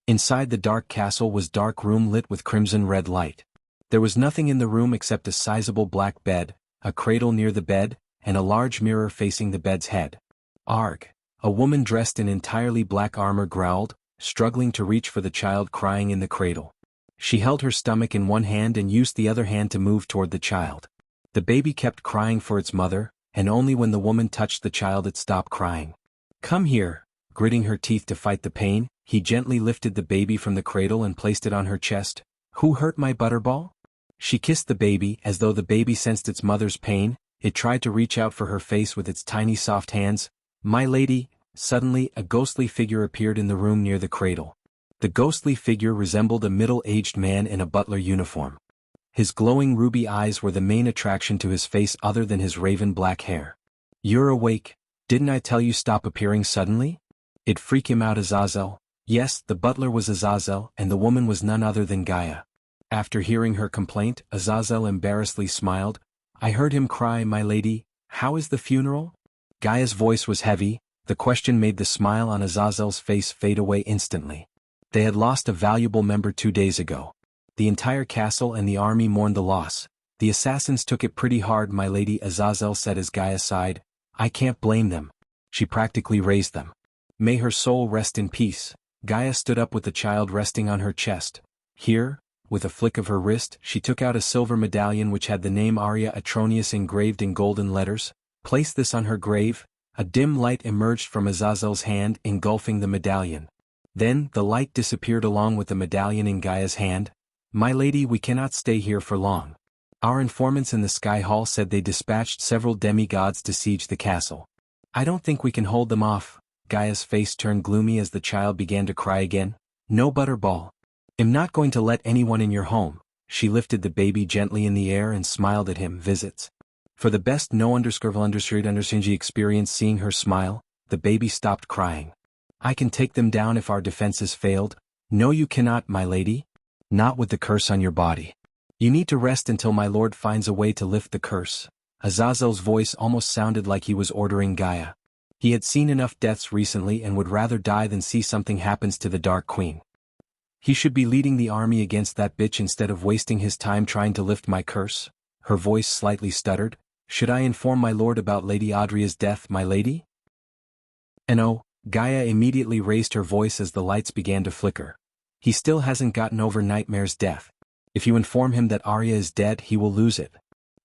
Inside the dark castle was dark room lit with crimson red light. There was nothing in the room except a sizable black bed, a cradle near the bed, and a large mirror facing the bed's head. Arg! A woman dressed in entirely black armor growled, struggling to reach for the child crying in the cradle. She held her stomach in one hand and used the other hand to move toward the child. The baby kept crying for its mother, and only when the woman touched the child it stopped crying. "Come here." Gritting her teeth to fight the pain, he gently lifted the baby from the cradle and placed it on her chest. "Who hurt my butterball?" She kissed the baby as though the baby sensed its mother's pain. It tried to reach out for her face with its tiny soft hands. "My lady." Suddenly, a ghostly figure appeared in the room near the cradle. The ghostly figure resembled a middle-aged man in a butler uniform. His glowing ruby eyes were the main attraction to his face other than his raven black hair. "You're awake. Didn't I tell you stop appearing suddenly?" It freaked him out. Azazel. Yes, the butler was Azazel, and the woman was none other than Gaia. After hearing her complaint, Azazel embarrassedly smiled. "I heard him cry, my lady. How is the funeral?" Gaia's voice was heavy. The question made the smile on Azazel's face fade away instantly. They had lost a valuable member 2 days ago. The entire castle and the army mourned the loss. "The assassins took it pretty hard, my lady," Azazel said as Gaia sighed. "I can't blame them. She practically raised them. May her soul rest in peace." Gaia stood up with the child resting on her chest. Here, with a flick of her wrist, she took out a silver medallion which had the name Arya Atronius engraved in golden letters. "Place this on her grave." A dim light emerged from Azazel's hand, engulfing the medallion. Then, the light disappeared along with the medallion in Gaia's hand. "My lady, we cannot stay here for long. Our informants in the Sky Hall said they dispatched several demigods to siege the castle. I don't think we can hold them off." Gaia's face turned gloomy as the child began to cry again. "No, Butterball. I'm not going to let anyone in your home." She lifted the baby gently in the air and smiled at him. "Visits." For the best Xianxia experience seeing her smile, the baby stopped crying. "I can take them down if our defenses failed." "No, you cannot, my lady. Not with the curse on your body. You need to rest until my lord finds a way to lift the curse." Azazel's voice almost sounded like he was ordering Gaia. He had seen enough deaths recently and would rather die than see something happens to the Dark Queen. He should be leading the army against that bitch instead of wasting his time trying to lift my curse. Her voice slightly stuttered. "Should I inform my lord about Lady Adria's death, my lady?" "No." Gaia immediately raised her voice as the lights began to flicker. "He still hasn't gotten over Nightmare's death. If you inform him that Arya is dead, he will lose it.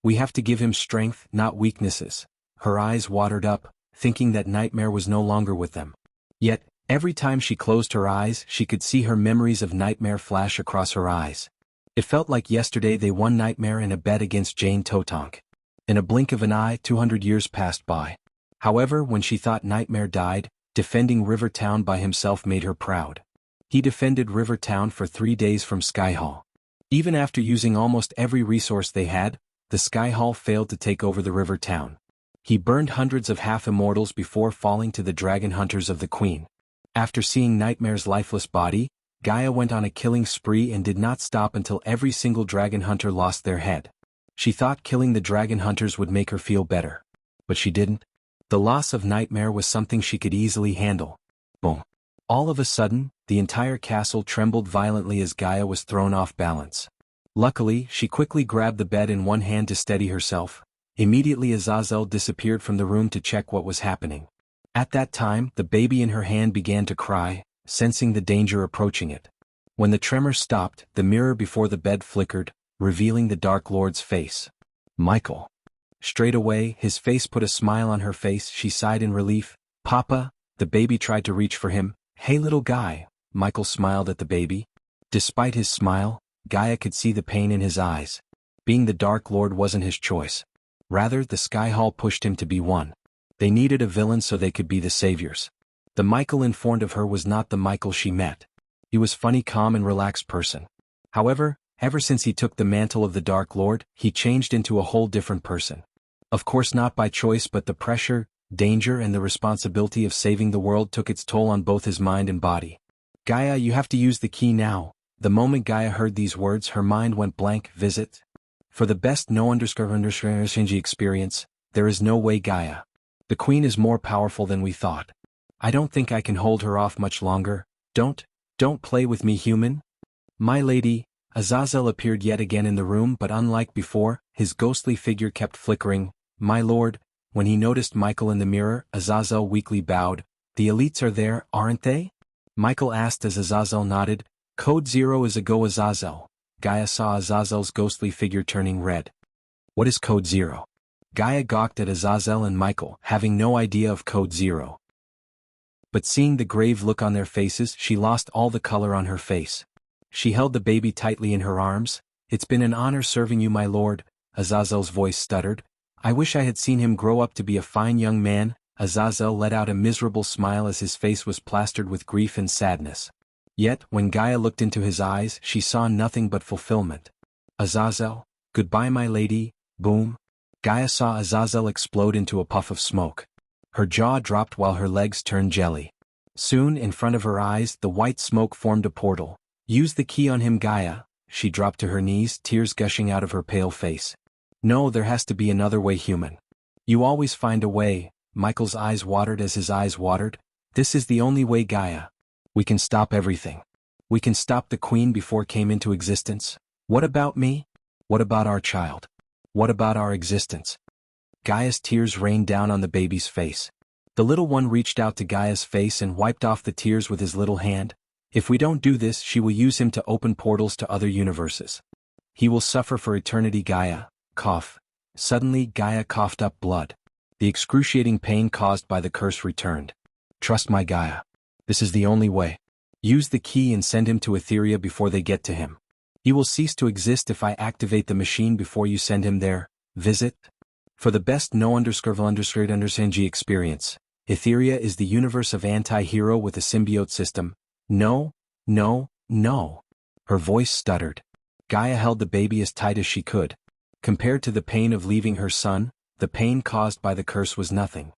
We have to give him strength, not weaknesses." Her eyes watered up, thinking that Nightmare was no longer with them. Yet, every time she closed her eyes, she could see her memories of Nightmare flash across her eyes. It felt like yesterday they won Nightmare in a bet against Jane Totonk. In a blink of an eye, 200 years passed by. However, when she thought Nightmare died, defending River Town by himself made her proud. He defended River Town for 3 days from Sky Hall. Even after using almost every resource they had, the Sky Hall failed to take over the River Town. He burned hundreds of half-immortals before falling to the dragon hunters of the Queen. After seeing Nightmare's lifeless body, Gaia went on a killing spree and did not stop until every single dragon hunter lost their head. She thought killing the dragon hunters would make her feel better. But she didn't. The loss of Nightmare was something she could easily handle. Boom. All of a sudden, the entire castle trembled violently as Gaia was thrown off balance. Luckily, she quickly grabbed the bed in one hand to steady herself. Immediately Azazel disappeared from the room to check what was happening. At that time, the baby in her hand began to cry, sensing the danger approaching it. When the tremor stopped, the mirror before the bed flickered, revealing the Dark Lord's face. "Michael." Straight away, his face put a smile on her face. She sighed in relief. "Papa." The baby tried to reach for him. "Hey little guy." Michael smiled at the baby. Despite his smile, Gaia could see the pain in his eyes. Being the Dark Lord wasn't his choice. Rather, the Sky Hall pushed him to be one. They needed a villain so they could be the saviors. The Michael informed of her was not the Michael she met. He was funny, calm and relaxed person. However, ever since he took the mantle of the Dark Lord, he changed into a whole different person. Of course not by choice, but the pressure, danger and the responsibility of saving the world took its toll on both his mind and body. "Gaia, you have to use the key now." The moment Gaia heard these words, her mind went blank. "Visit." For the best Xianxia experience, there is no way, Gaia. The Queen is more powerful than we thought. I don't think I can hold her off much longer. Don't. Don't play with me, human. My lady. Azazel appeared yet again in the room, but unlike before, his ghostly figure kept flickering. My lord. When he noticed Michael in the mirror, Azazel weakly bowed. The elites are there, aren't they? Michael asked as Azazel nodded. Code 0 is a go, Azazel. Gaia saw Azazel's ghostly figure turning red. What is Code 0? Gaia gawked at Azazel and Michael, having no idea of Code 0. But seeing the grave look on their faces, she lost all the color on her face. She held the baby tightly in her arms. It's been an honor serving you, my lord, Azazel's voice stuttered. I wish I had seen him grow up to be a fine young man. Azazel let out a miserable smile as his face was plastered with grief and sadness. Yet, when Gaia looked into his eyes, she saw nothing but fulfillment. Azazel, goodbye, my lady. Boom. Gaia saw Azazel explode into a puff of smoke. Her jaw dropped while her legs turned jelly. Soon, in front of her eyes, the white smoke formed a portal. Use the key on him, Gaia. She dropped to her knees, tears gushing out of her pale face. No, there has to be another way, human. You always find a way. Michael's eyes watered as his eyes watered. This is the only way, Gaia. We can stop everything. We can stop the queen before it came into existence. What about me? What about our child? What about our existence? Gaia's tears rained down on the baby's face. The little one reached out to Gaia's face and wiped off the tears with his little hand. If we don't do this, she will use him to open portals to other universes. He will suffer for eternity, Gaia. Cough. Suddenly, Gaia coughed up blood. The excruciating pain caused by the curse returned. Trust my Gaia. This is the only way. Use the key and send him to Etheria before they get to him. He will cease to exist if I activate the machine before you send him there. Visit. For the best no_underscore_undersand experience, Etheria is the universe of anti-hero with a symbiote system. No, no, no. Her voice stuttered. Gaia held the baby as tight as she could. Compared to the pain of leaving her son, the pain caused by the curse was nothing.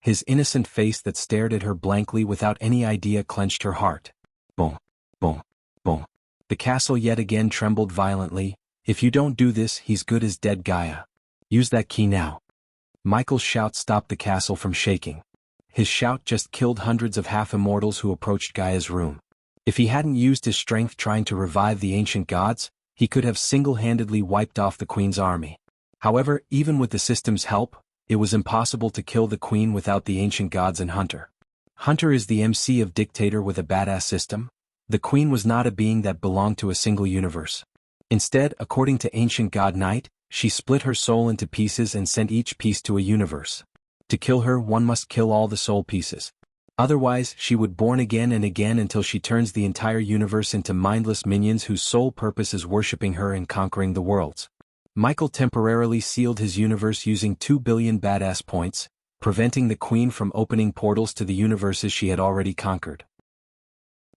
His innocent face that stared at her blankly without any idea clenched her heart. Boom, boom, boom. The castle yet again trembled violently. If you don't do this, he's good as dead, Gaia. Use that key now. Michael's shout stopped the castle from shaking. His shout just killed hundreds of half-immortals who approached Gaia's room. If he hadn't used his strength trying to revive the ancient gods, he could have single-handedly wiped off the queen's army. However, even with the system's help, it was impossible to kill the queen without the ancient gods and Hunter. Hunter is the MC of Dictator with a badass system. The queen was not a being that belonged to a single universe. Instead, according to ancient god Knight, she split her soul into pieces and sent each piece to a universe. To kill her, one must kill all the soul pieces. Otherwise, she would born again and again until she turns the entire universe into mindless minions whose sole purpose is worshipping her and conquering the worlds. Michael temporarily sealed his universe using 2 billion badass points, preventing the queen from opening portals to the universes she had already conquered.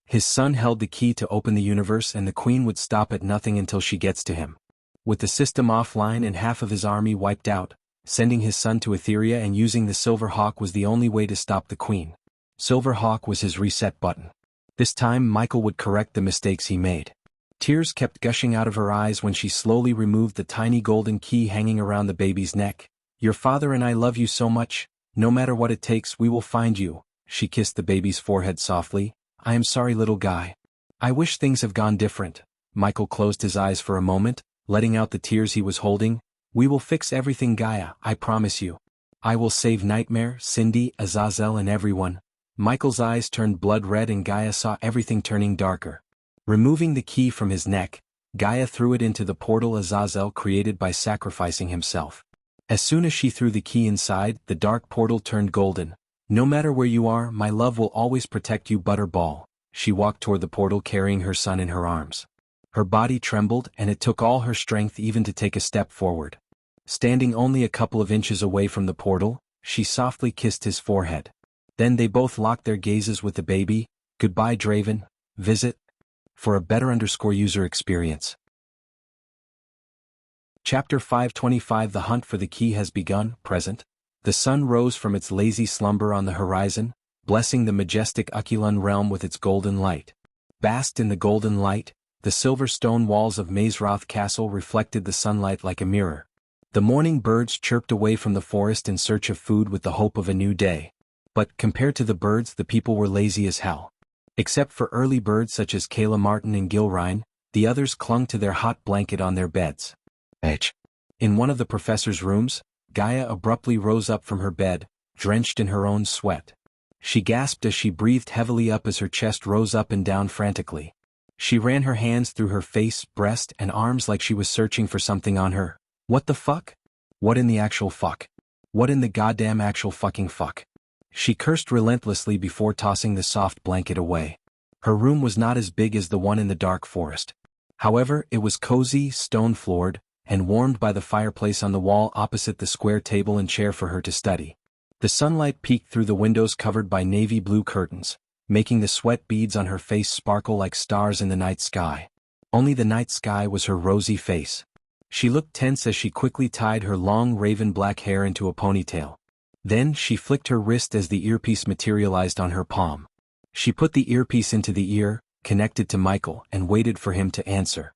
His son held the key to open the universe, and the queen would stop at nothing until she gets to him. With the system offline and half of his army wiped out, sending his son to Etheria and using the Silver Hawk was the only way to stop the queen. Silver Hawk was his reset button. This time Michael would correct the mistakes he made. Tears kept gushing out of her eyes when she slowly removed the tiny golden key hanging around the baby's neck. Your father and I love you so much. No matter what it takes, we will find you. She kissed the baby's forehead softly. I am sorry, little guy. I wish things have gone different. Michael closed his eyes for a moment, letting out the tears he was holding. We will fix everything, Gaia, I promise you. I will save Nightmare, Cindy, Azazel and everyone. Michael's eyes turned blood red and Gaia saw everything turning darker. Removing the key from his neck, Gaia threw it into the portal Azazel created by sacrificing himself. As soon as she threw the key inside, the dark portal turned golden. No matter where you are, my love will always protect you, Butterball. She walked toward the portal carrying her son in her arms. Her body trembled and it took all her strength even to take a step forward. Standing only a couple of inches away from the portal, she softly kissed his forehead. Then they both locked their gazes with the baby. Goodbye, Draven. Visit. For a better user experience. Chapter 525 The hunt for the key has begun. Present. The sun rose from its lazy slumber on the horizon, blessing the majestic Akulun realm with its golden light. Basked in the golden light, the silver stone walls of Mazeroth Castle reflected the sunlight like a mirror. The morning birds chirped away from the forest in search of food with the hope of a new day. But, compared to the birds, the people were lazy as hell. Except for early birds such as Kayla Martin and Gilrine, the others clung to their hot blanket on their beds. H. In one of the professor's rooms, Gaia abruptly rose up from her bed, drenched in her own sweat. She gasped as she breathed heavily up as her chest rose up and down frantically. She ran her hands through her face, breast, and arms like she was searching for something on her. What the fuck? What in the actual fuck? What in the goddamn actual fucking fuck? She cursed relentlessly before tossing the soft blanket away. Her room was not as big as the one in the dark forest. However, it was cozy, stone-floored, and warmed by the fireplace on the wall opposite the square table and chair for her to study. The sunlight peeked through the windows covered by navy blue curtains, making the sweat beads on her face sparkle like stars in the night sky. Only the night sky was her rosy face. She looked tense as she quickly tied her long raven black hair into a ponytail. Then she flicked her wrist as the earpiece materialized on her palm. She put the earpiece into the ear, connected to Michael, and waited for him to answer.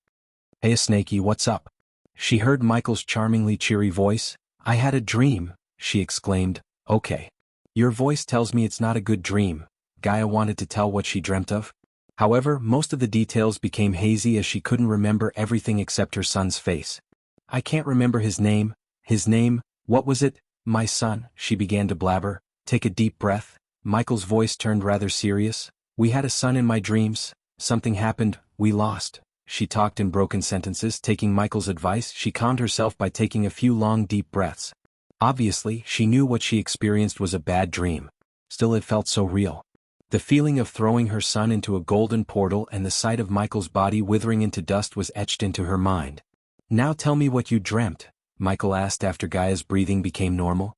"Hey Snakey, what's up?" She heard Michael's charmingly cheery voice. "I had a dream," she exclaimed. "Okay. Your voice tells me it's not a good dream." Gaia wanted to tell what she dreamt of. However, most of the details became hazy as she couldn't remember everything except her son's face. "I can't remember his name. What was it? My son," she began to blabber. "Take a deep breath." Michael's voice turned rather serious. "We had a son in my dreams. Something happened, we lost." She talked in broken sentences. Taking Michael's advice, she calmed herself by taking a few long deep breaths. Obviously, she knew what she experienced was a bad dream. Still, it felt so real. The feeling of throwing her son into a golden portal and the sight of Michael's body withering into dust was etched into her mind. "Now tell me what you dreamt," Michael asked after Gaia's breathing became normal.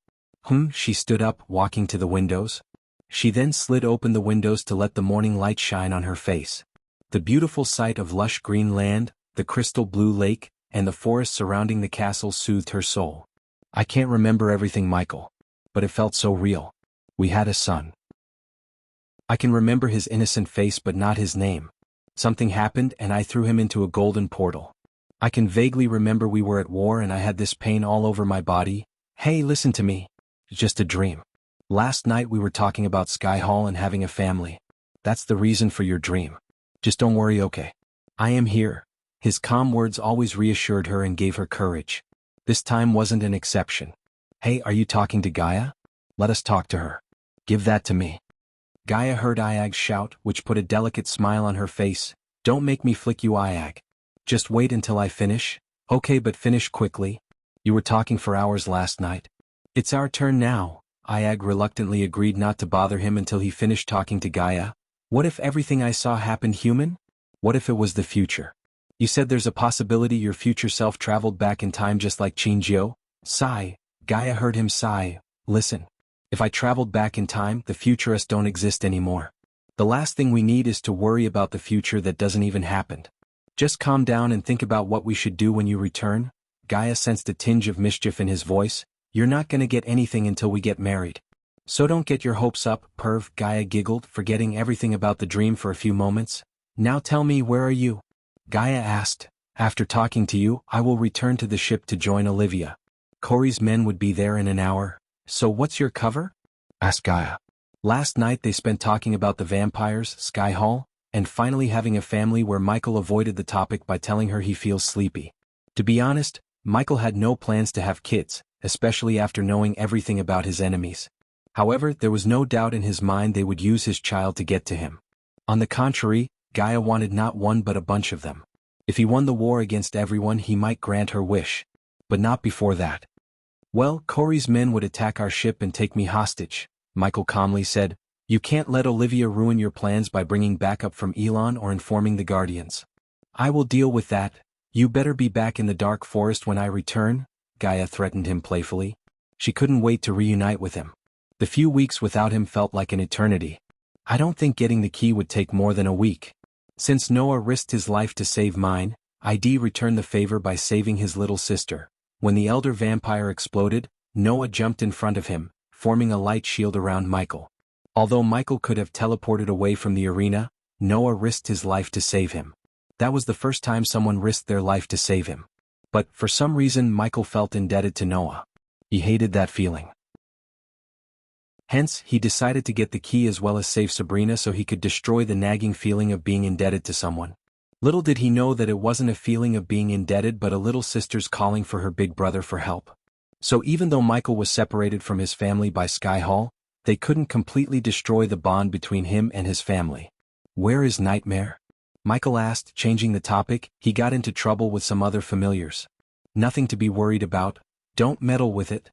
She stood up, walking to the windows. She then slid open the windows to let the morning light shine on her face. The beautiful sight of lush green land, the crystal blue lake, and the forest surrounding the castle soothed her soul. "I can't remember everything, Michael. But it felt so real. We had a son. I can remember his innocent face but not his name. Something happened and I threw him into a golden portal. I can vaguely remember we were at war and I had this pain all over my body. Hey, listen to me. It's just a dream. Last night we were talking about Sky Hall and having a family. That's the reason for your dream. Just don't worry, okay? I am here." His calm words always reassured her and gave her courage. This time wasn't an exception. "Hey, are you talking to Gaia? Let us talk to her. Give that to me." Gaia heard Iag's shout, which put a delicate smile on her face. "Don't make me flick you, Iag. Just wait until I finish." "Okay, but finish quickly. You were talking for hours last night." "It's our turn now." Iag reluctantly agreed not to bother him until he finished talking to Gaia. "What if everything I saw happened human? What if it was the future? You said there's a possibility your future self traveled back in time just like Xianxia?" Sigh. Gaia heard him sigh. "Listen. If I traveled back in time, the futurists don't exist anymore. The last thing we need is to worry about the future that doesn't even happen. Just calm down and think about what we should do when you return." Gaia sensed a tinge of mischief in his voice. "You're not gonna get anything until we get married. So don't get your hopes up, perv." Gaia giggled, forgetting everything about the dream for a few moments. "Now tell me, where are you?" Gaia asked. "After talking to you, I will return to the ship to join Olivia. Corey's men would be there in an hour." "So what's your cover?" asked Gaia. "Last night they spent talking about the vampires, Sky Hall, and finally having a family where Michael avoided the topic by telling her he feels sleepy. To be honest, Michael had no plans to have kids, especially after knowing everything about his enemies. However, there was no doubt in his mind they would use his child to get to him. On the contrary, Gaia wanted not one but a bunch of them. If he won the war against everyone, he might grant her wish. But not before that. "Well, Corey's men would attack our ship and take me hostage," Michael calmly said. "You can't let Olivia ruin your plans by bringing backup from Elon or informing the Guardians. I will deal with that. You better be back in the dark forest when I return," Gaia threatened him playfully. She couldn't wait to reunite with him. The few weeks without him felt like an eternity. "I don't think getting the key would take more than a week. Since Noah risked his life to save mine, I'd return the favor by saving his little sister." When the elder vampire exploded, Noah jumped in front of him, forming a light shield around Michael. Although Michael could have teleported away from the arena, Noah risked his life to save him. That was the first time someone risked their life to save him. But for some reason Michael felt indebted to Noah. He hated that feeling. Hence, he decided to get the key as well as save Sabrina so he could destroy the nagging feeling of being indebted to someone. Little did he know that it wasn't a feeling of being indebted but a little sister's calling for her big brother for help. So even though Michael was separated from his family by Sky Hall, they couldn't completely destroy the bond between him and his family. "Where is Nightmare?" Michael asked, changing the topic. He got into trouble with some other familiars. "Nothing to be worried about, don't meddle with it.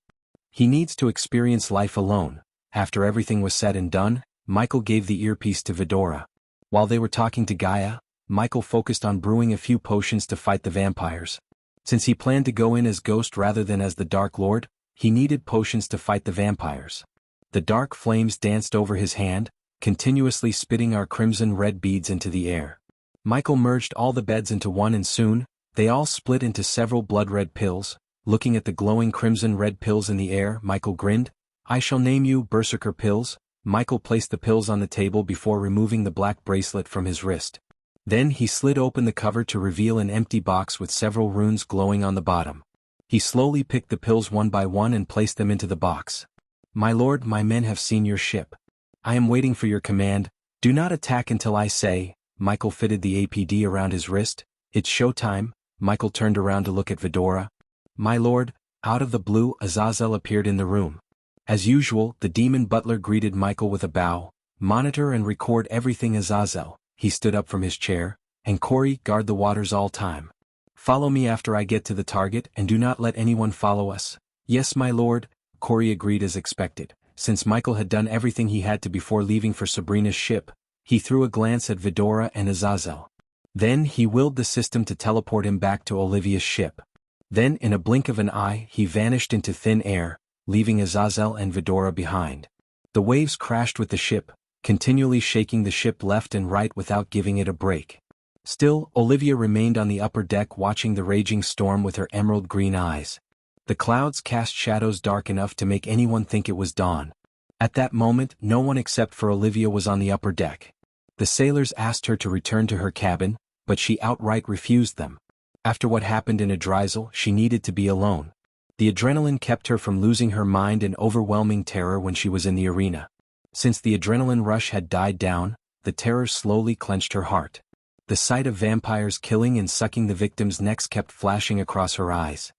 He needs to experience life alone." After everything was said and done, Michael gave the earpiece to Vidora. While they were talking to Gaia, Michael focused on brewing a few potions to fight the vampires. Since he planned to go in as Ghost rather than as the Dark Lord, he needed potions to fight the vampires. The dark flames danced over his hand, continuously spitting our crimson-red beads into the air. Michael merged all the beds into one and soon, they all split into several blood-red pills. Looking at the glowing crimson-red pills in the air, Michael grinned. "I shall name you Berserker Pills." Michael placed the pills on the table before removing the black bracelet from his wrist. Then he slid open the cover to reveal an empty box with several runes glowing on the bottom. He slowly picked the pills one by one and placed them into the box. "My lord, my men have seen your ship. I am waiting for your command. Do not attack until I say." Michael fitted the APD around his wrist. "It's showtime." Michael turned around to look at Vidora. "My lord." Out of the blue, Azazel appeared in the room. As usual, the demon butler greeted Michael with a bow. "Monitor and record everything, Azazel." He stood up from his chair. "And Corey, guard the waters all time. Follow me after I get to the target and do not let anyone follow us." "Yes, my lord." Corey agreed as expected. Since Michael had done everything he had to before leaving for Sabrina's ship, he threw a glance at Vidora and Azazel. Then he willed the system to teleport him back to Olivia's ship. Then in a blink of an eye he vanished into thin air, leaving Azazel and Vidora behind. The waves crashed with the ship, continually shaking the ship left and right without giving it a break. Still, Olivia remained on the upper deck watching the raging storm with her emerald green eyes. The clouds cast shadows dark enough to make anyone think it was dawn. At that moment, no one except for Olivia was on the upper deck. The sailors asked her to return to her cabin, but she outright refused them. After what happened in Adrizel, she needed to be alone. The adrenaline kept her from losing her mind in overwhelming terror when she was in the arena. Since the adrenaline rush had died down, the terror slowly clenched her heart. The sight of vampires killing and sucking the victims' necks kept flashing across her eyes.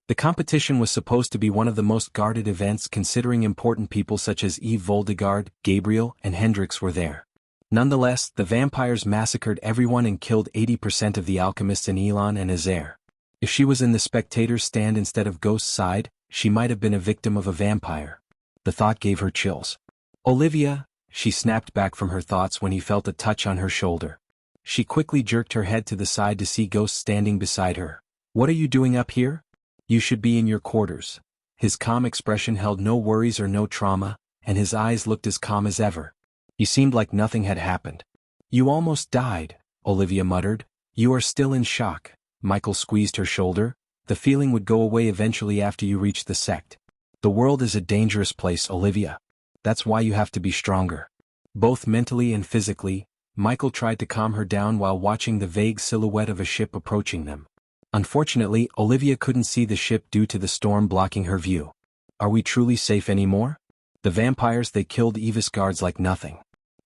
The competition was supposed to be one of the most guarded events considering important people such as Eve Voldegard, Gabriel, and Hendrix were there. Nonetheless, the vampires massacred everyone and killed 80% of the alchemists in Elon and Azair. If she was in the spectator's stand instead of Ghost's side, she might have been a victim of a vampire. The thought gave her chills. "Olivia," she snapped back from her thoughts when he felt a touch on her shoulder. She quickly jerked her head to the side to see Ghost standing beside her. "What are you doing up here? You should be in your quarters." His calm expression held no worries or no trauma, and his eyes looked as calm as ever. He seemed like nothing had happened. "You almost died," Olivia muttered. "You are still in shock." Michael squeezed her shoulder. "The feeling would go away eventually after you reach the sect. The world is a dangerous place, Olivia. That's why you have to be stronger. Both mentally and physically." Michael tried to calm her down while watching the vague silhouette of a ship approaching them. Unfortunately, Olivia couldn't see the ship due to the storm blocking her view. "Are we truly safe anymore? The vampires, they killed Eva's guards like nothing.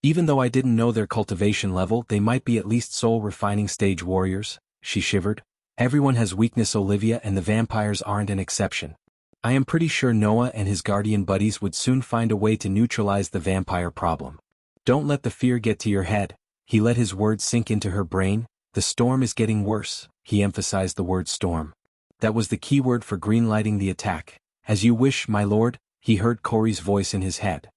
Even though I didn't know their cultivation level, they might be at least soul refining stage warriors," she shivered. "Everyone has weakness, Olivia, and the vampires aren't an exception. I am pretty sure Noah and his guardian buddies would soon find a way to neutralize the vampire problem. Don't let the fear get to your head." He let his words sink into her brain. "The storm is getting worse." He emphasized the word storm. That was the key word for greenlighting the attack. "As you wish, my lord," he heard Corey's voice in his head.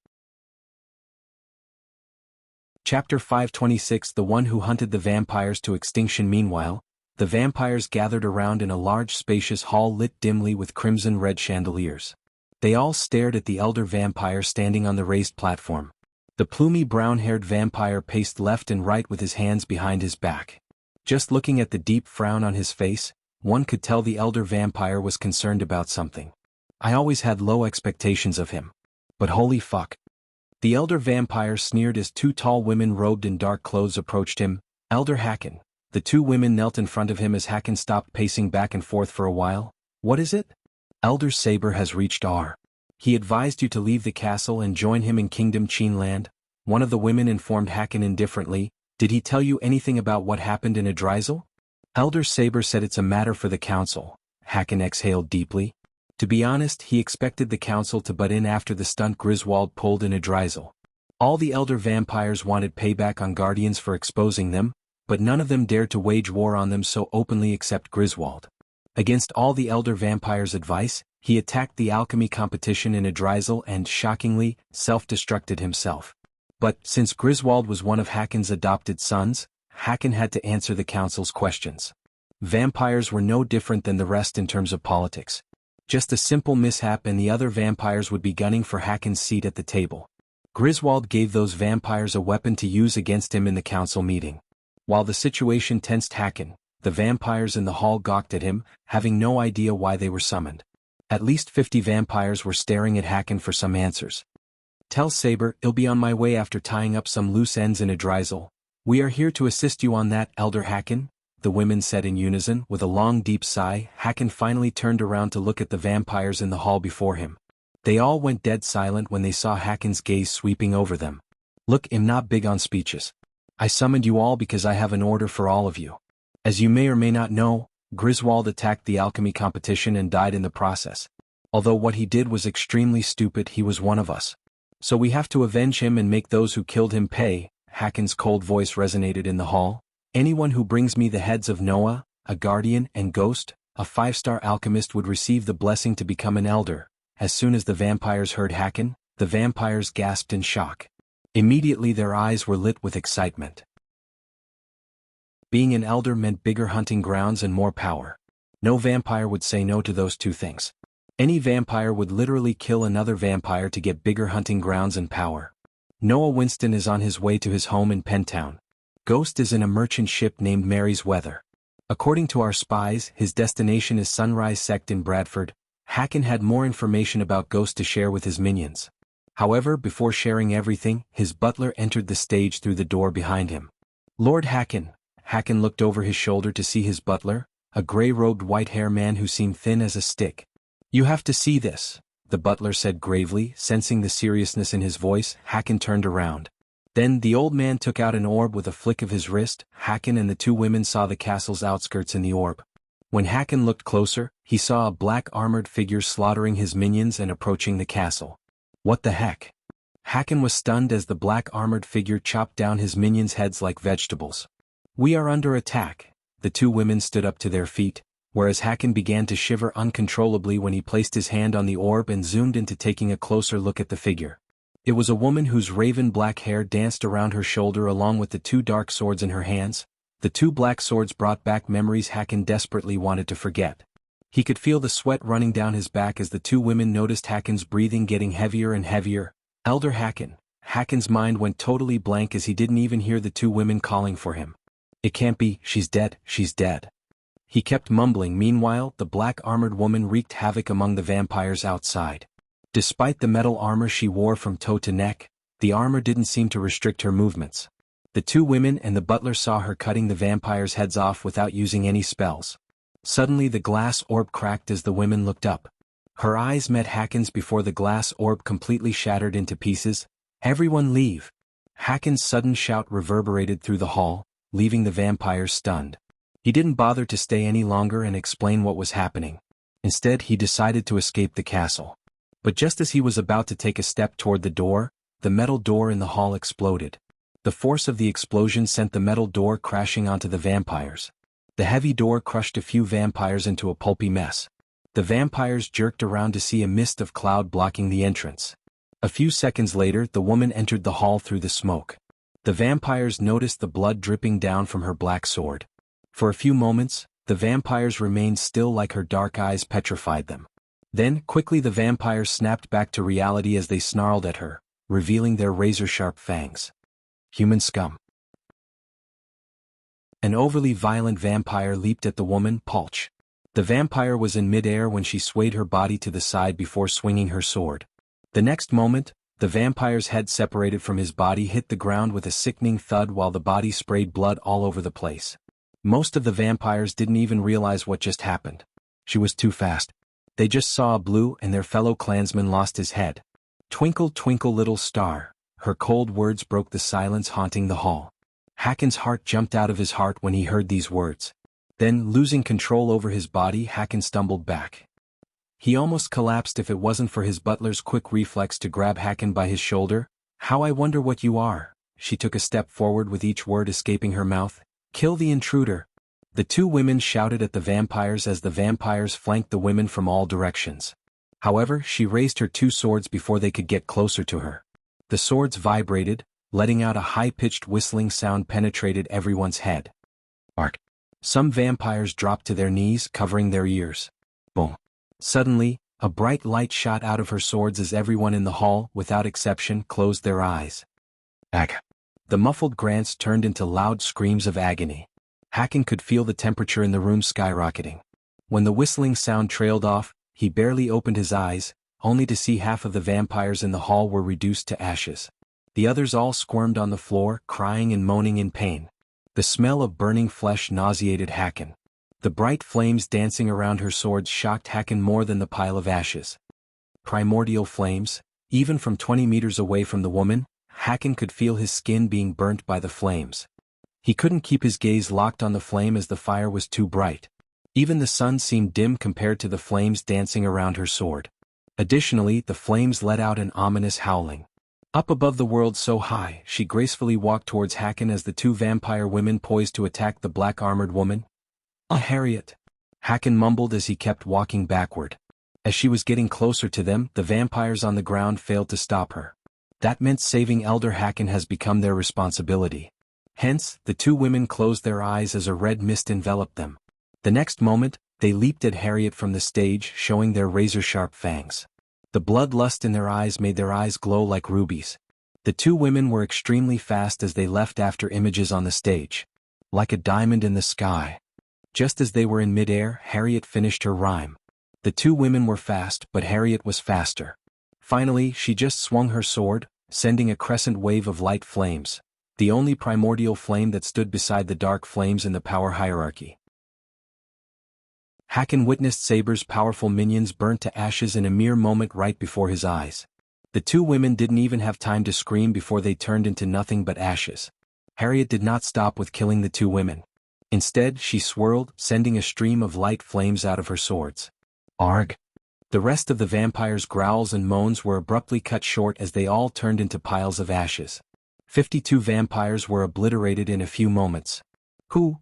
Chapter 526 The One Who Hunted the Vampires to Extinction. Meanwhile, the vampires gathered around in a large spacious hall lit dimly with crimson-red chandeliers. They all stared at the elder vampire standing on the raised platform. The plumy brown-haired vampire paced left and right with his hands behind his back. Just looking at the deep frown on his face, one could tell the elder vampire was concerned about something. "I always had low expectations of him. But holy fuck." The elder vampire sneered as two tall women robed in dark clothes approached him. "Elder Hacken." The two women knelt in front of him as Hacken stopped pacing back and forth for a while. "What is it?" "Elder Saber has reached R." He advised you to leave the castle and join him in Kingdom Qinland. One of the women informed Hakan indifferently. Did he tell you anything about what happened in Adrisel? Elder Saber said it's a matter for the council. Hakan exhaled deeply. To be honest, he expected the council to butt in after the stunt Griswold pulled in Adrisel. All the elder vampires wanted payback on Guardians for exposing them, but none of them dared to wage war on them so openly except Griswold. Against all the elder vampires' advice, he attacked the alchemy competition in Adrisel and, shockingly, self-destructed himself. But, since Griswold was one of Hakan's adopted sons, Hakan had to answer the council's questions. Vampires were no different than the rest in terms of politics. Just a simple mishap and the other vampires would be gunning for Hakan's seat at the table. Griswold gave those vampires a weapon to use against him in the council meeting. While the situation tensed Hakan, the vampires in the hall gawked at him, having no idea why they were summoned. At least 50 vampires were staring at Hakan for some answers. Tell Saber I'll be on my way after tying up some loose ends in Adrisel. We are here to assist you on that, Elder Hakan, the women said in unison. With a long deep sigh, Hakan finally turned around to look at the vampires in the hall before him. They all went dead silent when they saw Hakan's gaze sweeping over them. Look, I'm not big on speeches. I summoned you all because I have an order for all of you. As you may or may not know, Griswold attacked the alchemy competition and died in the process. Although what he did was extremely stupid, he was one of us. So we have to avenge him and make those who killed him pay. Hakan's cold voice resonated in the hall. Anyone who brings me the heads of Noah, a guardian and ghost, a 5-star alchemist would receive the blessing to become an elder. As soon as the vampires heard Hakan, the vampires gasped in shock. Immediately their eyes were lit with excitement. Being an elder meant bigger hunting grounds and more power. No vampire would say no to those two things. Any vampire would literally kill another vampire to get bigger hunting grounds and power. Noah Winston is on his way to his home in Pentown. Ghost is in a merchant ship named Mary's Weather. According to our spies, his destination is Sunrise Sect in Bradford. Hakan had more information about Ghost to share with his minions. However, before sharing everything, his butler entered the stage through the door behind him. Lord Hakan. Hakan looked over his shoulder to see his butler, a gray-robed white-haired man who seemed thin as a stick. You have to see this, the butler said gravely, sensing the seriousness in his voice. Hakan turned around. Then the old man took out an orb with a flick of his wrist. Hakan and the two women saw the castle's outskirts in the orb. When Hakan looked closer, he saw a black armored figure slaughtering his minions and approaching the castle. What the heck? Hakan was stunned as the black armored figure chopped down his minions' heads like vegetables. We are under attack. The two women stood up to their feet, whereas Hakan began to shiver uncontrollably when he placed his hand on the orb and zoomed into taking a closer look at the figure. It was a woman whose raven black hair danced around her shoulder along with the two dark swords in her hands. The two black swords brought back memories Hakan desperately wanted to forget. He could feel the sweat running down his back as the two women noticed Hakan's breathing getting heavier and heavier. Elder Hakan. Hakan's mind went totally blank as he didn't even hear the two women calling for him. It can't be, she's dead, she's dead. He kept mumbling. Meanwhile, the black armored woman wreaked havoc among the vampires outside. Despite the metal armor she wore from toe to neck, the armor didn't seem to restrict her movements. The two women and the butler saw her cutting the vampires' heads off without using any spells. Suddenly the glass orb cracked as the women looked up. Her eyes met Hakan's before the glass orb completely shattered into pieces. Everyone leave! Hakan's sudden shout reverberated through the hall, leaving the vampires stunned. He didn't bother to stay any longer and explain what was happening. Instead, he decided to escape the castle. But just as he was about to take a step toward the door, the metal door in the hall exploded. The force of the explosion sent the metal door crashing onto the vampires. The heavy door crushed a few vampires into a pulpy mess. The vampires jerked around to see a mist of cloud blocking the entrance. A few seconds later, the woman entered the hall through the smoke. The vampires noticed the blood dripping down from her black sword. For a few moments, the vampires remained still like her dark eyes petrified them. Then, quickly the vampires snapped back to reality as they snarled at her, revealing their razor-sharp fangs. Human scum. An overly violent vampire leaped at the woman, Pulch. The vampire was in mid-air when she swayed her body to the side before swinging her sword. The next moment, the vampire's head separated from his body hit the ground with a sickening thud while the body sprayed blood all over the place. Most of the vampires didn't even realize what just happened. She was too fast. They just saw a blue and their fellow clansman lost his head. Twinkle twinkle little star, her cold words broke the silence haunting the hall. Hakon's heart jumped out of his heart when he heard these words. Then, losing control over his body, Hakon stumbled back. He almost collapsed if it wasn't for his butler's quick reflex to grab Hakon by his shoulder. How I wonder what you are. She took a step forward with each word escaping her mouth. Kill the intruder. The two women shouted at the vampires as the vampires flanked the women from all directions. However, she raised her two swords before they could get closer to her. The swords vibrated, letting out a high-pitched whistling sound penetrated everyone's head. Ark. Some vampires dropped to their knees, covering their ears. Boom. Suddenly, a bright light shot out of her swords as everyone in the hall, without exception, closed their eyes. Ag. The muffled grunts turned into loud screams of agony. Hakon could feel the temperature in the room skyrocketing. When the whistling sound trailed off, he barely opened his eyes, only to see half of the vampires in the hall were reduced to ashes. The others all squirmed on the floor, crying and moaning in pain. The smell of burning flesh nauseated Hakon. The bright flames dancing around her swords shocked Hakon more than the pile of ashes. Primordial flames, even from 20 meters away from the woman, Hakon could feel his skin being burnt by the flames. He couldn't keep his gaze locked on the flame as the fire was too bright. Even the sun seemed dim compared to the flames dancing around her sword. Additionally, the flames let out an ominous howling. Up above the world so high, she gracefully walked towards Hakon as the two vampire women poised to attack the black-armored woman. Harriet. Hakon mumbled as he kept walking backward. As she was getting closer to them, the vampires on the ground failed to stop her. That meant saving Elder Hakon has become their responsibility. Hence, the two women closed their eyes as a red mist enveloped them. The next moment, they leaped at Harriet from the stage, showing their razor-sharp fangs. The bloodlust in their eyes made their eyes glow like rubies. The two women were extremely fast as they left after images on the stage. Like a diamond in the sky. Just as they were in midair, Harriet finished her rhyme. The two women were fast, but Harriet was faster. Finally, she just swung her sword, sending a crescent wave of light flames, the only primordial flame that stood beside the dark flames in the power hierarchy. Hakon witnessed Saber's powerful minions burnt to ashes in a mere moment right before his eyes. The two women didn't even have time to scream before they turned into nothing but ashes. Harriet did not stop with killing the two women. Instead, she swirled, sending a stream of light flames out of her swords. Arg! The rest of the vampires' growls and moans were abruptly cut short as they all turned into piles of ashes. 52 vampires were obliterated in a few moments. Who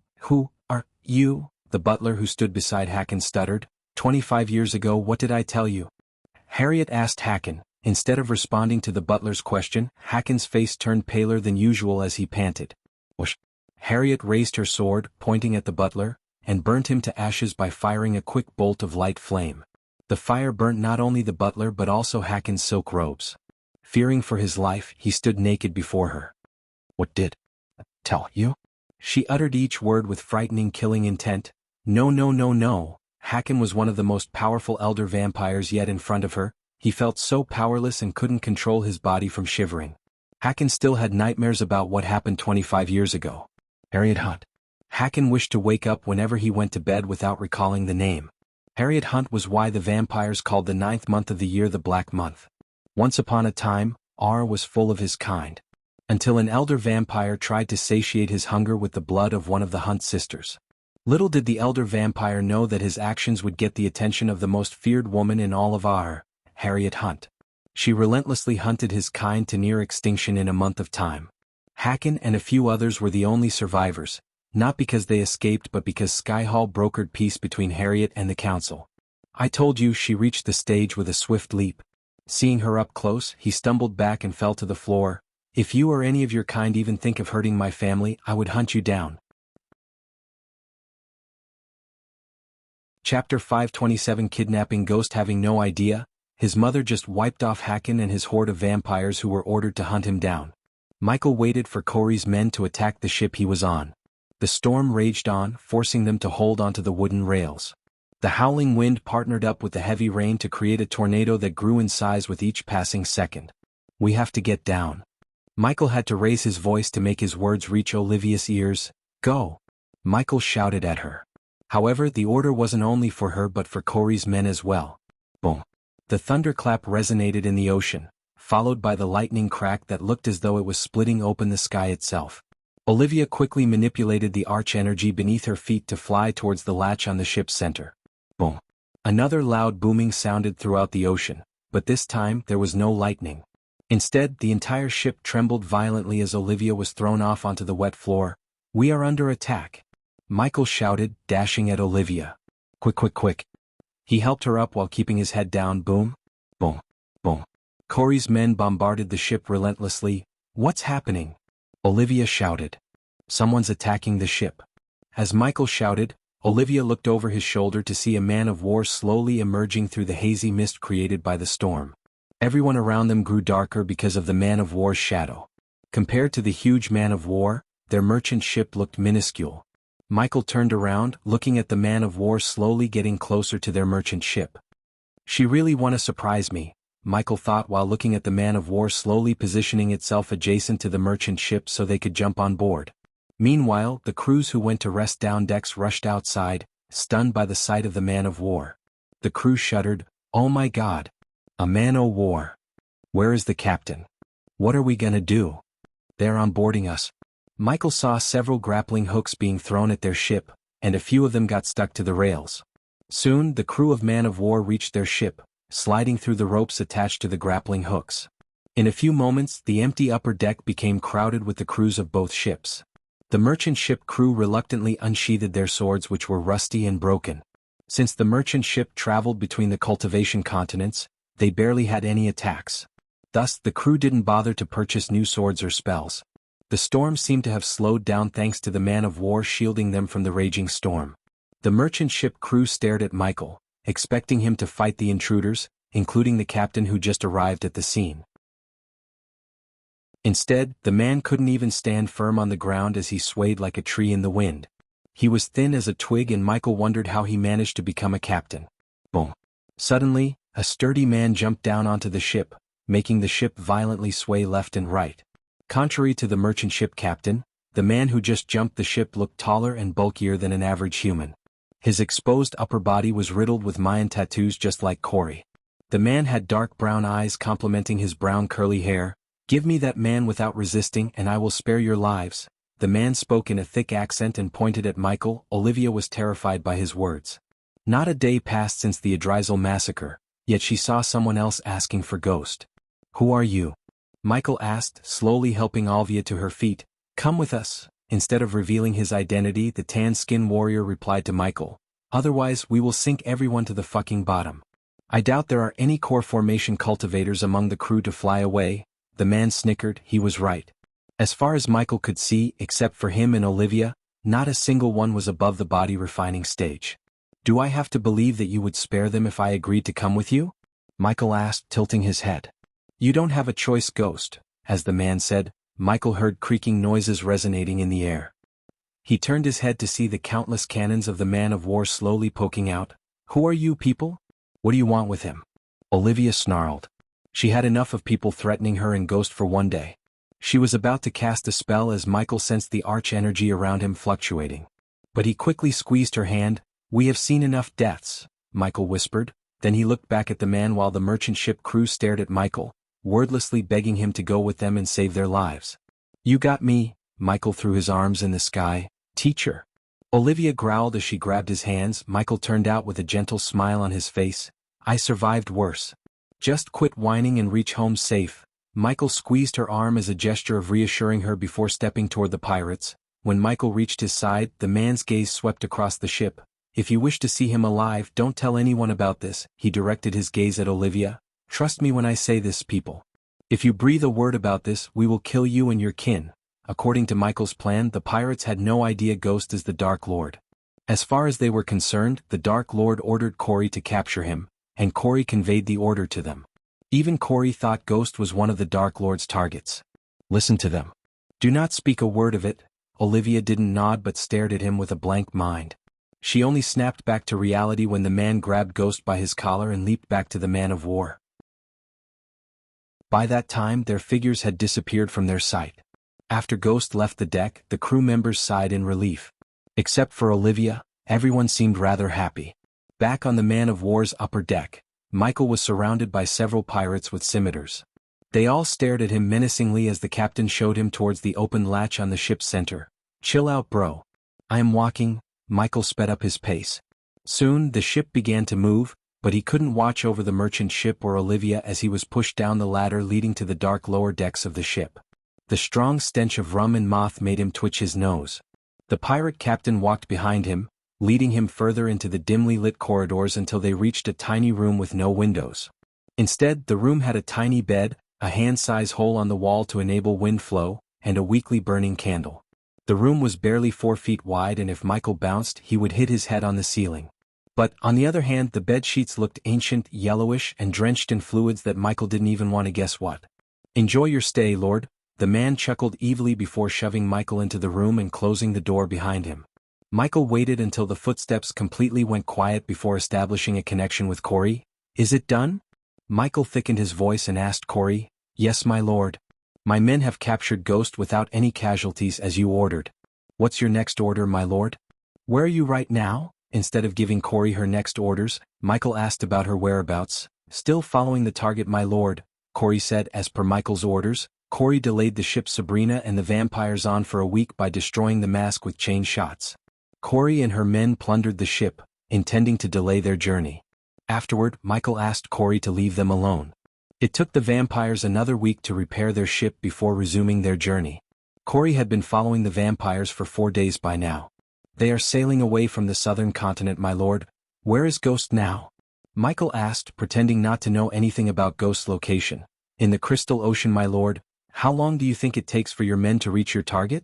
are you? The butler who stood beside Hakon stuttered. 25 years ago, what did I tell you? Harriet asked Hakon. Instead of responding to the butler's question, Hakon's face turned paler than usual as he panted. Whoosh! Harriet raised her sword, pointing at the butler, and burnt him to ashes by firing a quick bolt of light flame. The fire burnt not only the butler but also Hakon's silk robes. Fearing for his life, he stood naked before her. What did I tell you? She uttered each word with frightening killing intent. No. Hakon was one of the most powerful elder vampires yet in front of her. He felt so powerless and couldn't control his body from shivering. Hakon still had nightmares about what happened 25 years ago. Harriet Hunt. Hakon wished to wake up whenever he went to bed without recalling the name. Harriet Hunt was why the vampires called the 9th month of the year the Black Month. Once upon a time, Ar was full of his kind. Until an elder vampire tried to satiate his hunger with the blood of one of the Hunt sisters. Little did the elder vampire know that his actions would get the attention of the most feared woman in all of Ar, Harriet Hunt. She relentlessly hunted his kind to near extinction in a month of time. Hakon and a few others were the only survivors, not because they escaped but because Skyhall brokered peace between Harriet and the council. I told you. She reached the stage with a swift leap. Seeing her up close, he stumbled back and fell to the floor. If you or any of your kind even think of hurting my family, I would hunt you down. Chapter 527 Kidnapping Ghost. Having no idea, his mother just wiped off Hakon and his horde of vampires who were ordered to hunt him down. Michael waited for Corey's men to attack the ship he was on. The storm raged on, forcing them to hold onto the wooden rails. The howling wind partnered up with the heavy rain to create a tornado that grew in size with each passing second. We have to get down. Michael had to raise his voice to make his words reach Olivia's ears. Go! Michael shouted at her. However, the order wasn't only for her but for Corey's men as well. Boom. The thunderclap resonated in the ocean, followed by the lightning crack that looked as though it was splitting open the sky itself. Olivia quickly manipulated the arch energy beneath her feet to fly towards the latch on the ship's center. Boom. Another loud booming sounded throughout the ocean, but this time there was no lightning. Instead, the entire ship trembled violently as Olivia was thrown off onto the wet floor. "We are under attack," Michael shouted, dashing at Olivia. "Quick, quick, quick." He helped her up while keeping his head down. Boom, boom, boom. Corey's men bombarded the ship relentlessly. "What's happening?" Olivia shouted. "Someone's attacking the ship." As Michael shouted, Olivia looked over his shoulder to see a man of war slowly emerging through the hazy mist created by the storm. Everyone around them grew darker because of the man of war's shadow. Compared to the huge man of war, their merchant ship looked minuscule. Michael turned around, looking at the man of war slowly getting closer to their merchant ship. "She really want to surprise me," Michael thought while looking at the man of war slowly positioning itself adjacent to the merchant ship so they could jump on board. Meanwhile, the crews who went to rest down decks rushed outside, stunned by the sight of the man of war. The crew shuddered. "Oh my God! A man-o'-war! Where is the captain? What are we gonna do? They're onboarding us." Michael saw several grappling hooks being thrown at their ship, and a few of them got stuck to the rails. Soon, the crew of man of war reached their ship, sliding through the ropes attached to the grappling hooks. In a few moments, the empty upper deck became crowded with the crews of both ships. The merchant ship crew reluctantly unsheathed their swords, which were rusty and broken. Since the merchant ship traveled between the Cultivation continents, they barely had any attacks. Thus, the crew didn't bother to purchase new swords or spells. The storm seemed to have slowed down thanks to the man of war shielding them from the raging storm. The merchant ship crew stared at Michael, expecting him to fight the intruders, including the captain who just arrived at the scene. Instead, the man couldn't even stand firm on the ground as he swayed like a tree in the wind. He was thin as a twig, and Michael wondered how he managed to become a captain. Boom. Suddenly, a sturdy man jumped down onto the ship, making the ship violently sway left and right. Contrary to the merchant ship captain, the man who just jumped the ship looked taller and bulkier than an average human. His exposed upper body was riddled with Mayan tattoos just like Corey. The man had dark brown eyes complementing his brown curly hair. "Give me that man without resisting and I will spare your lives." The man spoke in a thick accent and pointed at Michael. Olivia was terrified by his words. Not a day passed since the Adrisal massacre, yet she saw someone else asking for Ghost. "Who are you?" Michael asked, slowly helping Olivia to her feet. "Come with us." Instead of revealing his identity, the tan-skinned warrior replied to Michael. "Otherwise we will sink everyone to the fucking bottom." "I doubt there are any core formation cultivators among the crew to fly away." The man snickered. He was right. As far as Michael could see, except for him and Olivia, not a single one was above the body refining stage. "Do I have to believe that you would spare them if I agreed to come with you?" Michael asked, tilting his head. "You don't have a choice, Ghost," as the man said. Michael heard creaking noises resonating in the air. He turned his head to see the countless cannons of the man of war slowly poking out. "Who are you people? What do you want with him?" Olivia snarled. She had enough of people threatening her and Ghost for one day. She was about to cast a spell as Michael sensed the arch energy around him fluctuating. But he quickly squeezed her hand. "We have seen enough deaths," Michael whispered. Then he looked back at the man while the merchant ship crew stared at Michael, wordlessly begging him to go with them and save their lives. "You got me," Michael threw his arms in the sky. "Teacher." Olivia growled as she grabbed his hands. Michael turned out with a gentle smile on his face. "I survived worse. Just quit whining and reach home safe." Michael squeezed her arm as a gesture of reassuring her before stepping toward the pirates. When Michael reached his side, the man's gaze swept across the ship. "If you wish to see him alive, don't tell anyone about this." He directed his gaze at Olivia. "Trust me when I say this, people. If you breathe a word about this, we will kill you and your kin." According to Michael's plan, the pirates had no idea Ghost is the Dark Lord. As far as they were concerned, the Dark Lord ordered Corey to capture him, and Corey conveyed the order to them. Even Corey thought Ghost was one of the Dark Lord's targets. "Listen to them. Do not speak a word of it." Olivia didn't nod but stared at him with a blank mind. She only snapped back to reality when the man grabbed Ghost by his collar and leaped back to the man of war. By that time, their figures had disappeared from their sight. After Ghost left the deck, the crew members sighed in relief. Except for Olivia, everyone seemed rather happy. Back on the man of war's upper deck, Michael was surrounded by several pirates with scimitars. They all stared at him menacingly as the captain showed him towards the open latch on the ship's center. "Chill out, bro. I am walking." Michael sped up his pace. Soon, the ship began to move, but he couldn't watch over the merchant ship or Olivia as he was pushed down the ladder leading to the dark lower decks of the ship. The strong stench of rum and moth made him twitch his nose. The pirate captain walked behind him, leading him further into the dimly lit corridors until they reached a tiny room with no windows. Instead, the room had a tiny bed, a hand-size hole on the wall to enable wind flow, and a weakly burning candle. The room was barely 4 feet wide, and if Michael bounced, he would hit his head on the ceiling. But, on the other hand, the bed sheets looked ancient, yellowish, and drenched in fluids that Michael didn't even want to guess what. "Enjoy your stay, Lord," the man chuckled evilly before shoving Michael into the room and closing the door behind him. Michael waited until the footsteps completely went quiet before establishing a connection with Corey. "Is it done?" Michael thickened his voice and asked Corey. "Yes, my lord. My men have captured Ghost without any casualties as you ordered." "What's your next order, my lord?" "Where are you right now?" Instead of giving Corey her next orders, Michael asked about her whereabouts. "Still following the target, my lord," Corey said. As per Michael's orders, Corey delayed the ship Sabrina and the vampires on for a week by destroying the mask with chain shots. Corey and her men plundered the ship, intending to delay their journey. Afterward, Michael asked Corey to leave them alone. It took the vampires another week to repair their ship before resuming their journey. Corey had been following the vampires for 4 days by now. "They are sailing away from the southern continent, my lord." "Where is Ghost now?" Michael asked, pretending not to know anything about Ghost's location. "In the Crystal Ocean, my lord." "How long do you think it takes for your men to reach your target?"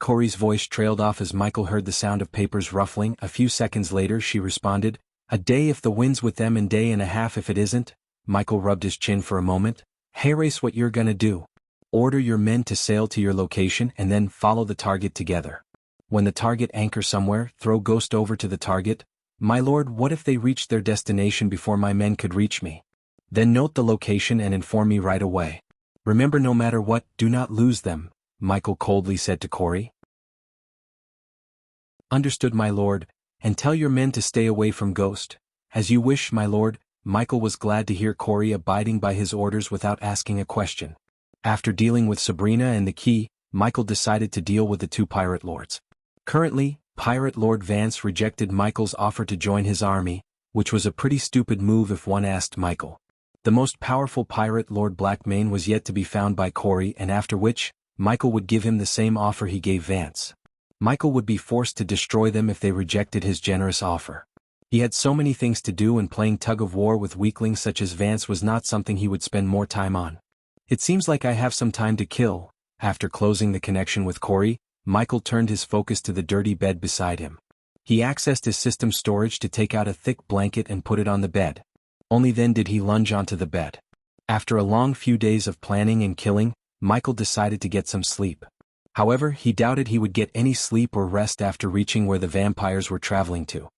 Corey's voice trailed off as Michael heard the sound of papers ruffling. A few seconds later she responded, "A day if the wind's with them and day and a half if it isn't." Michael rubbed his chin for a moment. "Hey, race, what you're gonna do? Order your men to sail to your location and then follow the target together. When the target anchors somewhere, throw Ghost over to the target." "My lord, what if they reached their destination before my men could reach me?" "Then note the location and inform me right away. Remember, no matter what, do not lose them," Michael coldly said to Corey. "Understood, my lord, and tell your men to stay away from Ghost." "As you wish, my lord." Michael was glad to hear Corey abiding by his orders without asking a question. After dealing with Sabrina and the key, Michael decided to deal with the 2 pirate lords. Currently, Pirate Lord Vance rejected Michael's offer to join his army, which was a pretty stupid move if one asked Michael. The most powerful pirate, Lord Blackmane, was yet to be found by Corey, and after which, Michael would give him the same offer he gave Vance. Michael would be forced to destroy them if they rejected his generous offer. He had so many things to do, and playing tug-of-war with weaklings such as Vance was not something he would spend more time on. "It seems like I have some time to kill." After closing the connection with Corey, Michael turned his focus to the dirty bed beside him. He accessed his system storage to take out a thick blanket and put it on the bed. Only then did he lunge onto the bed. After a long few days of planning and killing, Michael decided to get some sleep. However, he doubted he would get any sleep or rest after reaching where the vampires were traveling to.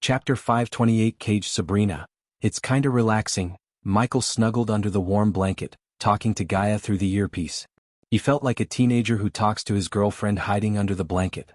Chapter 528 Cage Sabrina. "It's kinda relaxing." Michael snuggled under the warm blanket, talking to Gaia through the earpiece. He felt like a teenager who talks to his girlfriend hiding under the blanket.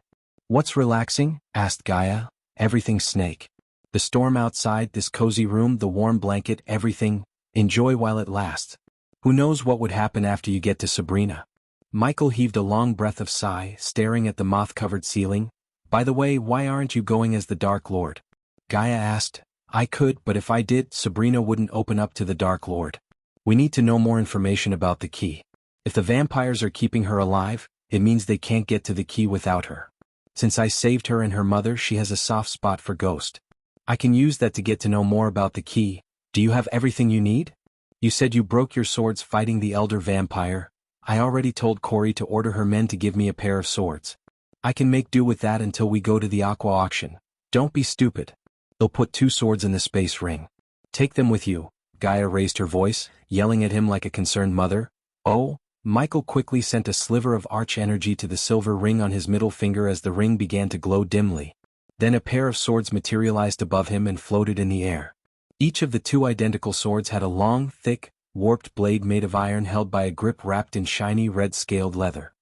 "What's relaxing?" asked Gaia. "Everything, Snake. The storm outside, this cozy room, the warm blanket, everything. Enjoy while it lasts. Who knows what would happen after you get to Sabrina." Michael heaved a long breath of sigh, staring at the moth-covered ceiling. "By the way, why aren't you going as the Dark Lord?" Gaia asked. "I could, but if I did, Sabrina wouldn't open up to the Dark Lord. We need to know more information about the key. If the vampires are keeping her alive, it means they can't get to the key without her. Since I saved her and her mother, she has a soft spot for Ghost. I can use that to get to know more about the key. Do you have everything you need? You said you broke your swords fighting the elder vampire." "I already told Corey to order her men to give me a pair of swords. I can make do with that until we go to the aqua auction." "Don't be stupid. They'll put 2 swords in the space ring. Take them with you." Gaia raised her voice, yelling at him like a concerned mother. "Oh." Michael quickly sent a sliver of arch energy to the silver ring on his middle finger as the ring began to glow dimly. Then a pair of swords materialized above him and floated in the air. Each of the 2 identical swords had a long, thick, warped blade made of iron held by a grip wrapped in shiny red scaled leather.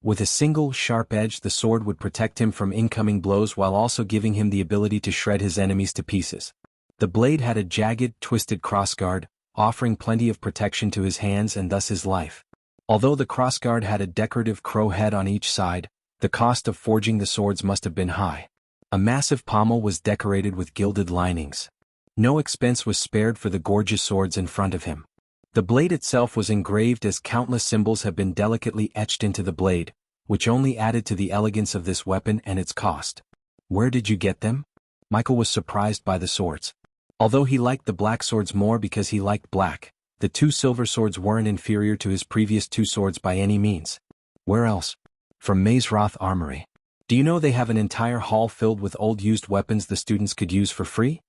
With a single, sharp edge, the sword would protect him from incoming blows while also giving him the ability to shred his enemies to pieces. The blade had a jagged, twisted crossguard, offering plenty of protection to his hands and thus his life. Although the crossguard had a decorative crow head on each side, the cost of forging the swords must have been high. A massive pommel was decorated with gilded linings. No expense was spared for the gorgeous swords in front of him. The blade itself was engraved as countless symbols have been delicately etched into the blade, which only added to the elegance of this weapon and its cost. Where did you get them? Michael was surprised by the swords. Although he liked the black swords more because he liked black, the 2 silver swords weren't inferior to his previous 2 swords by any means. Where else? From Mazeroth Armory. Do you know they have an entire hall filled with old used weapons the students could use for free?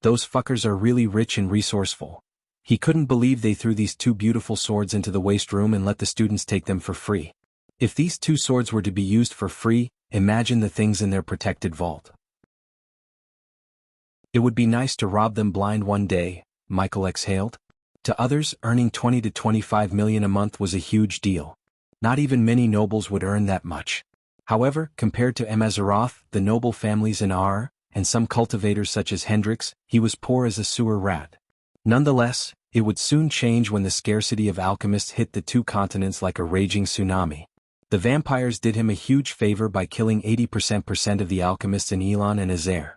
Those fuckers are really rich and resourceful. He couldn't believe they threw these 2 beautiful swords into the waste room and let the students take them for free. If these 2 swords were to be used for free, imagine the things in their protected vault. It would be nice to rob them blind one day, Michael exhaled. To others, earning 20 to 25 million a month was a huge deal. Not even many nobles would earn that much. However, compared to Mazeroth, the noble families in Ar, and some cultivators such as Hendrix, he was poor as a sewer rat. Nonetheless, it would soon change when the scarcity of alchemists hit the 2 continents like a raging tsunami. The vampires did him a huge favor by killing 80% of the alchemists in Elon and Azair.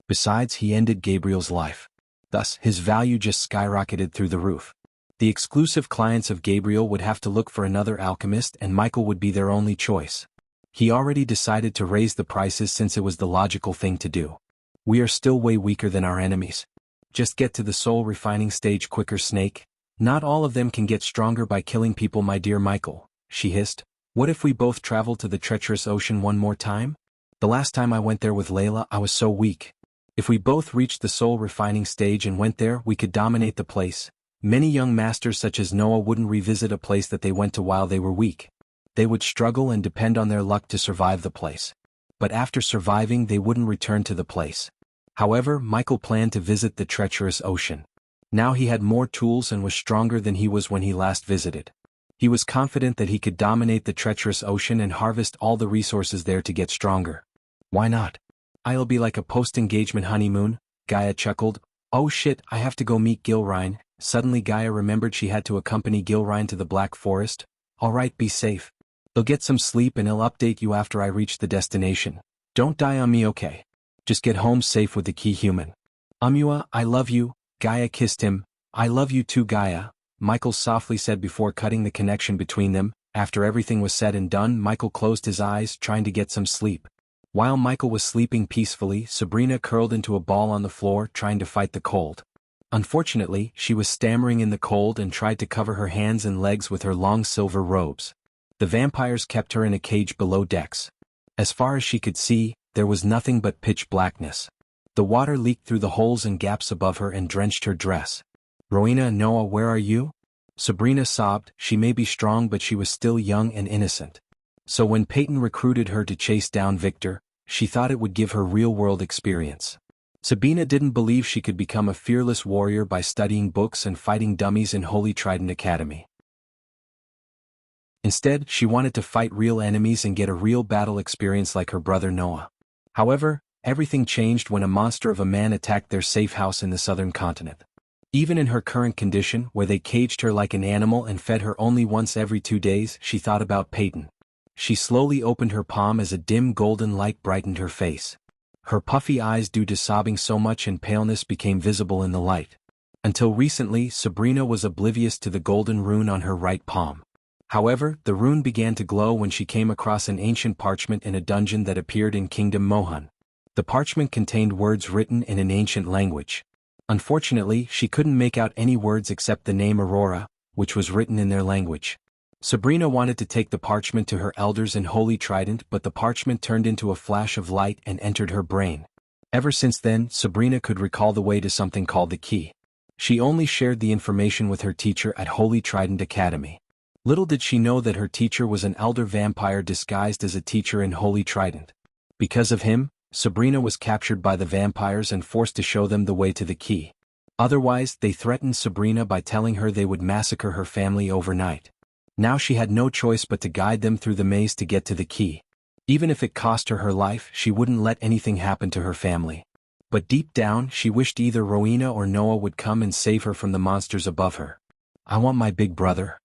Besides, he ended Gabriel's life. Thus, his value just skyrocketed through the roof. The exclusive clients of Gabriel would have to look for another alchemist and Michael would be their only choice. He already decided to raise the prices since it was the logical thing to do. We are still way weaker than our enemies. Just get to the soul refining stage quicker, Snake. Not all of them can get stronger by killing people, my dear Michael, she hissed. What if we both travel to the treacherous ocean one more time? The last time I went there with Layla I was so weak. If we both reached the soul refining stage and went there, we could dominate the place. Many young masters such as Noah wouldn't revisit a place that they went to while they were weak. They would struggle and depend on their luck to survive the place. But after surviving they wouldn't return to the place. However, Michael planned to visit the treacherous ocean. Now he had more tools and was stronger than he was when he last visited. He was confident that he could dominate the treacherous ocean and harvest all the resources there to get stronger. Why not? I'll be like a post-engagement honeymoon, Gaia chuckled. Oh shit, I have to go meet Gilrine. Suddenly Gaia remembered she had to accompany Gilrine to the Black Forest. Alright, be safe. I'll get some sleep and I'll update you after I reach the destination. Don't die on me, okay? Just get home safe with the key human. Amua, I love you. Gaia kissed him. I love you too, Gaia, Michael softly said before cutting the connection between them. After everything was said and done, Michael closed his eyes, trying to get some sleep. While Michael was sleeping peacefully, Sabrina curled into a ball on the floor, trying to fight the cold. Unfortunately, she was stammering in the cold and tried to cover her hands and legs with her long silver robes. The vampires kept her in a cage below decks. As far as she could see, there was nothing but pitch blackness. The water leaked through the holes and gaps above her and drenched her dress. Rowena and Noah, where are you? Sabrina sobbed. She may be strong but she was still young and innocent. So when Peyton recruited her to chase down Victor, she thought it would give her real-world experience. Sabina didn't believe she could become a fearless warrior by studying books and fighting dummies in Holy Trident Academy. Instead, she wanted to fight real enemies and get a real battle experience like her brother Noah. However, everything changed when a monster of a man attacked their safe house in the southern continent. Even in her current condition, where they caged her like an animal and fed her only once every 2 days, she thought about Peyton. She slowly opened her palm as a dim golden light brightened her face. Her puffy eyes, due to sobbing so much and paleness, became visible in the light. Until recently, Sabrina was oblivious to the golden rune on her right palm. However, the rune began to glow when she came across an ancient parchment in a dungeon that appeared in Kingdom Mohan. The parchment contained words written in an ancient language. Unfortunately, she couldn't make out any words except the name Aurora, which was written in their language. Sabrina wanted to take the parchment to her elders in Holy Trident, but the parchment turned into a flash of light and entered her brain. Ever since then, Sabrina could recall the way to something called the key. She only shared the information with her teacher at Holy Trident Academy. Little did she know that her teacher was an elder vampire disguised as a teacher in Holy Trident. Because of him, Sabrina was captured by the vampires and forced to show them the way to the key. Otherwise, they threatened Sabrina by telling her they would massacre her family overnight. Now she had no choice but to guide them through the maze to get to the key. Even if it cost her her life, she wouldn't let anything happen to her family. But deep down, she wished either Rowena or Noah would come and save her from the monsters above her. "I want my big brother."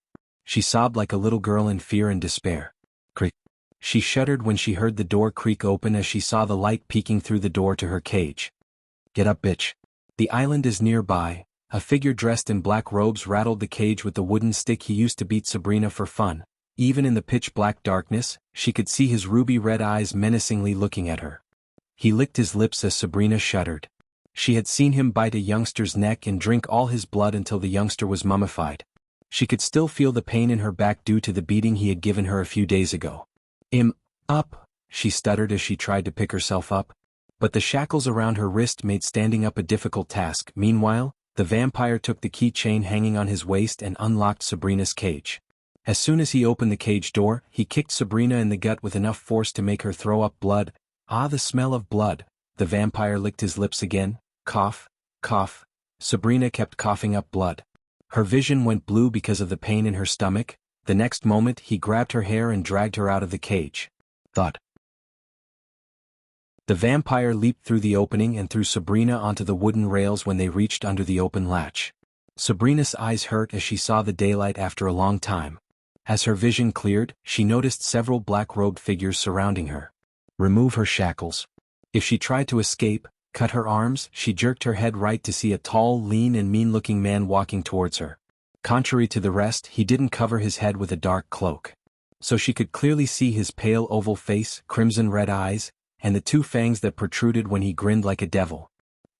She sobbed like a little girl in fear and despair. Creak. She shuddered when she heard the door creak open as she saw the light peeking through the door to her cage. "Get up, bitch. The island is nearby." A figure dressed in black robes rattled the cage with the wooden stick he used to beat Sabrina for fun. Even in the pitch-black darkness, she could see his ruby-red eyes menacingly looking at her. He licked his lips as Sabrina shuddered. She had seen him bite a youngster's neck and drink all his blood until the youngster was mummified. She could still feel the pain in her back due to the beating he had given her a few days ago. Up," she stuttered as she tried to pick herself up. But the shackles around her wrist made standing up a difficult task. Meanwhile, the vampire took the keychain hanging on his waist and unlocked Sabrina's cage. As soon as he opened the cage door, he kicked Sabrina in the gut with enough force to make her throw up blood. Ah, the smell of blood. The vampire licked his lips again. Cough, cough. Sabrina kept coughing up blood. Her vision went blue because of the pain in her stomach. The next moment, he grabbed her hair and dragged her out of the cage. Thud. The vampire leaped through the opening and threw Sabrina onto the wooden rails when they reached under the open latch. Sabrina's eyes hurt as she saw the daylight after a long time. As her vision cleared, she noticed several black-robed figures surrounding her. Remove her shackles. If she tried to escape, cut her arms. She jerked her head right to see a tall, lean and mean-looking man walking towards her. Contrary to the rest, he didn't cover his head with a dark cloak. So she could clearly see his pale oval face, crimson-red eyes, and the two fangs that protruded when he grinned like a devil.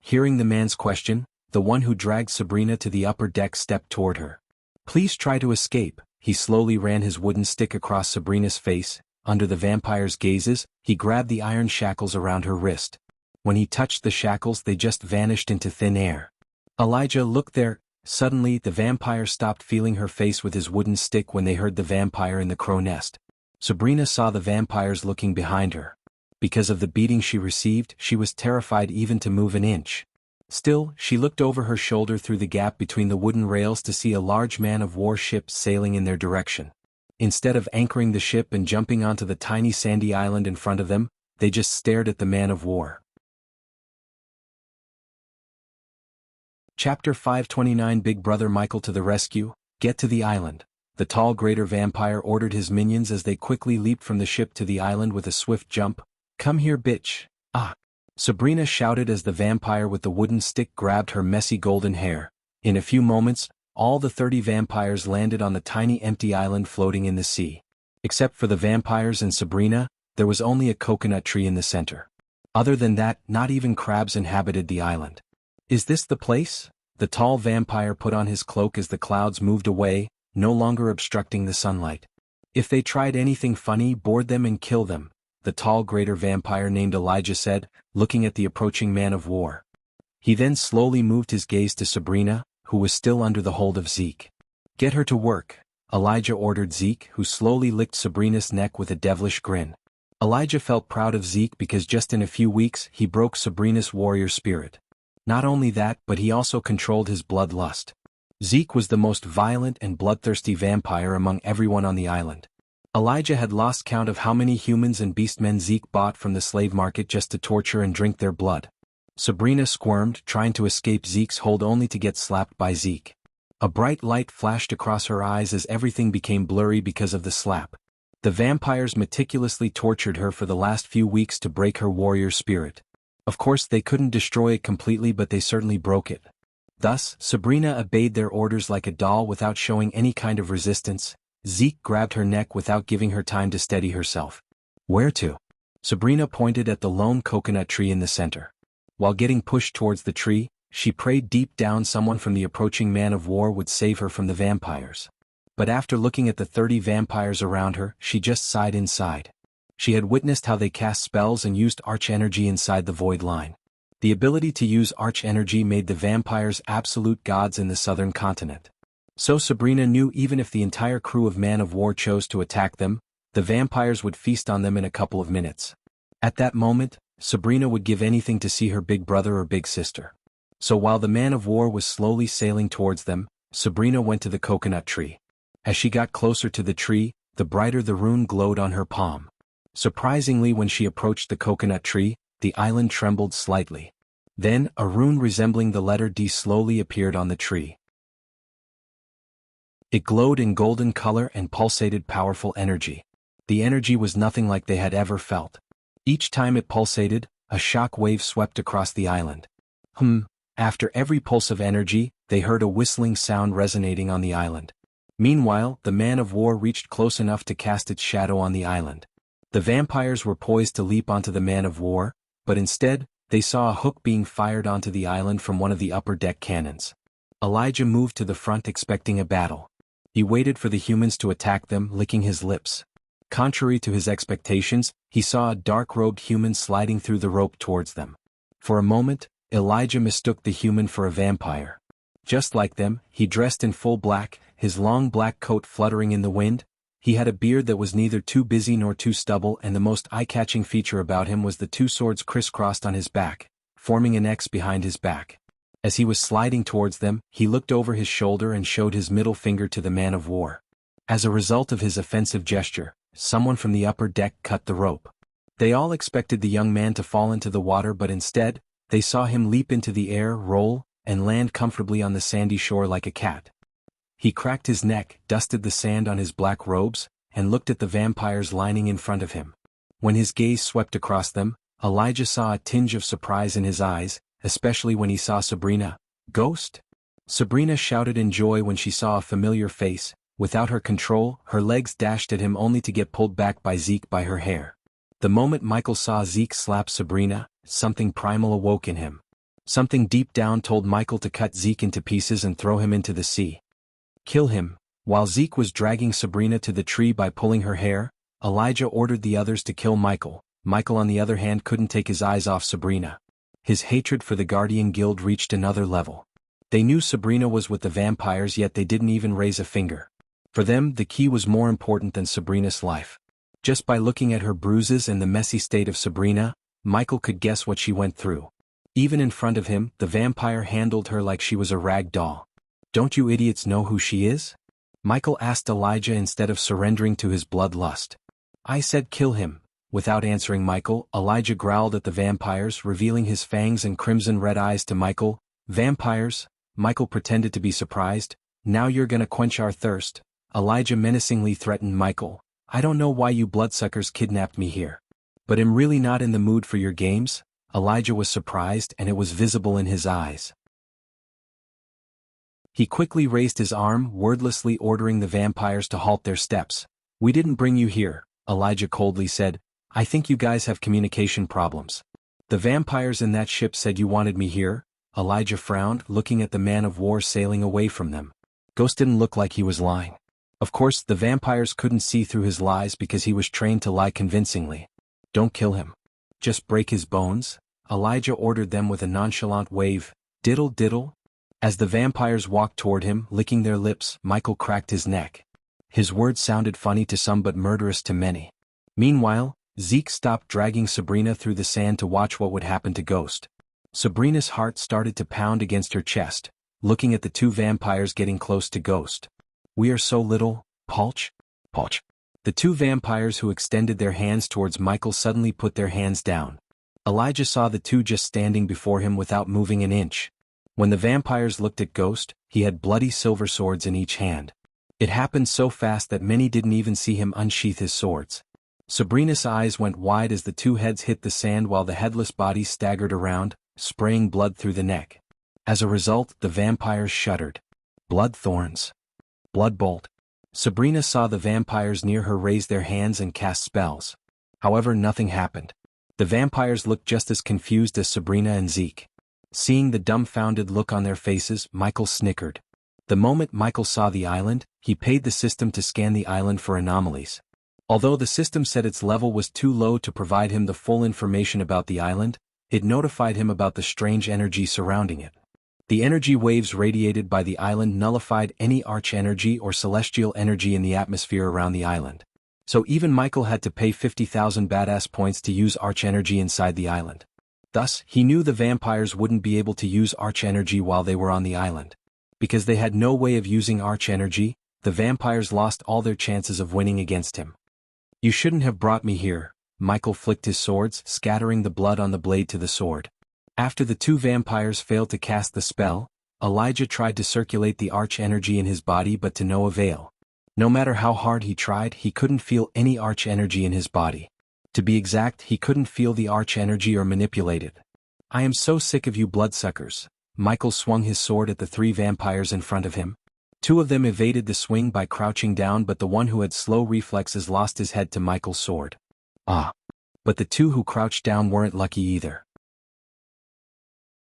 Hearing the man's question, the one who dragged Sabrina to the upper deck stepped toward her. "Please try to escape." He slowly ran his wooden stick across Sabrina's face. Under the vampire's gazes, he grabbed the iron shackles around her wrist. When he touched the shackles, they just vanished into thin air. "Elijah, look there." Suddenly, the vampire stopped feeling her face with his wooden stick when they heard the vampire in the crow nest. Sabrina saw the vampires looking behind her. Because of the beating she received, she was terrified even to move an inch. Still, she looked over her shoulder through the gap between the wooden rails to see a large man-of-war ship sailing in their direction. Instead of anchoring the ship and jumping onto the tiny sandy island in front of them, they just stared at the man-of-war. Chapter 529 Big Brother Michael to the rescue. Get to the island. The tall greater vampire ordered his minions as they quickly leaped from the ship to the island with a swift jump. "Come here, bitch." "Ah!" Sabrina shouted as the vampire with the wooden stick grabbed her messy golden hair. In a few moments, all the 30 vampires landed on the tiny empty island floating in the sea. Except for the vampires and Sabrina, there was only a coconut tree in the center. Other than that, not even crabs inhabited the island. "Is this the place?" The tall vampire put on his cloak as the clouds moved away, no longer obstructing the sunlight. "If they tried anything funny, board them and kill them," the tall greater vampire named Elijah said, looking at the approaching man-of-war. He then slowly moved his gaze to Sabrina, who was still under the hold of Zeke. "Get her to work," Elijah ordered Zeke, who slowly licked Sabrina's neck with a devilish grin. Elijah felt proud of Zeke because just in a few weeks he broke Sabrina's warrior spirit. Not only that, but he also controlled his bloodlust. Zeke was the most violent and bloodthirsty vampire among everyone on the island. Elijah had lost count of how many humans and beastmen Zeke bought from the slave market just to torture and drink their blood. Sabrina squirmed, trying to escape Zeke's hold only to get slapped by Zeke. A bright light flashed across her eyes as everything became blurry because of the slap. The vampires meticulously tortured her for the last few weeks to break her warrior spirit. Of course, they couldn't destroy it completely, but they certainly broke it. Thus, Sabrina obeyed their orders like a doll without showing any kind of resistance. Zeke grabbed her neck without giving her time to steady herself. "Where to?" Sabrina pointed at the lone coconut tree in the center. While getting pushed towards the tree, she prayed deep down someone from the approaching man-of-war would save her from the vampires. But after looking at the 30 vampires around her, she just sighed inside. She had witnessed how they cast spells and used arch-energy inside the void line. The ability to use arch-energy made the vampires absolute gods in the southern continent. So Sabrina knew even if the entire crew of man-of-war chose to attack them, the vampires would feast on them in a couple of minutes. At that moment, Sabrina would give anything to see her big brother or big sister. So while the man-of-war was slowly sailing towards them, Sabrina went to the coconut tree. As she got closer to the tree, the brighter the rune glowed on her palm. Surprisingly, when she approached the coconut tree, the island trembled slightly. Then, a rune resembling the letter D slowly appeared on the tree. It glowed in golden color and pulsated powerful energy. The energy was nothing like they had ever felt. Each time it pulsated, a shock wave swept across the island. After every pulse of energy, they heard a whistling sound resonating on the island. Meanwhile, the man of war reached close enough to cast its shadow on the island. The vampires were poised to leap onto the man of war, but instead, they saw a hook being fired onto the island from one of the upper deck cannons. Elijah moved to the front expecting a battle. He waited for the humans to attack them, licking his lips. Contrary to his expectations, he saw a dark-robed human sliding through the rope towards them. For a moment, Elijah mistook the human for a vampire. Just like them, he dressed in full black, his long black coat fluttering in the wind. He had a beard that was neither too busy nor too stubble, and the most eye-catching feature about him was the two swords crisscrossed on his back, forming an X behind his back. As he was sliding towards them, he looked over his shoulder and showed his middle finger to the man of war. As a result of his offensive gesture, someone from the upper deck cut the rope. They all expected the young man to fall into the water, but instead, they saw him leap into the air, roll, and land comfortably on the sandy shore like a cat. He cracked his neck, dusted the sand on his black robes, and looked at the vampires lining in front of him. When his gaze swept across them, Elijah saw a tinge of surprise in his eyes, especially when he saw Sabrina. Ghost? Sabrina shouted in joy when she saw a familiar face. Without her control, her legs dashed at him only to get pulled back by Zeke by her hair. The moment Michael saw Zeke slap Sabrina, something primal awoke in him. Something deep down told Michael to cut Zeke into pieces and throw him into the sea. Kill him. While Zeke was dragging Sabrina to the tree by pulling her hair, Elijah ordered the others to kill Michael. Michael, on the other hand, couldn't take his eyes off Sabrina. His hatred for the Guardian Guild reached another level. They knew Sabrina was with the vampires, yet they didn't even raise a finger. For them, the key was more important than Sabrina's life. Just by looking at her bruises and the messy state of Sabrina, Michael could guess what she went through. Even in front of him, the vampire handled her like she was a rag doll. "Don't you idiots know who she is?" Michael asked Elijah instead of surrendering to his bloodlust. "I said kill him." Without answering Michael, Elijah growled at the vampires, revealing his fangs and crimson-red eyes to Michael. "Vampires?" Michael pretended to be surprised. "Now you're gonna quench our thirst." Elijah menacingly threatened Michael. "I don't know why you bloodsuckers kidnapped me here. But I'm really not in the mood for your games." Elijah was surprised, and it was visible in his eyes. He quickly raised his arm, wordlessly ordering the vampires to halt their steps. "We didn't bring you here," Elijah coldly said. "I think you guys have communication problems." "The vampires in that ship said you wanted me here." Elijah frowned, looking at the man of war sailing away from them. Ghost didn't look like he was lying. Of course, the vampires couldn't see through his lies because he was trained to lie convincingly. "Don't kill him. Just break his bones," Elijah ordered them with a nonchalant wave. "Diddle diddle." As the vampires walked toward him, licking their lips, Michael cracked his neck. His words sounded funny to some but murderous to many. Meanwhile, Zeke stopped dragging Sabrina through the sand to watch what would happen to Ghost. Sabrina's heart started to pound against her chest, looking at the two vampires getting close to Ghost. "We are so little, Pulch." "Pulch." The two vampires who extended their hands towards Michael suddenly put their hands down. Elijah saw the two just standing before him without moving an inch. When the vampires looked at Ghost, he had bloody silver swords in each hand. It happened so fast that many didn't even see him unsheath his swords. Sabrina's eyes went wide as the two heads hit the sand while the headless bodies staggered around, spraying blood through the neck. As a result, the vampires shuddered. "Blood thorns. Blood bolt." Sabrina saw the vampires near her raise their hands and cast spells. However, nothing happened. The vampires looked just as confused as Sabrina and Zeke. Seeing the dumbfounded look on their faces, Michael snickered. The moment Michael saw the island, he paid the system to scan the island for anomalies. Although the system said its level was too low to provide him the full information about the island, it notified him about the strange energy surrounding it. The energy waves radiated by the island nullified any arch-energy or celestial energy in the atmosphere around the island. So even Michael had to pay 50,000 badass points to use arch-energy inside the island. Thus, he knew the vampires wouldn't be able to use arch-energy while they were on the island. Because they had no way of using arch-energy, the vampires lost all their chances of winning against him. You shouldn't have brought me here. Michael flicked his swords, scattering the blood on the blade to the sword. After the two vampires failed to cast the spell, Elijah tried to circulate the arch-energy in his body but to no avail. No matter how hard he tried, he couldn't feel any arch-energy in his body. To be exact, he couldn't feel the arch-energy or manipulate it. I am so sick of you bloodsuckers. Michael swung his sword at the three vampires in front of him. Two of them evaded the swing by crouching down, but the one who had slow reflexes lost his head to Michael's sword. But the two who crouched down weren't lucky either.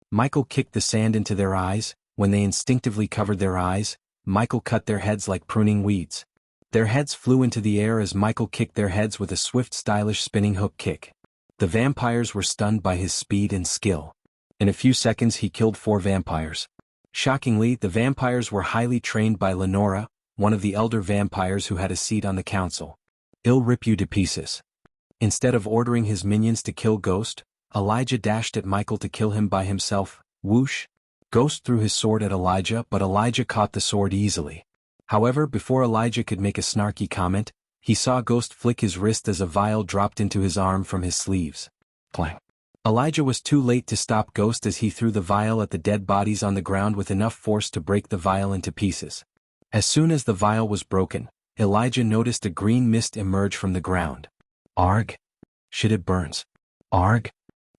Michael kicked the sand into their eyes. When they instinctively covered their eyes, Michael cut their heads like pruning weeds. Their heads flew into the air as Michael kicked their heads with a swift, stylish spinning hook kick. The vampires were stunned by his speed and skill. In a few seconds he killed 4 vampires. Shockingly, the vampires were highly trained by Lenora, one of the elder vampires who had a seat on the council. I'll rip you to pieces. Instead of ordering his minions to kill Ghost, Elijah dashed at Michael to kill him by himself. Whoosh! Ghost threw his sword at Elijah, but Elijah caught the sword easily. However, before Elijah could make a snarky comment, he saw Ghost flick his wrist as a vial dropped into his arm from his sleeves. Clang! Elijah was too late to stop Ghost as he threw the vial at the dead bodies on the ground with enough force to break the vial into pieces. As soon as the vial was broken, Elijah noticed a green mist emerge from the ground. Arg! Shit, it burns. Arg!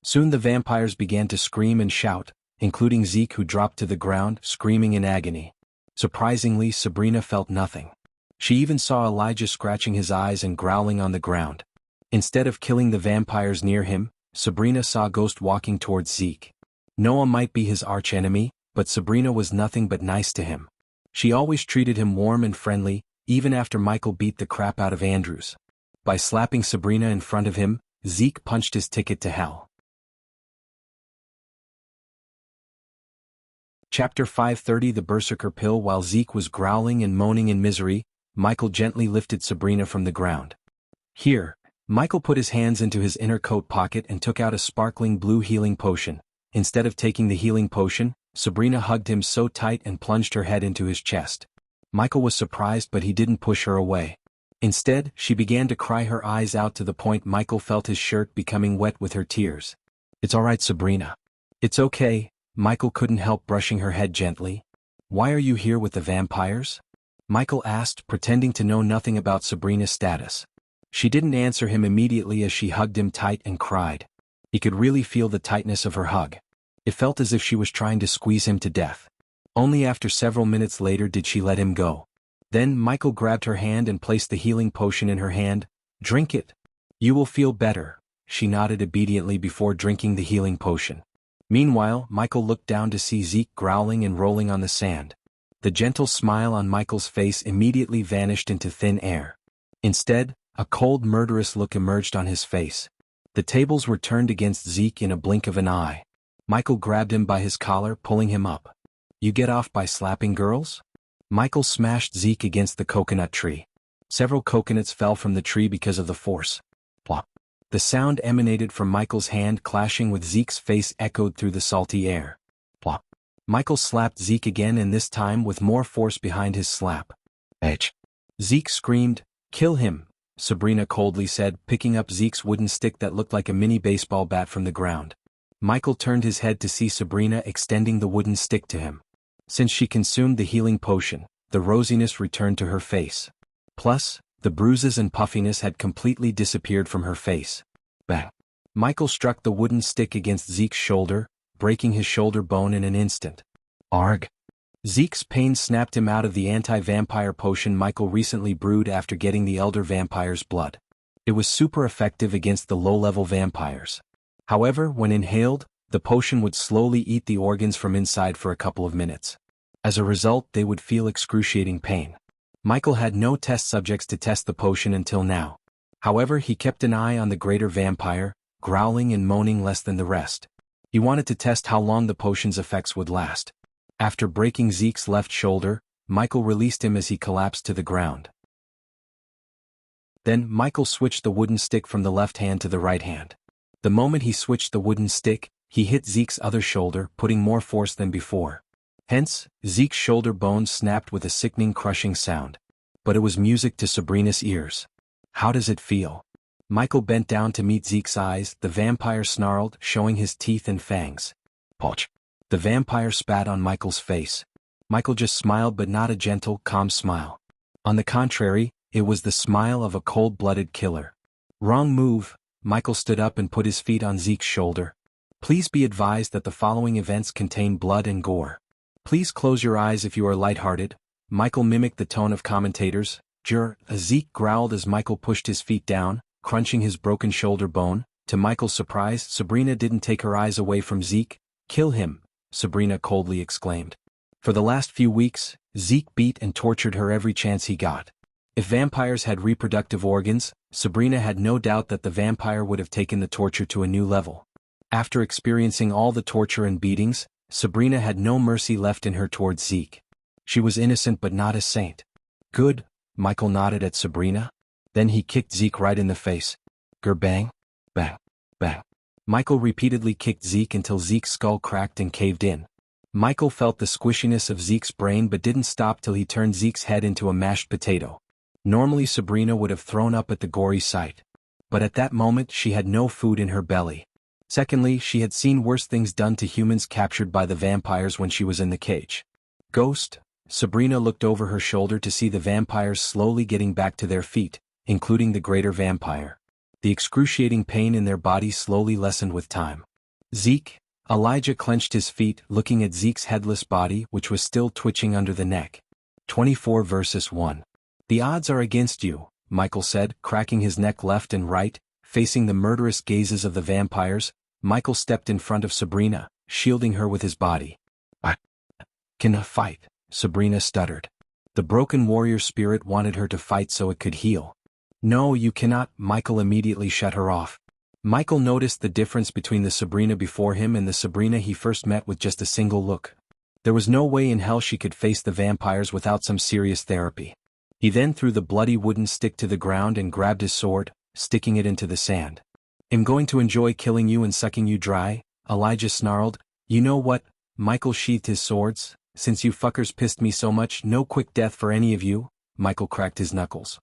Soon the vampires began to scream and shout, including Zeke, who dropped to the ground, screaming in agony. Surprisingly, Sabrina felt nothing. She even saw Elijah scratching his eyes and growling on the ground. Instead of killing the vampires near him, Sabrina saw Ghost walking towards Zeke. Noah might be his archenemy, but Sabrina was nothing but nice to him. She always treated him warm and friendly, even after Michael beat the crap out of Andrews. By slapping Sabrina in front of him, Zeke punched his ticket to hell. Chapter 530, The Berserker Pill. While Zeke was growling and moaning in misery, Michael gently lifted Sabrina from the ground. Here, Michael put his hands into his inner coat pocket and took out a sparkling blue healing potion. Instead of taking the healing potion, Sabrina hugged him so tight and plunged her head into his chest. Michael was surprised, but he didn't push her away. Instead, she began to cry her eyes out to the point Michael felt his shirt becoming wet with her tears. It's all right, Sabrina. It's okay. Michael couldn't help brushing her head gently. Why are you here with the vampires? Michael asked, pretending to know nothing about Sabrina's status. She didn't answer him immediately as she hugged him tight and cried. He could really feel the tightness of her hug. It felt as if she was trying to squeeze him to death. Only after several minutes later did she let him go. Then Michael grabbed her hand and placed the healing potion in her hand. Drink it. You will feel better. She nodded obediently before drinking the healing potion. Meanwhile, Michael looked down to see Zeke growling and rolling on the sand. The gentle smile on Michael's face immediately vanished into thin air. Instead, a cold, murderous look emerged on his face. The tables were turned against Zeke in a blink of an eye. Michael grabbed him by his collar, pulling him up. You get off by slapping girls? Michael smashed Zeke against the coconut tree. Several coconuts fell from the tree because of the force. Plop. The sound emanated from Michael's hand clashing with Zeke's face echoed through the salty air. Plop. Michael slapped Zeke again, and this time with more force behind his slap. Edge. Zeke screamed. Kill him, Sabrina coldly said, picking up Zeke's wooden stick that looked like a mini baseball bat from the ground. Michael turned his head to see Sabrina extending the wooden stick to him. Since she consumed the healing potion, the rosiness returned to her face. Plus, the bruises and puffiness had completely disappeared from her face. Bang! Michael struck the wooden stick against Zeke's shoulder, breaking his shoulder bone in an instant. Arg! Zeke's pain snapped him out of the anti-vampire potion Michael recently brewed after getting the elder vampire's blood. It was super effective against the low-level vampires. However, when inhaled, the potion would slowly eat the organs from inside for a couple of minutes. As a result, they would feel excruciating pain. Michael had no test subjects to test the potion until now. However, he kept an eye on the greater vampire, growling and moaning less than the rest. He wanted to test how long the potion's effects would last. After breaking Zeke's left shoulder, Michael released him as he collapsed to the ground. Then, Michael switched the wooden stick from the left hand to the right hand. The moment he switched the wooden stick, he hit Zeke's other shoulder, putting more force than before. Hence, Zeke's shoulder bones snapped with a sickening crushing sound. but it was music to Sabrina's ears. How does it feel? Michael bent down to meet Zeke's eyes. The vampire snarled, showing his teeth and fangs. Poch. The vampire spat on Michael's face. Michael just smiled, but not a gentle, calm smile. On the contrary, it was the smile of a cold-blooded killer. Wrong move. Michael stood up and put his feet on Zeke's shoulder. Please be advised that the following events contain blood and gore. Please close your eyes if you are lighthearted. Michael mimicked the tone of commentators. Zeke growled as Michael pushed his feet down, crunching his broken shoulder bone. To Michael's surprise, Sabrina didn't take her eyes away from Zeke. Kill him, Sabrina coldly exclaimed. For the last few weeks, Zeke beat and tortured her every chance he got. If vampires had reproductive organs, Sabrina had no doubt that the vampire would have taken the torture to a new level. After experiencing all the torture and beatings, Sabrina had no mercy left in her towards Zeke. She was innocent but not a saint. Good, Michael nodded at Sabrina. Then he kicked Zeke right in the face. Gerbang, bang, bang. Michael repeatedly kicked Zeke until Zeke's skull cracked and caved in. Michael felt the squishiness of Zeke's brain but didn't stop till he turned Zeke's head into a mashed potato. Normally Sabrina would have thrown up at the gory sight. But at that moment she had no food in her belly. Secondly, she had seen worse things done to humans captured by the vampires when she was in the cage. Ghost? Sabrina looked over her shoulder to see the vampires slowly getting back to their feet, including the greater vampire. The excruciating pain in their bodies slowly lessened with time. Zeke? Elijah clenched his feet, looking at Zeke's headless body, which was still twitching under the neck. 24 versus 1. The odds are against you, Michael said, cracking his neck left and right, facing the murderous gazes of the vampires. Michael stepped in front of Sabrina, shielding her with his body. I can fight, Sabrina stuttered. The broken warrior spirit wanted her to fight so it could heal. No, you cannot, Michael immediately shut her off. Michael noticed the difference between the Sabrina before him and the Sabrina he first met with just a single look. There was no way in hell she could face the vampires without some serious therapy. He then threw the bloody wooden stick to the ground and grabbed his sword, sticking it into the sand. I'm going to enjoy killing you and sucking you dry, Elijah snarled. You know what? Michael sheathed his swords. Since you fuckers pissed me so much, no quick death for any of you. Michael cracked his knuckles.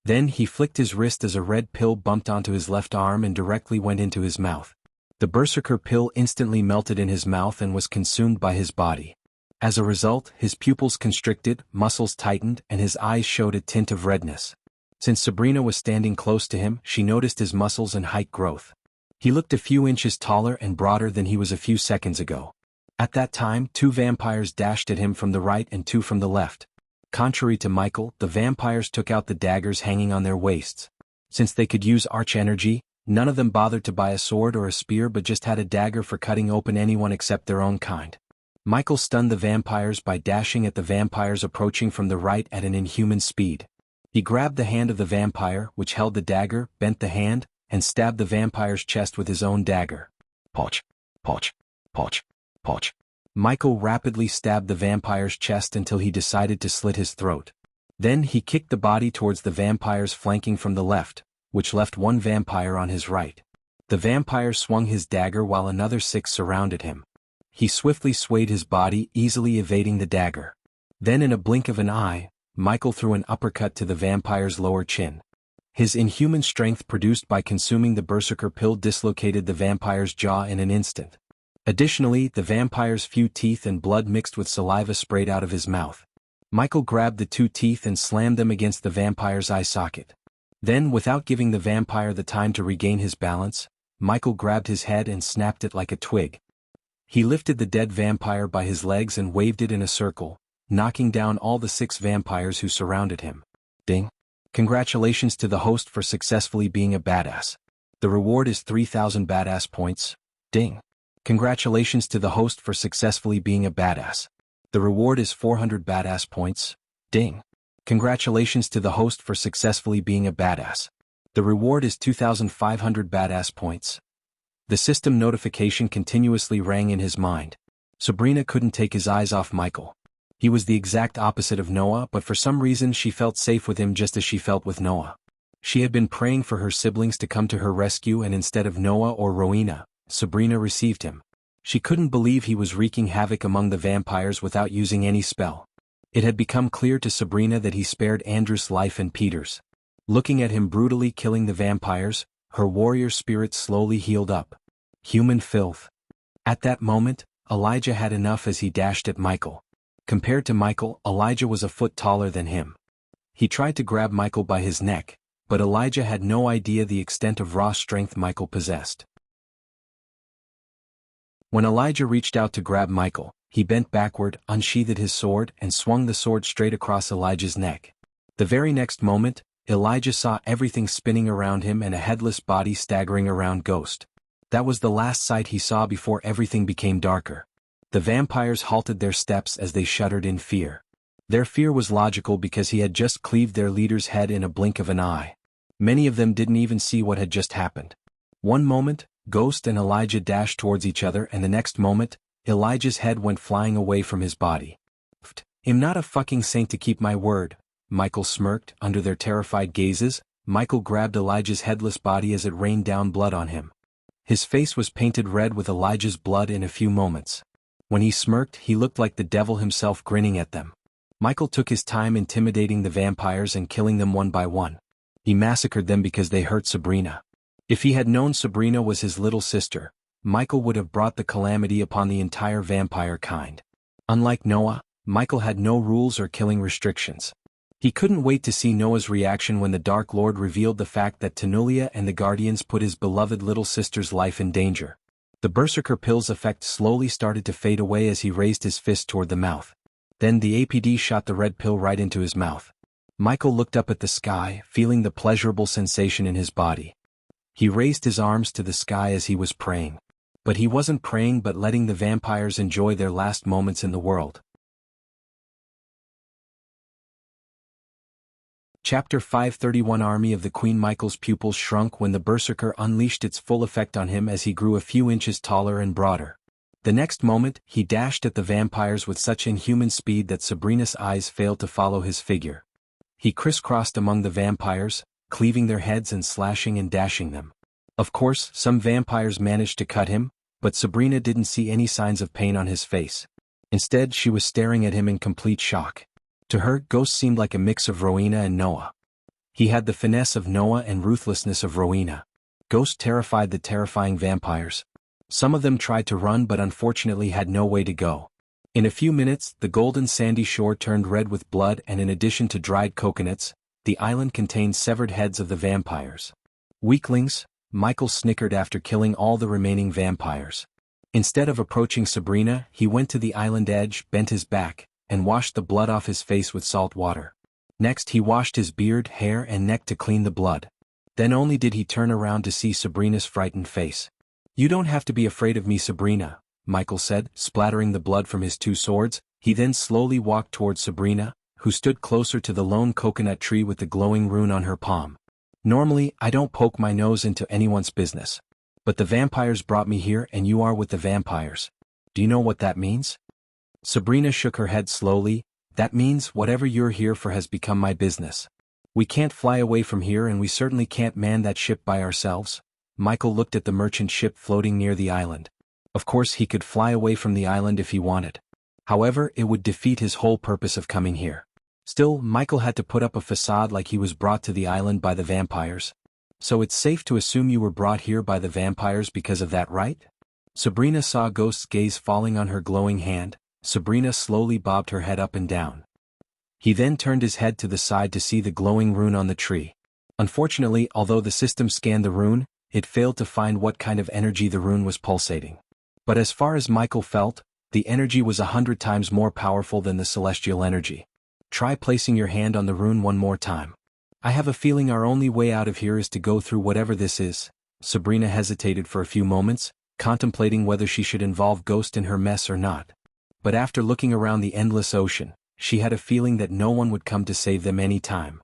Then he flicked his wrist as a red pill bumped onto his left arm and directly went into his mouth. The berserker pill instantly melted in his mouth and was consumed by his body. As a result, his pupils constricted, muscles tightened, and his eyes showed a tint of redness. Since Sabrina was standing close to him, she noticed his muscles and height growth. He looked a few inches taller and broader than he was a few seconds ago. At that time, 2 vampires dashed at him from the right and 2 from the left. Contrary to Michael, the vampires took out the daggers hanging on their waists. Since they could use arch energy, none of them bothered to buy a sword or a spear but just had a dagger for cutting open anyone except their own kind. Michael stunned the vampires by dashing at the vampires approaching from the right at an inhuman speed. He grabbed the hand of the vampire, which held the dagger, bent the hand, and stabbed the vampire's chest with his own dagger. Poch, poch, poch, poch. Michael rapidly stabbed the vampire's chest until he decided to slit his throat. Then he kicked the body towards the vampires flanking from the left, which left 1 vampire on his right. The vampire swung his dagger while another 6 surrounded him. He swiftly swayed his body, easily evading the dagger. Then in a blink of an eye, Michael threw an uppercut to the vampire's lower chin. His inhuman strength produced by consuming the berserker pill dislocated the vampire's jaw in an instant. Additionally, the vampire's few teeth and blood mixed with saliva sprayed out of his mouth. Michael grabbed the 2 teeth and slammed them against the vampire's eye socket. Then, without giving the vampire the time to regain his balance, Michael grabbed his head and snapped it like a twig. He lifted the dead vampire by his legs and waved it in a circle, knocking down all the 6 vampires who surrounded him. Ding. Congratulations to the host for successfully being a badass. The reward is 3,000 badass points. Ding. Congratulations to the host for successfully being a badass. The reward is 400 badass points. Ding. Congratulations to the host for successfully being a badass. The reward is 2,500 badass points. The system notification continuously rang in his mind. Sabrina couldn't take his eyes off Michael. He was the exact opposite of Noah, but for some reason she felt safe with him just as she felt with Noah. She had been praying for her siblings to come to her rescue, and instead of Noah or Rowena, Sabrina received him. She couldn't believe he was wreaking havoc among the vampires without using any spell. It had become clear to Sabrina that he spared Andrew's life and Peter's. Looking at him brutally killing the vampires, her warrior spirit slowly healed up. Human filth. At that moment, Elijah had enough as he dashed at Michael. Compared to Michael, Elijah was a foot taller than him. He tried to grab Michael by his neck, but Elijah had no idea the extent of raw strength Michael possessed. When Elijah reached out to grab Michael, he bent backward, unsheathed his sword, and swung the sword straight across Elijah's neck. The very next moment, Elijah saw everything spinning around him and a headless body staggering around Ghost. That was the last sight he saw before everything became darker. The vampires halted their steps as they shuddered in fear. Their fear was logical because he had just cleaved their leader's head in a blink of an eye. Many of them didn't even see what had just happened. One moment, Ghost and Elijah dashed towards each other, and the next moment, Elijah's head went flying away from his body. "I'm not a fucking saint to keep my word," Michael smirked. Under their terrified gazes, Michael grabbed Elijah's headless body as it rained down blood on him. His face was painted red with Elijah's blood in a few moments. When he smirked, he looked like the devil himself grinning at them. Michael took his time intimidating the vampires and killing them one by one. He massacred them because they hurt Sabrina. If he had known Sabrina was his little sister, Michael would have brought the calamity upon the entire vampire kind. Unlike Noah, Michael had no rules or killing restrictions. He couldn't wait to see Noah's reaction when the Dark Lord revealed the fact that Tenulia and the Guardians put his beloved little sister's life in danger. The Berserker pill's effect slowly started to fade away as he raised his fist toward the mouth. Then the APD shot the red pill right into his mouth. Michael looked up at the sky, feeling the pleasurable sensation in his body. He raised his arms to the sky as he was praying. But he wasn't praying but letting the vampires enjoy their last moments in the world. Chapter 531 Army of the Queen. Michael's pupils shrunk when the Berserker unleashed its full effect on him as he grew a few inches taller and broader. The next moment, he dashed at the vampires with such inhuman speed that Sabrina's eyes failed to follow his figure. He crisscrossed among the vampires, cleaving their heads and slashing and dashing them. Of course, some vampires managed to cut him, but Sabrina didn't see any signs of pain on his face. Instead, she was staring at him in complete shock. To her, Ghost seemed like a mix of Rowena and Noah. He had the finesse of Noah and ruthlessness of Rowena. Ghost terrified the terrifying vampires. Some of them tried to run but unfortunately had no way to go. In a few minutes, the golden sandy shore turned red with blood, and in addition to dried coconuts, the island contained severed heads of the vampires. Weaklings, Michael snickered after killing all the remaining vampires. Instead of approaching Sabrina, he went to the island edge, bent his back, and washed the blood off his face with salt water. Next he washed his beard, hair and neck to clean the blood. Then only did he turn around to see Sabrina's frightened face. "You don't have to be afraid of me, Sabrina," Michael said, splattering the blood from his two swords. He then slowly walked towards Sabrina, who stood closer to the lone coconut tree with the glowing rune on her palm. "Normally, I don't poke my nose into anyone's business. But the vampires brought me here and you are with the vampires. Do you know what that means?" Sabrina shook her head slowly. "That means whatever you're here for has become my business. We can't fly away from here and we certainly can't man that ship by ourselves." Michael looked at the merchant ship floating near the island. Of course he could fly away from the island if he wanted. However, it would defeat his whole purpose of coming here. Still, Michael had to put up a facade like he was brought to the island by the vampires. "So it's safe to assume you were brought here by the vampires because of that, right?" Sabrina saw Ghost's gaze falling on her glowing hand. Sabrina slowly bobbed her head up and down. He then turned his head to the side to see the glowing rune on the tree. Unfortunately, although the system scanned the rune, it failed to find what kind of energy the rune was pulsating. But as far as Michael felt, the energy was 100 times more powerful than the celestial energy. "Try placing your hand on the rune one more time. I have a feeling our only way out of here is to go through whatever this is." Sabrina hesitated for a few moments, contemplating whether she should involve Ghost in her mess or not. But after looking around the endless ocean, she had a feeling that no one would come to save them any time.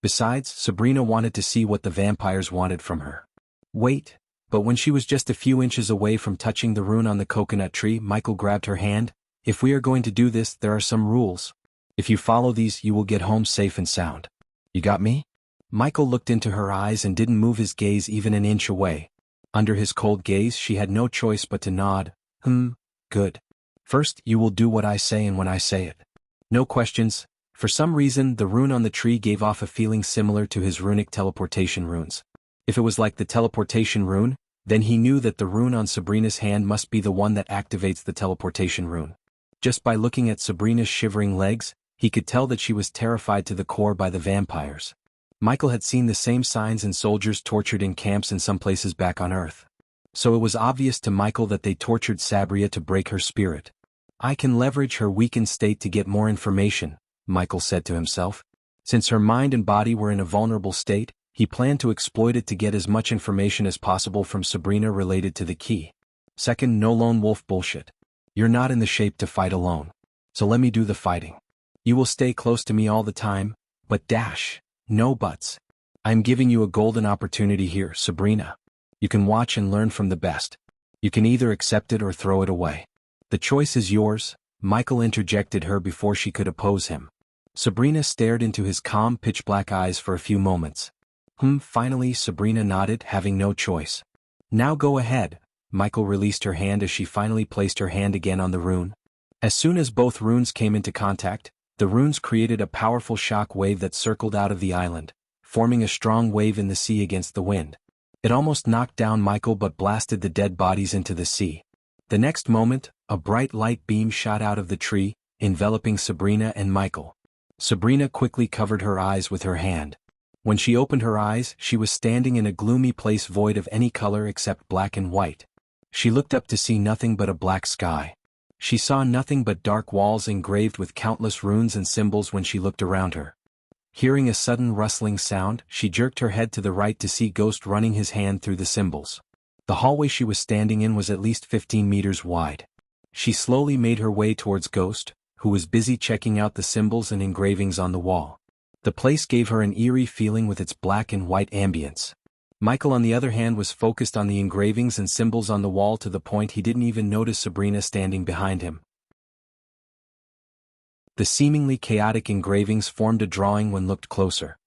Besides, Sabrina wanted to see what the vampires wanted from her. Wait, but when she was just a few inches away from touching the rune on the coconut tree, Michael grabbed her hand. "If we are going to do this, there are some rules. If you follow these, you will get home safe and sound. You got me?" Michael looked into her eyes and didn't move his gaze even an inch away. Under his cold gaze, she had no choice but to nod. Good. First, you will do what I say and when I say it. No questions. For some reason, the rune on the tree gave off a feeling similar to his runic teleportation runes. If it was like the teleportation rune, then he knew that the rune on Sabrina's hand must be the one that activates the teleportation rune. Just by looking at Sabrina's shivering legs, he could tell that she was terrified to the core by the vampires. Michael had seen the same signs in soldiers tortured in camps in some places back on Earth. So it was obvious to Michael that they tortured Sabria to break her spirit. I can leverage her weakened state to get more information, Michael said to himself. Since her mind and body were in a vulnerable state, he planned to exploit it to get as much information as possible from Sabrina related to the key. Second, no lone wolf bullshit. You're not in the shape to fight alone. So let me do the fighting. You will stay close to me all the time, but no buts. I'm giving you a golden opportunity here, Sabrina. You can watch and learn from the best. You can either accept it or throw it away. The choice is yours, Michael interjected her before she could oppose him. Sabrina stared into his calm pitch-black eyes for a few moments. Finally Sabrina nodded, having no choice. Now go ahead. Michael released her hand as she finally placed her hand again on the rune. As soon as both runes came into contact, the runes created a powerful shock wave that circled out of the island, forming a strong wave in the sea against the wind. It almost knocked down Michael but blasted the dead bodies into the sea. The next moment, a bright light beam shot out of the tree, enveloping Sabrina and Michael. Sabrina quickly covered her eyes with her hand. When she opened her eyes, she was standing in a gloomy place void of any color except black and white. She looked up to see nothing but a black sky. She saw nothing but dark walls engraved with countless runes and symbols when she looked around her. Hearing a sudden rustling sound, she jerked her head to the right to see Ghost running his hand through the symbols. The hallway she was standing in was at least 15 meters wide. She slowly made her way towards Ghost, who was busy checking out the symbols and engravings on the wall. The place gave her an eerie feeling with its black and white ambience. Michael on the other hand was focused on the engravings and symbols on the wall to the point he didn't even notice Sabrina standing behind him. The seemingly chaotic engravings formed a drawing when looked closer.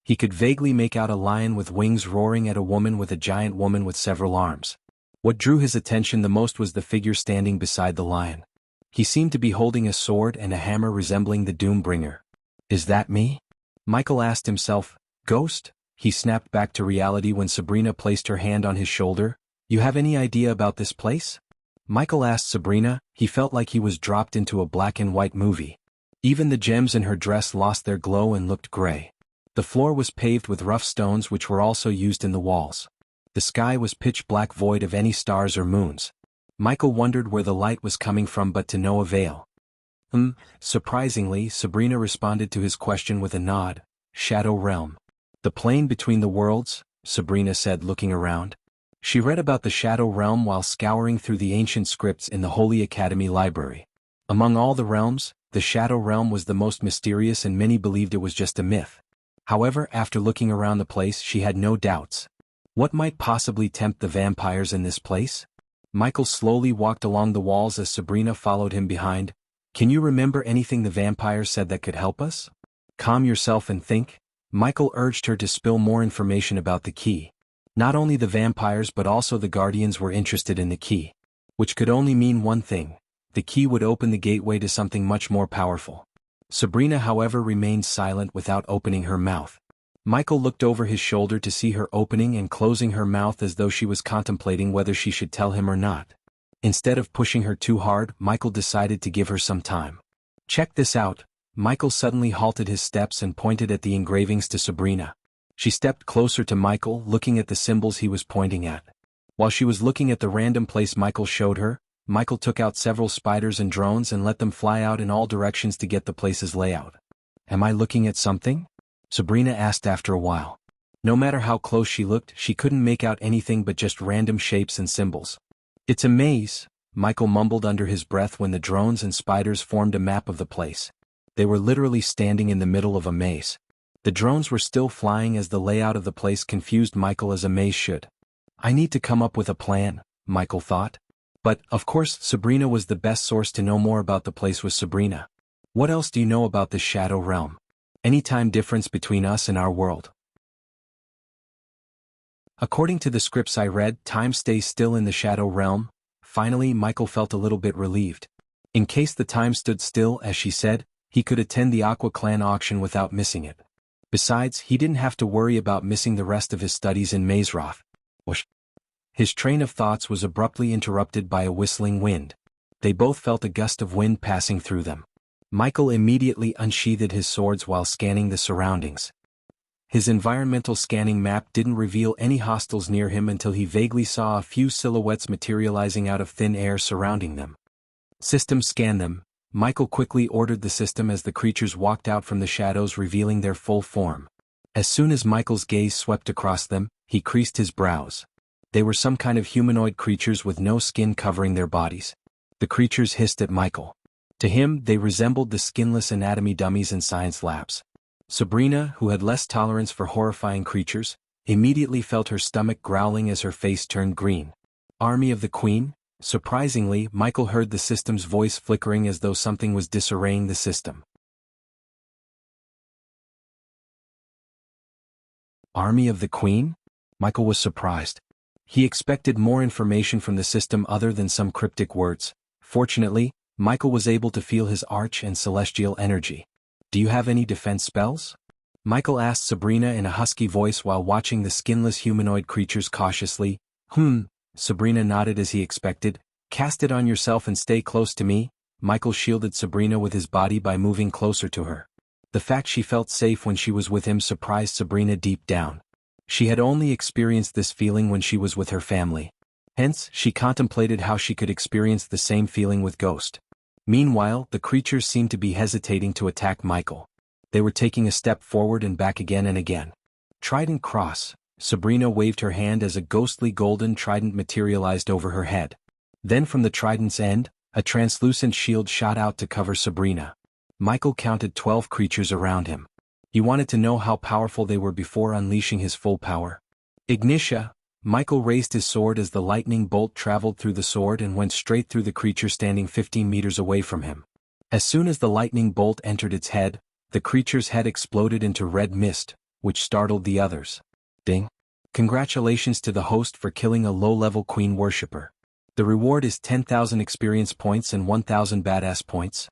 He could vaguely make out a lion with wings roaring at a woman with a giant woman with several arms. What drew his attention the most was the figure standing beside the lion. He seemed to be holding a sword and a hammer resembling the Doombringer. Is that me? Michael asked himself. Ghost? He snapped back to reality when Sabrina placed her hand on his shoulder. You have any idea about this place? Michael asked Sabrina. He felt like he was dropped into a black and white movie. Even the gems in her dress lost their glow and looked gray. The floor was paved with rough stones which were also used in the walls. The sky was pitch black void of any stars or moons. Michael wondered where the light was coming from but to no avail. Surprisingly, Sabrina responded to his question with a nod. Shadow Realm. The plane between the worlds, Sabrina said looking around. She read about the Shadow Realm while scouring through the ancient scripts in the Holy Academy library. Among all the realms, the Shadow Realm was the most mysterious and many believed it was just a myth. However, after looking around the place she had no doubts. What might possibly tempt the vampires in this place? Michael slowly walked along the walls as Sabrina followed him behind. Can you remember anything the vampires said that could help us? Calm yourself and think. Michael urged her to spill more information about the key. Not only the vampires but also the guardians were interested in the key. Which could only mean one thing. The key would open the gateway to something much more powerful. Sabrina however remained silent without opening her mouth. Michael looked over his shoulder to see her opening and closing her mouth as though she was contemplating whether she should tell him or not. Instead of pushing her too hard, Michael decided to give her some time. Check this out. Michael suddenly halted his steps and pointed at the engravings to Sabrina. She stepped closer to Michael, looking at the symbols he was pointing at. While she was looking at the random place Michael showed her, Michael took out several spiders and drones and let them fly out in all directions to get the place's layout. Am I looking at something? Sabrina asked after a while. No matter how close she looked, she couldn't make out anything but just random shapes and symbols. It's a maze, Michael mumbled under his breath when the drones and spiders formed a map of the place. They were literally standing in the middle of a maze. The drones were still flying as the layout of the place confused Michael as a maze should. I need to come up with a plan, Michael thought. But, of course, Sabrina was the best source to know more about the place was Sabrina. What else do you know about this Shadow Realm? Any time difference between us and our world? According to the scripts I read, time stays still in the Shadow Realm. Finally, Michael felt a little bit relieved. In case the time stood still, as she said, he could attend the Aqua Clan auction without missing it. Besides, he didn't have to worry about missing the rest of his studies in Mazeroth. Whoosh. His train of thoughts was abruptly interrupted by a whistling wind. They both felt a gust of wind passing through them. Michael immediately unsheathed his swords while scanning the surroundings. His environmental scanning map didn't reveal any hostiles near him until he vaguely saw a few silhouettes materializing out of thin air surrounding them. System, scan them. Michael quickly ordered the system as the creatures walked out from the shadows, revealing their full form. As soon as Michael's gaze swept across them, he creased his brows. They were some kind of humanoid creatures with no skin covering their bodies. The creatures hissed at Michael. To him, they resembled the skinless anatomy dummies in science labs. Sabrina, who had less tolerance for horrifying creatures, immediately felt her stomach growling as her face turned green. Army of the Queen? Surprisingly, Michael heard the system's voice flickering as though something was disarraying the system. Army of the Queen? Michael was surprised. He expected more information from the system other than some cryptic words. Fortunately, Michael was able to feel his arch and celestial energy. Do you have any defense spells? Michael asked Sabrina in a husky voice while watching the skinless humanoid creatures cautiously. Sabrina nodded as he expected. Cast it on yourself and stay close to me. Michael shielded Sabrina with his body by moving closer to her. The fact she felt safe when she was with him surprised Sabrina deep down. She had only experienced this feeling when she was with her family. Hence, she contemplated how she could experience the same feeling with Ghost. Meanwhile, the creatures seemed to be hesitating to attack Michael. They were taking a step forward and back again and again. Trident cross. Sabrina waved her hand as a ghostly golden trident materialized over her head. Then from the trident's end, a translucent shield shot out to cover Sabrina. Michael counted 12 creatures around him. He wanted to know how powerful they were before unleashing his full power. Ignitia. Michael raised his sword as the lightning bolt traveled through the sword and went straight through the creature standing 15 meters away from him. As soon as the lightning bolt entered its head, the creature's head exploded into red mist, which startled the others. Ding. Congratulations to the host for killing a low-level queen worshipper. The reward is 10,000 experience points and 1,000 badass points.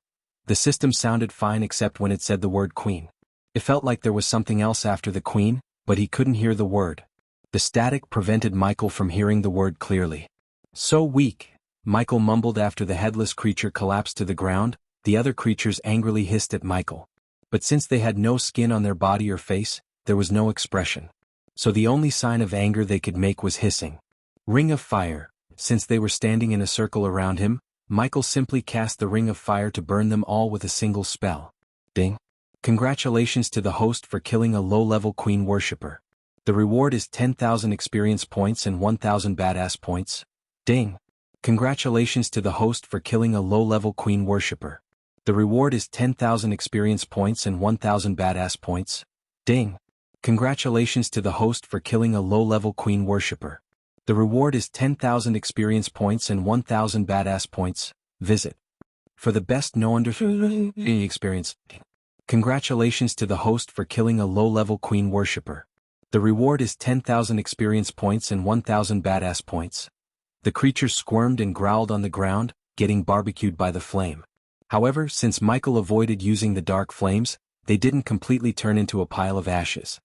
The system sounded fine except when it said the word queen. It felt like there was something else after the queen, but he couldn't hear the word. The static prevented Michael from hearing the word clearly. So weak, Michael mumbled after the headless creature collapsed to the ground. The other creatures angrily hissed at Michael. But since they had no skin on their body or face, there was no expression. So the only sign of anger they could make was hissing. Ring of Fire. Since they were standing in a circle around him, Michael simply cast the Ring of Fire to burn them all with a single spell. Ding. Congratulations to the host for killing a low-level queen worshipper. The reward is 10,000 experience points and 1,000 badass points. Ding. Congratulations to the host for killing a low-level queen worshipper. The reward is 10,000 experience points and 1,000 badass points. Ding. Congratulations to the host for killing a low-level queen worshipper. The reward is 10,000 experience points and 1,000 badass points. Visit. For the best experience. Congratulations to the host for killing a low-level queen worshipper. The reward is 10,000 experience points and 1,000 badass points. The creatures squirmed and growled on the ground, getting barbecued by the flame. However, since Michael avoided using the dark flames, they didn't completely turn into a pile of ashes.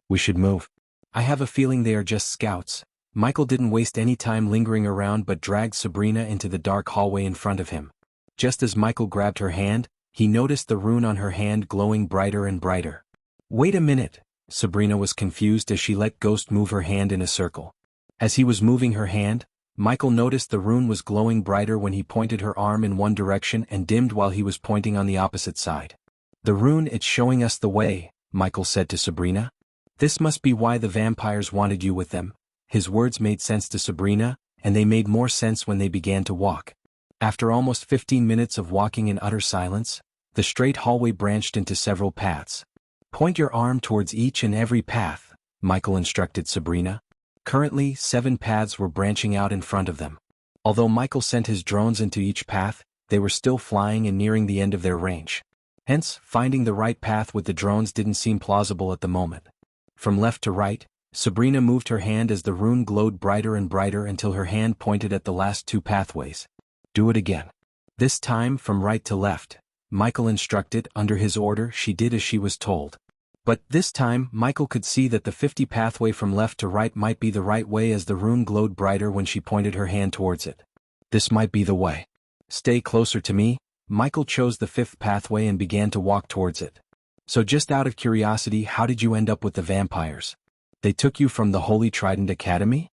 We should move. I have a feeling they are just scouts. Michael didn't waste any time lingering around but dragged Sabrina into the dark hallway in front of him. Just as Michael grabbed her hand, he noticed the rune on her hand glowing brighter and brighter. Wait a minute. Sabrina was confused as she let Ghost move her hand in a circle. As he was moving her hand, Michael noticed the rune was glowing brighter when he pointed her arm in one direction and dimmed while he was pointing on the opposite side. The rune, it's showing us the way, Michael said to Sabrina. This must be why the vampires wanted you with them. His words made sense to Sabrina, and they made more sense when they began to walk. After almost 15 minutes of walking in utter silence, the straight hallway branched into several paths. Point your arm towards each and every path, Michael instructed Sabrina. Currently, 7 paths were branching out in front of them. Although Michael sent his drones into each path, they were still flying and nearing the end of their range. Hence, finding the right path with the drones didn't seem plausible at the moment. From left to right, Sabrina moved her hand as the rune glowed brighter and brighter until her hand pointed at the last 2 pathways. Do it again. This time from right to left. Michael instructed. Under his order, she did as she was told. But this time, Michael could see that the 50 pathway from left to right might be the right way as the rune glowed brighter when she pointed her hand towards it. This might be the way. Stay closer to me. Michael chose the 5th pathway and began to walk towards it. So just out of curiosity, how did you end up with the vampires? They took you from the Holy Trident Academy?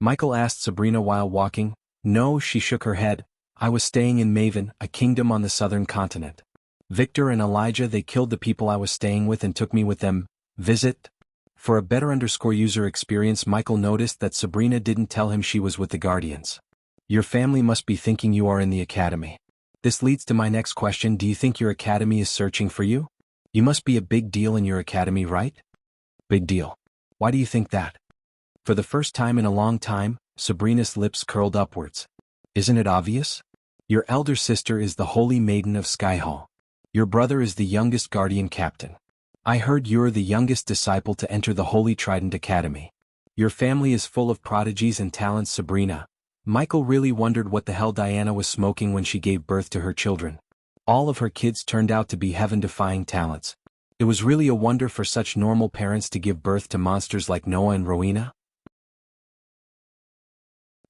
Michael asked Sabrina while walking. No, she shook her head. I was staying in Maven, a kingdom on the southern continent. Victor and Elijah, they killed the people I was staying with and took me with them. Visit? For a better user experience, Michael noticed that Sabrina didn't tell him she was with the Guardians. Your family must be thinking you are in the academy. This leads to my next question. Do you think your academy is searching for you? You must be a big deal in your academy, right? Big deal. Why do you think that? For the first time in a long time, Sabrina's lips curled upwards. Isn't it obvious? Your elder sister is the Holy Maiden of Skyhall. Your brother is the youngest Guardian Captain. I heard you're the youngest disciple to enter the Holy Trident Academy. Your family is full of prodigies and talents, Sabrina. Michael really wondered what the hell Diana was smoking when she gave birth to her children. All of her kids turned out to be heaven-defying talents. It was really a wonder for such normal parents to give birth to monsters like Noah and Rowena.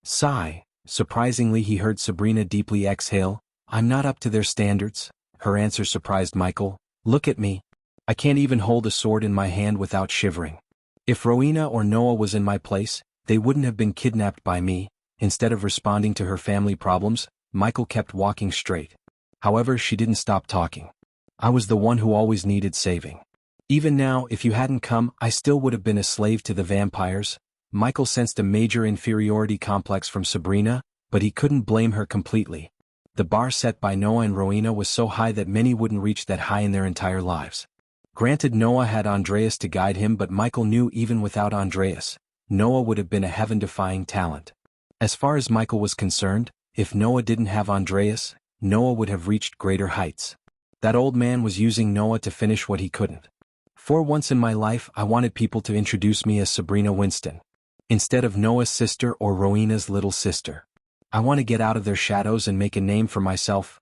Sigh. Surprisingly, he heard Sabrina deeply exhale. I'm not up to their standards. Her answer surprised Michael. Look at me. I can't even hold a sword in my hand without shivering. If Rowena or Noah was in my place, they wouldn't have been kidnapped by me. Instead of responding to her family problems, Michael kept walking straight. However, she didn't stop talking. I was the one who always needed saving. Even now, if you hadn't come, I still would have been a slave to the vampires. Michael sensed a major inferiority complex from Sabrina, but he couldn't blame her completely. The bar set by Noah and Rowena was so high that many wouldn't reach that high in their entire lives. Granted, Noah had Andreas to guide him, but Michael knew even without Andreas, Noah would have been a heaven-defying talent. As far as Michael was concerned, if Noah didn't have Andreas, Noah would have reached greater heights. That old man was using Noah to finish what he couldn't. For once in my life, I wanted people to introduce me as Sabrina Winston, instead of Noah's sister or Rowena's little sister. I want to get out of their shadows and make a name for myself.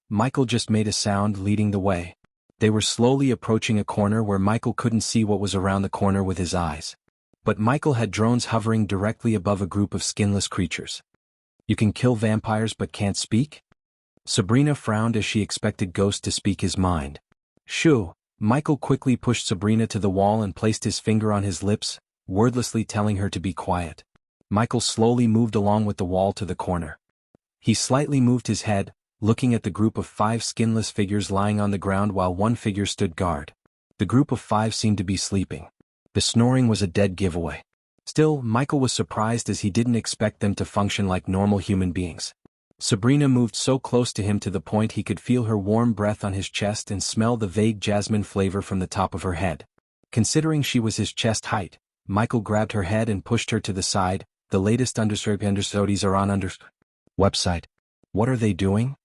Michael just made a sound, leading the way. They were slowly approaching a corner where Michael couldn't see what was around the corner with his eyes. But Michael had drones hovering directly above a group of skinless creatures. You can kill vampires but can't speak? Sabrina frowned as she expected Ghost to speak his mind. Shoo! Michael quickly pushed Sabrina to the wall and placed his finger on his lips, wordlessly telling her to be quiet. Michael slowly moved along with the wall to the corner. He slightly moved his head, looking at the group of 5 skinless figures lying on the ground while one figure stood guard. The group of 5 seemed to be sleeping. The snoring was a dead giveaway. Still, Michael was surprised as he didn't expect them to function like normal human beings. Sabrina moved so close to him to the point he could feel her warm breath on his chest and smell the vague jasmine flavor from the top of her head. Considering she was his chest height, Michael grabbed her head and pushed her to the side. The latest understudies are on website. What are they doing?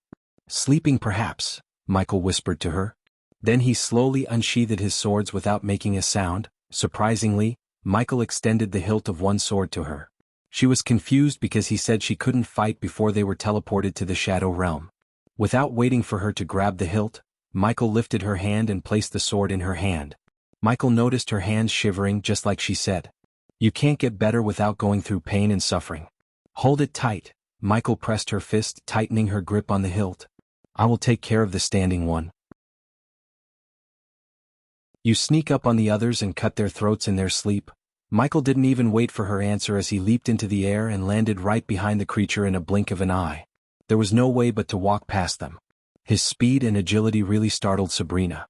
Sleeping perhaps, Michael whispered to her. Then he slowly unsheathed his swords without making a sound. Surprisingly, Michael extended the hilt of one sword to her. She was confused because he said she couldn't fight before they were teleported to the Shadow Realm. Without waiting for her to grab the hilt, Michael lifted her hand and placed the sword in her hand. Michael noticed her hands shivering just like she said. You can't get better without going through pain and suffering. Hold it tight. Michael pressed her fist, tightening her grip on the hilt. I will take care of the standing one. You sneak up on the others and cut their throats in their sleep. Michael didn't even wait for her answer as he leaped into the air and landed right behind the creature in a blink of an eye. There was no way but to walk past them. His speed and agility really startled Sabrina.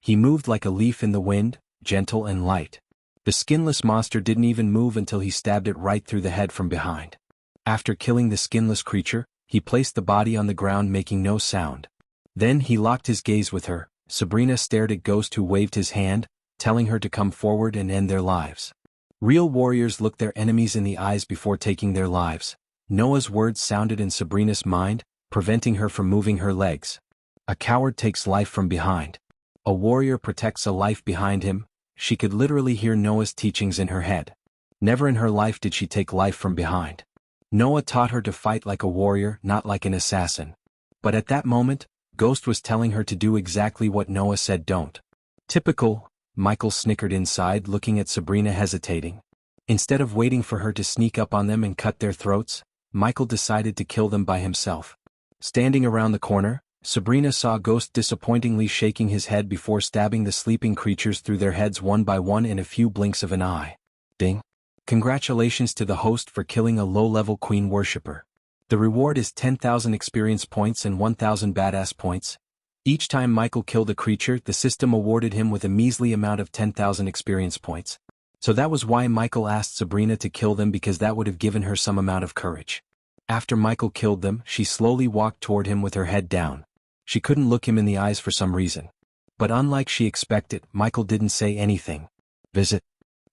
He moved like a leaf in the wind, gentle and light. The skinless monster didn't even move until he stabbed it right through the head from behind. After killing the skinless creature, he placed the body on the ground making no sound. Then he locked his gaze with her. Sabrina stared at Ghost, who waved his hand, telling her to come forward and end their lives. Real warriors look their enemies in the eyes before taking their lives. Noah's words sounded in Sabrina's mind, preventing her from moving her legs. A coward takes life from behind. A warrior protects a life behind him. She could literally hear Noah's teachings in her head. Never in her life did she take life from behind. Noah taught her to fight like a warrior, not like an assassin. But at that moment, Ghost was telling her to do exactly what Noah said don't. Typical, Michael snickered inside, looking at Sabrina hesitating. Instead of waiting for her to sneak up on them and cut their throats, Michael decided to kill them by himself. Standing around the corner, Sabrina saw Ghost disappointingly shaking his head before stabbing the sleeping creatures through their heads one by one in a few blinks of an eye. Ding. Congratulations to the host for killing a low-level queen worshipper. The reward is 10,000 experience points and 1,000 badass points. Each time Michael killed a creature, the system awarded him with a measly amount of 10,000 experience points. So that was why Michael asked Sabrina to kill them, because that would have given her some amount of courage. After Michael killed them, she slowly walked toward him with her head down. She couldn't look him in the eyes for some reason. But unlike she expected, Michael didn't say anything. Visit.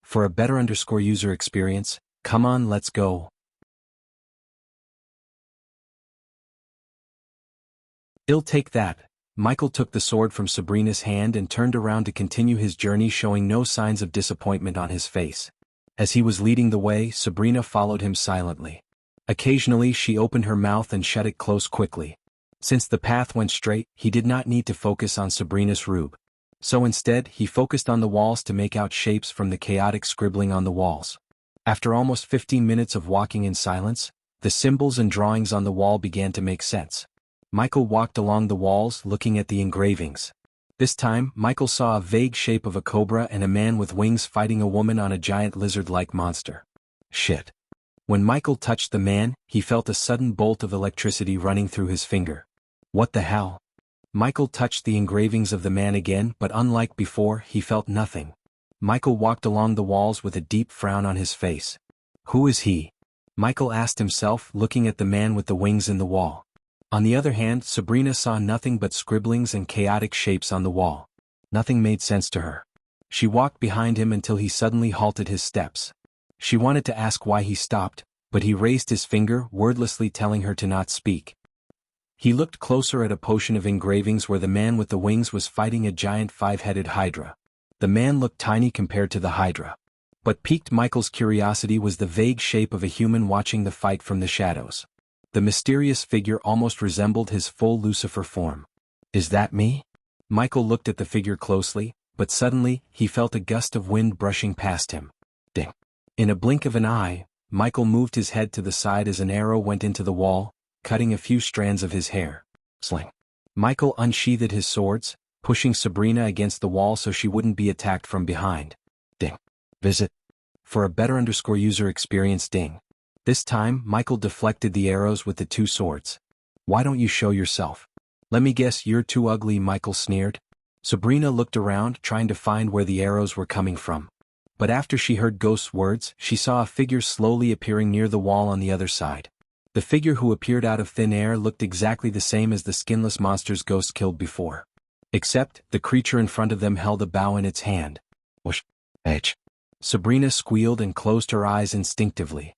For a better user experience, come on, let's go. I'll take that. Michael took the sword from Sabrina's hand and turned around to continue his journey, showing no signs of disappointment on his face. As he was leading the way, Sabrina followed him silently. Occasionally she opened her mouth and shut it close quickly. Since the path went straight, he did not need to focus on Sabrina's rube. So instead, he focused on the walls to make out shapes from the chaotic scribbling on the walls. After almost 15 minutes of walking in silence, the symbols and drawings on the wall began to make sense. Michael walked along the walls looking at the engravings. This time, Michael saw a vague shape of a cobra and a man with wings fighting a woman on a giant lizard-like monster. Shit. When Michael touched the man, he felt a sudden bolt of electricity running through his finger. What the hell? Michael touched the engravings of the man again, but unlike before, he felt nothing. Michael walked along the walls with a deep frown on his face. Who is he? Michael asked himself, looking at the man with the wings in the wall. On the other hand, Sabrina saw nothing but scribblings and chaotic shapes on the wall. Nothing made sense to her. She walked behind him until he suddenly halted his steps. She wanted to ask why he stopped, but he raised his finger, wordlessly telling her to not speak. He looked closer at a potion of engravings where the man with the wings was fighting a giant 5-headed hydra. The man looked tiny compared to the hydra. What piqued Michael's curiosity was the vague shape of a human watching the fight from the shadows. The mysterious figure almost resembled his full Lucifer form. Is that me? Michael looked at the figure closely, but suddenly, he felt a gust of wind brushing past him. Ding. In a blink of an eye, Michael moved his head to the side as an arrow went into the wall, cutting a few strands of his hair. Sling. Michael unsheathed his swords, pushing Sabrina against the wall so she wouldn't be attacked from behind. Ding. Visit. For a better user experience, ding. This time, Michael deflected the arrows with the two swords. Why don't you show yourself? Let me guess, you're too ugly, Michael sneered. Sabrina looked around, trying to find where the arrows were coming from. But after she heard Ghost's words, she saw a figure slowly appearing near the wall on the other side. The figure who appeared out of thin air looked exactly the same as the skinless monsters Ghost killed before. Except, the creature in front of them held a bow in its hand. Whoosh. H. Sabrina squealed and closed her eyes instinctively.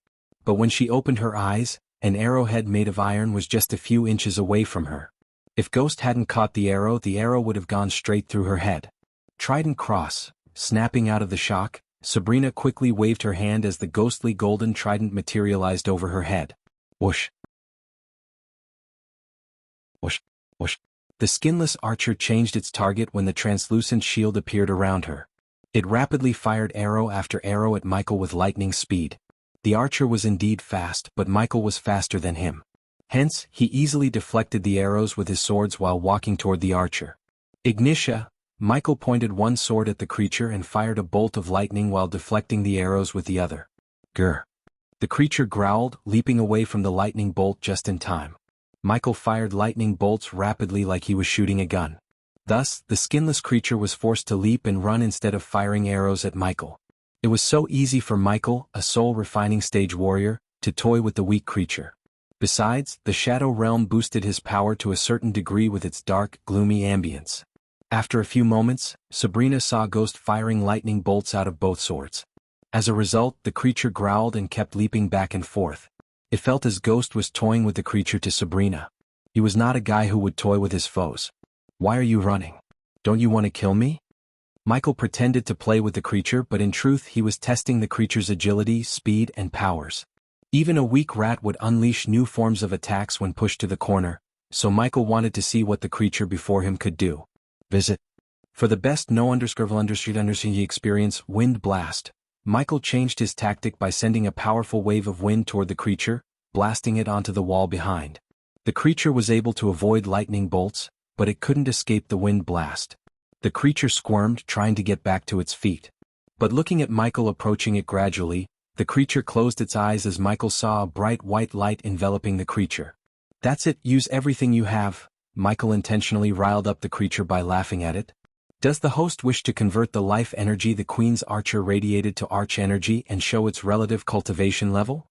But when she opened her eyes, an arrowhead made of iron was just a few inches away from her. If Ghost hadn't caught the arrow would have gone straight through her head. Trident cross. Snapping out of the shock, Sabrina quickly waved her hand as the ghostly golden trident materialized over her head. Whoosh. Whoosh. Whoosh. The skinless archer changed its target when the translucent shield appeared around her. It rapidly fired arrow after arrow at Michael with lightning speed. The archer was indeed fast, but Michael was faster than him. Hence, he easily deflected the arrows with his swords while walking toward the archer. Ignitia. Michael pointed one sword at the creature and fired a bolt of lightning while deflecting the arrows with the other. Grr. The creature growled, leaping away from the lightning bolt just in time. Michael fired lightning bolts rapidly like he was shooting a gun. Thus, the skinless creature was forced to leap and run instead of firing arrows at Michael. It was so easy for Michael, a soul-refining stage warrior, to toy with the weak creature. Besides, the Shadow Realm boosted his power to a certain degree with its dark, gloomy ambience. After a few moments, Sabrina saw Ghost firing lightning bolts out of both swords. As a result, the creature growled and kept leaping back and forth. It felt as Ghost was toying with the creature to Sabrina. He was not a guy who would toy with his foes. Why are you running? Don't you want to kill me? Michael pretended to play with the creature, but in truth he was testing the creature's agility, speed, and powers. Even a weak rat would unleash new forms of attacks when pushed to the corner, so Michael wanted to see what the creature before him could do. Visit. For the best no_underscore_undersea experience, Wind Blast. Michael changed his tactic by sending a powerful wave of wind toward the creature, blasting it onto the wall behind. The creature was able to avoid lightning bolts, but it couldn't escape the wind blast. The creature squirmed, trying to get back to its feet. But looking at Michael approaching it gradually, the creature closed its eyes as Michael saw a bright white light enveloping the creature. That's it, use everything you have. Michael intentionally riled up the creature by laughing at it. Does the host wish to convert the life energy the Queen's Archer radiated to arch energy and show its relative cultivation level?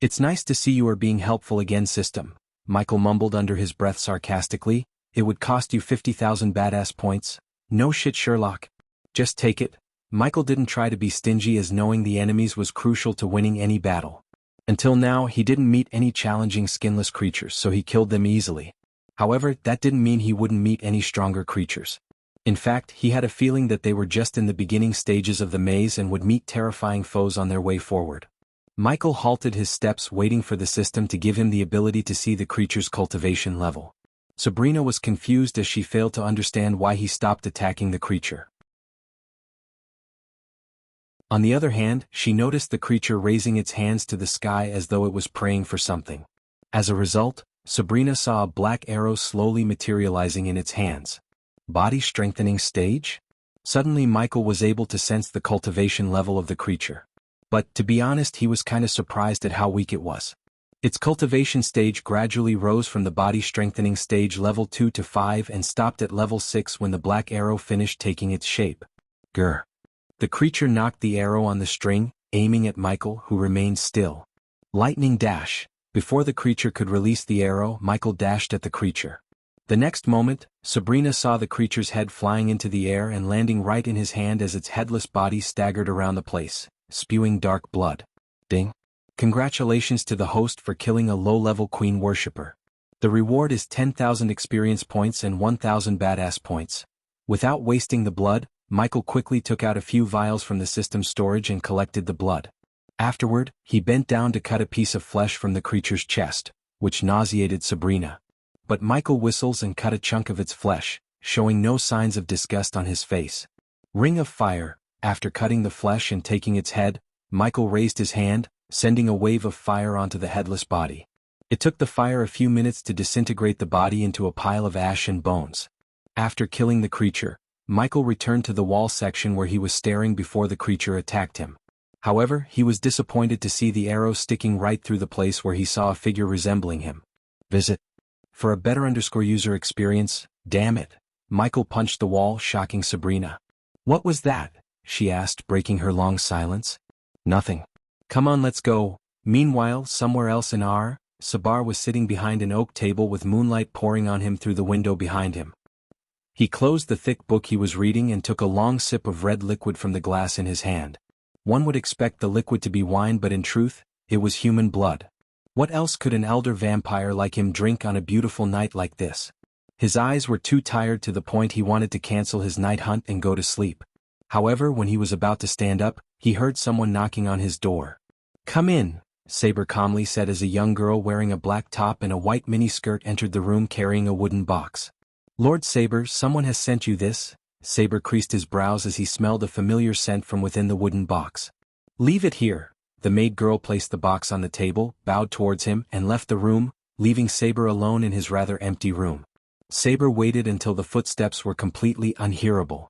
It's nice to see you are being helpful again, system. Michael mumbled under his breath sarcastically. It would cost you 50,000 badass points. No shit, Sherlock. Just take it. Michael didn't try to be stingy, as knowing the enemies was crucial to winning any battle. Until now, he didn't meet any challenging skinless creatures, so he killed them easily. However, that didn't mean he wouldn't meet any stronger creatures. In fact, he had a feeling that they were just in the beginning stages of the maze and would meet terrifying foes on their way forward. Michael halted his steps, waiting for the system to give him the ability to see the creature's cultivation level. Sabrina was confused as she failed to understand why he stopped attacking the creature. On the other hand, she noticed the creature raising its hands to the sky as though it was praying for something. As a result, Sabrina saw a black arrow slowly materializing in its hands. Body strengthening stage? Suddenly Michael was able to sense the cultivation level of the creature. But, to be honest, he was kinda surprised at how weak it was. Its cultivation stage gradually rose from the body strengthening stage level 2 to 5 and stopped at level 6 when the black arrow finished taking its shape. Grr. The creature knocked the arrow on the string, aiming at Michael, who remained still. Lightning dash. Before the creature could release the arrow, Michael dashed at the creature. The next moment, Sabrina saw the creature's head flying into the air and landing right in his hand as its headless body staggered around the place, spewing dark blood. Ding. Congratulations to the host for killing a low-level queen worshipper. The reward is 10,000 experience points and 1,000 badass points. Without wasting the blood, Michael quickly took out a few vials from the system's storage and collected the blood. Afterward, he bent down to cut a piece of flesh from the creature's chest, which nauseated Sabrina. But Michael whistles and cut a chunk of its flesh, showing no signs of disgust on his face. Ring of Fire. After cutting the flesh and taking its head, Michael raised his hand, sending a wave of fire onto the headless body. It took the fire a few minutes to disintegrate the body into a pile of ash and bones. After killing the creature, Michael returned to the wall section where he was staring before the creature attacked him. However, he was disappointed to see the arrow sticking right through the place where he saw a figure resembling him. Visit. For a better user experience, damn it. Michael punched the wall, shocking Sabrina. What was that? She asked, breaking her long silence. Nothing. Come on, let's go. Meanwhile, somewhere else in Sabar was sitting behind an oak table with moonlight pouring on him through the window behind him. He closed the thick book he was reading and took a long sip of red liquid from the glass in his hand. One would expect the liquid to be wine, but in truth, it was human blood. What else could an elder vampire like him drink on a beautiful night like this? His eyes were too tired to the point he wanted to cancel his night hunt and go to sleep. However, when he was about to stand up, he heard someone knocking on his door. Come in, Saber calmly said as a young girl wearing a black top and a white miniskirt entered the room carrying a wooden box. Lord Saber, someone has sent you this? Saber creased his brows as he smelled a familiar scent from within the wooden box. Leave it here. The maid girl placed the box on the table, bowed towards him, and left the room, leaving Saber alone in his rather empty room. Saber waited until the footsteps were completely unhearable.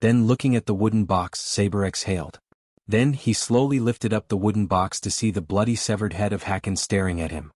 Then, looking at the wooden box, Saber exhaled. Then he slowly lifted up the wooden box to see the bloody severed head of Hakan staring at him.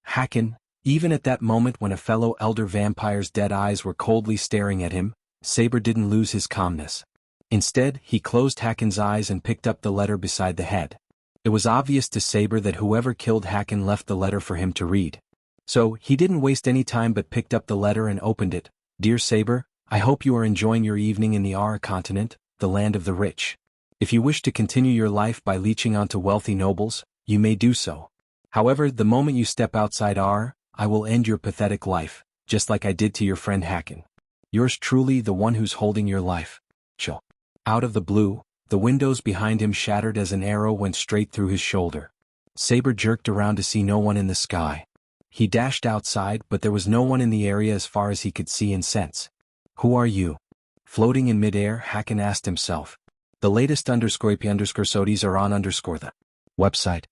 Hakan. Even at that moment when a fellow elder vampire's dead eyes were coldly staring at him, Saber didn't lose his calmness. Instead, he closed Hakan's eyes and picked up the letter beside the head. It was obvious to Saber that whoever killed Hakan left the letter for him to read. So, he didn't waste any time but picked up the letter and opened it. Dear Saber, I hope you are enjoying your evening in the continent, the land of the rich. If you wish to continue your life by leeching onto wealthy nobles, you may do so. However, the moment you step outside I will end your pathetic life, just like I did to your friend Hakan. Yours truly, the one who's holding your life. Chill. Out of the blue, The windows behind him shattered as an arrow went straight through his shoulder. Saber jerked around to see no one in the sky. He dashed outside, but there was no one in the area as far as he could see and sense. Who are you? Floating in midair, Hakan asked himself. The latest _IP_SODs are on _the website.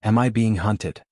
Am I being hunted?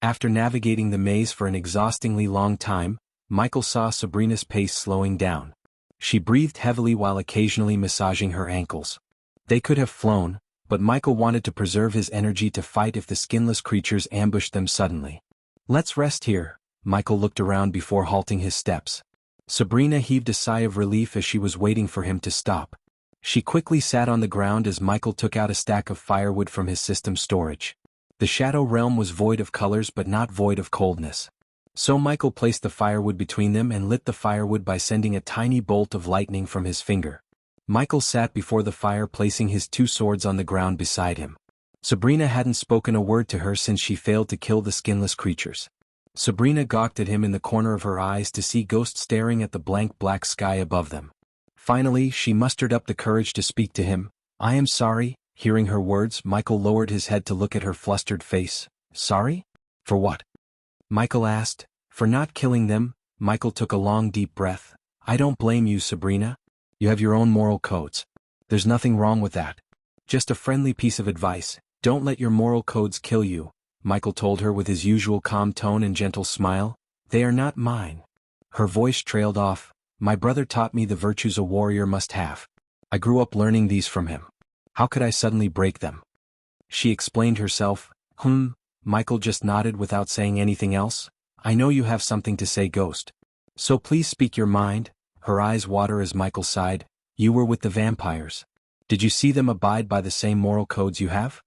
After navigating the maze for an exhaustingly long time, Michael saw Sabrina's pace slowing down. She breathed heavily while occasionally massaging her ankles. They could have flown, but Michael wanted to preserve his energy to fight if the skinless creatures ambushed them suddenly. Let's rest here. Michael looked around before halting his steps. Sabrina heaved a sigh of relief as she was waiting for him to stop. She quickly sat on the ground as Michael took out a stack of firewood from his system storage. The shadow realm was void of colors but not void of coldness. So Michael placed the firewood between them and lit the firewood by sending a tiny bolt of lightning from his finger. Michael sat before the fire, placing his two swords on the ground beside him. Sabrina hadn't spoken a word to her since she failed to kill the skinless creatures. Sabrina gawked at him in the corner of her eyes to see ghosts staring at the blank black sky above them. Finally, she mustered up the courage to speak to him. I am sorry. Hearing her words, Michael lowered his head to look at her flustered face. Sorry? For what? Michael asked. For not killing them. Michael took a long deep breath. I don't blame you, Sabrina. You have your own moral codes. There's nothing wrong with that. Just a friendly piece of advice. Don't let your moral codes kill you, Michael told her with his usual calm tone and gentle smile. They are not mine. Her voice trailed off. My brother taught me the virtues a warrior must have. I grew up learning these from him. How could I suddenly break them? She explained herself. Michael just nodded without saying anything else. I know you have something to say, Ghost. So please speak your mind. Her eyes water as Michael sighed. You were with the vampires. Did you see them abide by the same moral codes you have?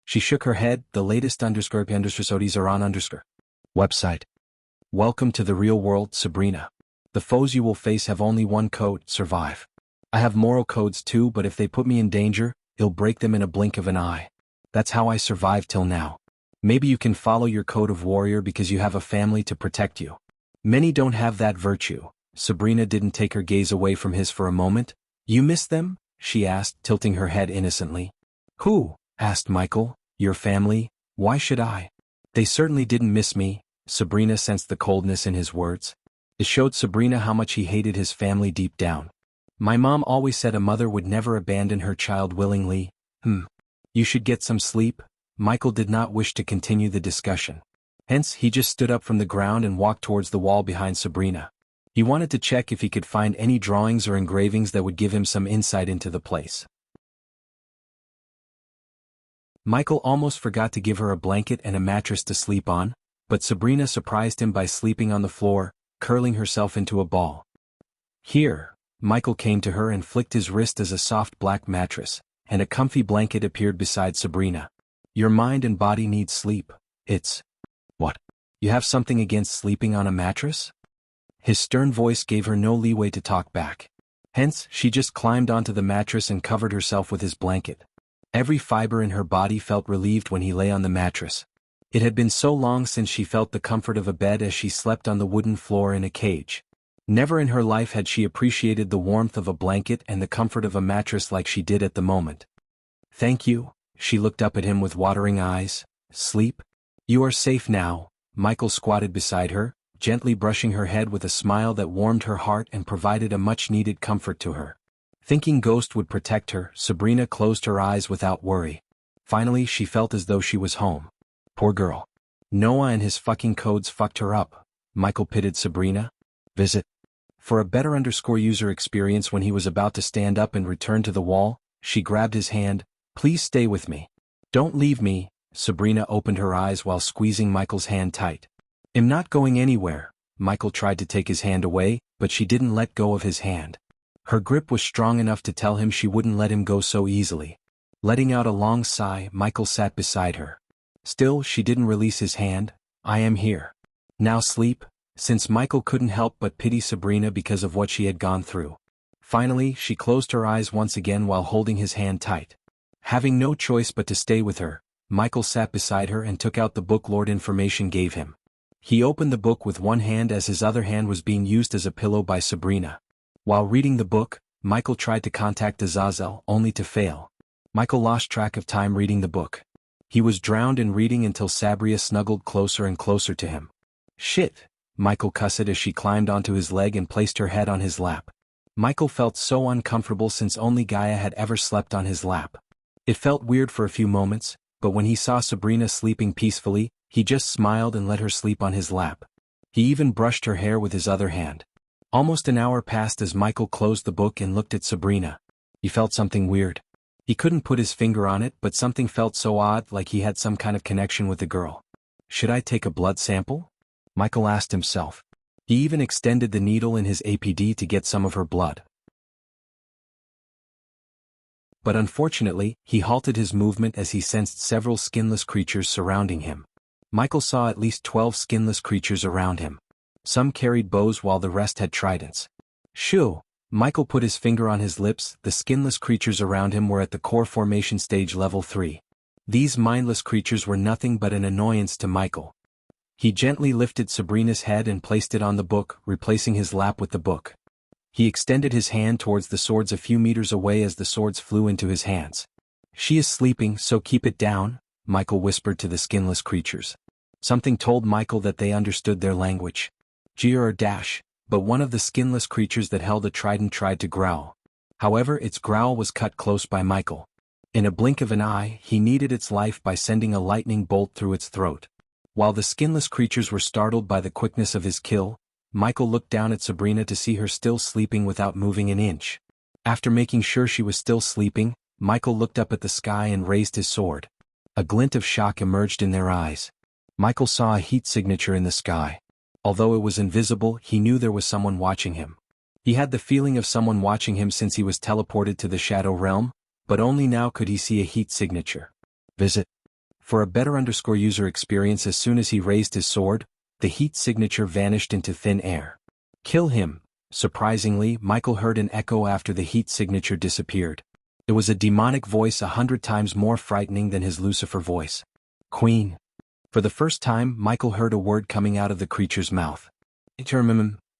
She shook her head. The latest _SODs are on website. Welcome to the real world, Sabrina. The foes you will face have only one code, survive. I have moral codes too, but if they put me in danger, I'll break them in a blink of an eye. That's how I survived till now. Maybe you can follow your code of warrior because you have a family to protect you. Many don't have that virtue. Sabrina didn't take her gaze away from his for a moment. You miss them? She asked, tilting her head innocently. Who? Asked Michael. Your family? Why should I? They certainly didn't miss me. Sabrina sensed the coldness in his words. It showed Sabrina how much he hated his family deep down. My mom always said a mother would never abandon her child willingly. You should get some sleep. Michael did not wish to continue the discussion. Hence, he just stood up from the ground and walked towards the wall behind Sabrina. He wanted to check if he could find any drawings or engravings that would give him some insight into the place. Michael almost forgot to give her a blanket and a mattress to sleep on, but Sabrina surprised him by sleeping on the floor, curling herself into a ball. Here, Michael came to her and flicked his wrist as a soft black mattress, and a comfy blanket appeared beside Sabrina. Your mind and body need sleep. It's... What? You have something against sleeping on a mattress? His stern voice gave her no leeway to talk back. Hence, she just climbed onto the mattress and covered herself with his blanket. Every fiber in her body felt relieved when he lay on the mattress. It had been so long since she felt the comfort of a bed as she slept on the wooden floor in a cage. Never in her life had she appreciated the warmth of a blanket and the comfort of a mattress like she did at the moment. Thank you. She looked up at him with watering eyes. Sleep? You are safe now. Michael squatted beside her, gently brushing her head with a smile that warmed her heart and provided a much-needed comfort to her. Thinking Ghost would protect her, Sabrina closed her eyes without worry. Finally, she felt as though she was home. Poor girl. Noah and his fucking codes fucked her up. Michael pitied Sabrina. Visit. For a better user experience when he was about to stand up and return to the wall, she grabbed his hand. Please stay with me. Don't leave me. Sabrina opened her eyes while squeezing Michael's hand tight. I'm not going anywhere. Michael tried to take his hand away, but she didn't let go of his hand. Her grip was strong enough to tell him she wouldn't let him go so easily. Letting out a long sigh, Michael sat beside her. Still, she didn't release his hand. I am here. Now sleep. Since Michael couldn't help but pity Sabrina because of what she had gone through. Finally, she closed her eyes once again while holding his hand tight. Having no choice but to stay with her, Michael sat beside her and took out the book Lord information gave him. He opened the book with one hand as his other hand was being used as a pillow by Sabrina. While reading the book, Michael tried to contact Azazel, only to fail. Michael lost track of time reading the book. He was drowned in reading until Sabria snuggled closer and closer to him. "Shit," Michael cussed as she climbed onto his leg and placed her head on his lap. Michael felt so uncomfortable since only Gaia had ever slept on his lap. It felt weird for a few moments, but when he saw Sabrina sleeping peacefully, he just smiled and let her sleep on his lap. He even brushed her hair with his other hand. Almost an hour passed as Michael closed the book and looked at Sabrina. He felt something weird. He couldn't put his finger on it, but something felt so odd, like he had some kind of connection with the girl. Should I take a blood sample? Michael asked himself. He even extended the needle in his APD to get some of her blood. But unfortunately, he halted his movement as he sensed several skinless creatures surrounding him. Michael saw at least 12 skinless creatures around him. Some carried bows while the rest had tridents. Shoo! Michael put his finger on his lips. The skinless creatures around him were at the core formation stage level 3. These mindless creatures were nothing but an annoyance to Michael. He gently lifted Sabrina's head and placed it on the book, replacing his lap with the book. He extended his hand towards the swords a few meters away as the swords flew into his hands. "She is sleeping, so keep it down," Michael whispered to the skinless creatures. Something told Michael that they understood their language. Dash, but one of the skinless creatures that held a trident tried to growl. However, its growl was cut close by Michael. In a blink of an eye, he needed its life by sending a lightning bolt through its throat. While the skinless creatures were startled by the quickness of his kill, Michael looked down at Sabrina to see her still sleeping without moving an inch. After making sure she was still sleeping, Michael looked up at the sky and raised his sword. A glint of shock emerged in their eyes. Michael saw a heat signature in the sky. Although it was invisible, he knew there was someone watching him. He had the feeling of someone watching him since he was teleported to the Shadow Realm, but only now could he see a heat signature. Visit. For a better user experience, as soon as he raised his sword, the heat signature vanished into thin air. Kill him. Surprisingly, Michael heard an echo after the heat signature disappeared. It was a demonic voice 100 times more frightening than his Lucifer voice. Queen. For the first time, Michael heard a word coming out of the creature's mouth.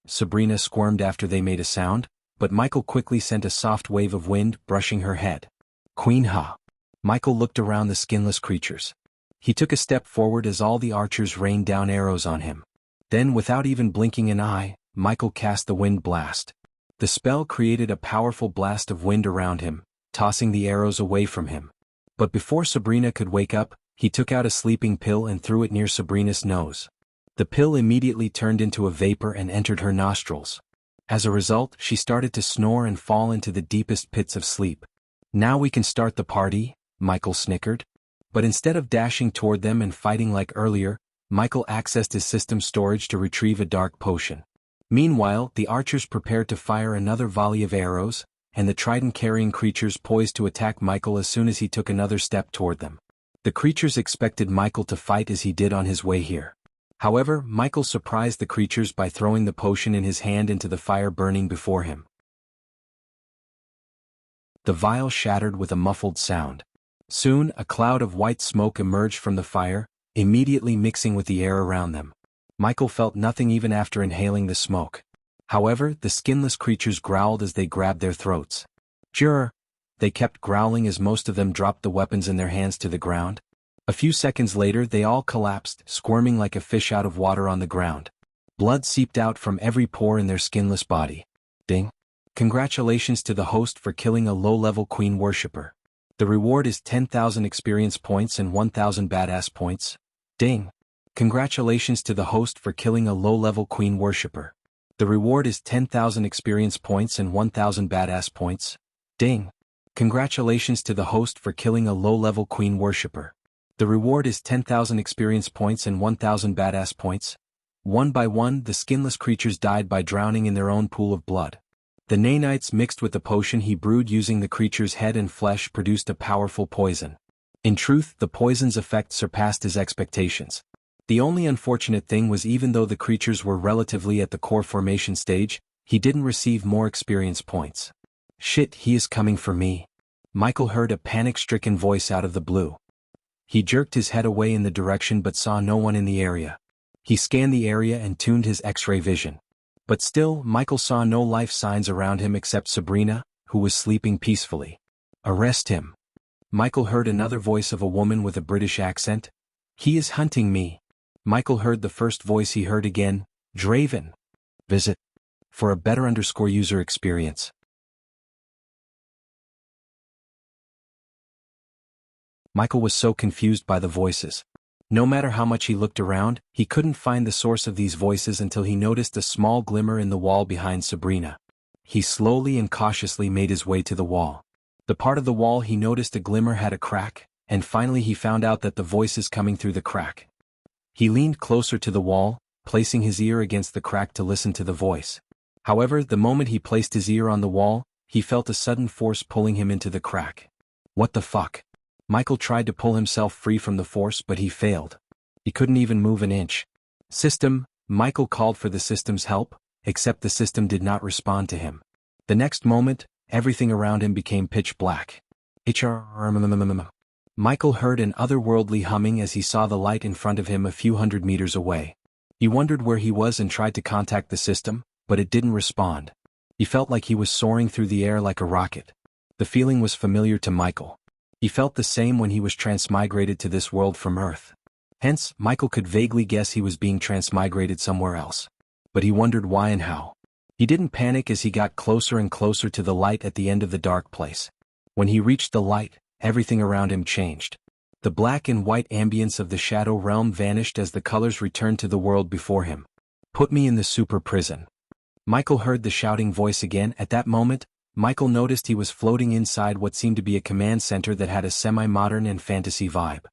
Sabrina squirmed after they made a sound, but Michael quickly sent a soft wave of wind, brushing her head. Queen Ha. Michael looked around the skinless creatures. He took a step forward as all the archers rained down arrows on him. Then, without even blinking an eye, Michael cast the wind blast. The spell created a powerful blast of wind around him, tossing the arrows away from him. But before Sabrina could wake up, he took out a sleeping pill and threw it near Sabrina's nose. The pill immediately turned into a vapor and entered her nostrils. As a result, she started to snore and fall into the deepest pits of sleep. Now we can start the party, Michael snickered. But instead of dashing toward them and fighting like earlier, Michael accessed his system storage to retrieve a dark potion. Meanwhile, the archers prepared to fire another volley of arrows, and the trident-carrying creatures poised to attack Michael as soon as he took another step toward them. The creatures expected Michael to fight as he did on his way here. However, Michael surprised the creatures by throwing the potion in his hand into the fire burning before him. The vial shattered with a muffled sound. Soon, a cloud of white smoke emerged from the fire, immediately mixing with the air around them. Michael felt nothing even after inhaling the smoke. However, the skinless creatures growled as they grabbed their throats. Jurr! They kept growling as most of them dropped the weapons in their hands to the ground. A few seconds later, they all collapsed, squirming like a fish out of water on the ground. Blood seeped out from every pore in their skinless body. Ding! Congratulations to the host for killing a low-level queen worshipper. The reward is 10,000 experience points and 1,000 badass points. Ding! Congratulations to the host for killing a low-level queen worshipper. The reward is 10,000 experience points and 1,000 badass points. Ding! Congratulations to the host for killing a low-level queen worshipper. The reward is 10,000 experience points and 1,000 badass points. One by one, the skinless creatures died by drowning in their own pool of blood. The nanites mixed with the potion he brewed using the creature's head and flesh produced a powerful poison. In truth, the poison's effect surpassed his expectations. The only unfortunate thing was, even though the creatures were relatively at the core formation stage, he didn't receive more experience points. Shit, he is coming for me. Michael heard a panic-stricken voice out of the blue. He jerked his head away in the direction but saw no one in the area. He scanned the area and tuned his X-ray vision. But still, Michael saw no life signs around him except Sabrina, who was sleeping peacefully. "Arrest him." Michael heard another voice of a woman with a British accent. "He is hunting me." Michael heard the first voice he heard again, "Draven." Visit for a better user experience. Michael was so confused by the voices. No matter how much he looked around, he couldn't find the source of these voices until he noticed a small glimmer in the wall behind Sabrina. He slowly and cautiously made his way to the wall. The part of the wall he noticed a glimmer had a crack, and finally he found out that the voice is coming through the crack. He leaned closer to the wall, placing his ear against the crack to listen to the voice. However, the moment he placed his ear on the wall, he felt a sudden force pulling him into the crack. What the fuck? Michael tried to pull himself free from the force, but he failed. He couldn't even move an inch. "System," Michael called for the system's help, except the system did not respond to him. The next moment, everything around him became pitch black. Michael heard an otherworldly humming as he saw the light in front of him a few hundred meters away. He wondered where he was and tried to contact the system, but it didn't respond. He felt like he was soaring through the air like a rocket. The feeling was familiar to Michael. He felt the same when he was transmigrated to this world from Earth. Hence, Michael could vaguely guess he was being transmigrated somewhere else. But he wondered why and how. He didn't panic as he got closer and closer to the light at the end of the dark place. When he reached the light, everything around him changed. The black and white ambience of the shadow realm vanished as the colors returned to the world before him. "Put me in the super prison." Michael heard the shouting voice again. At that moment, Michael noticed he was floating inside what seemed to be a command center that had a semi-modern and fantasy vibe.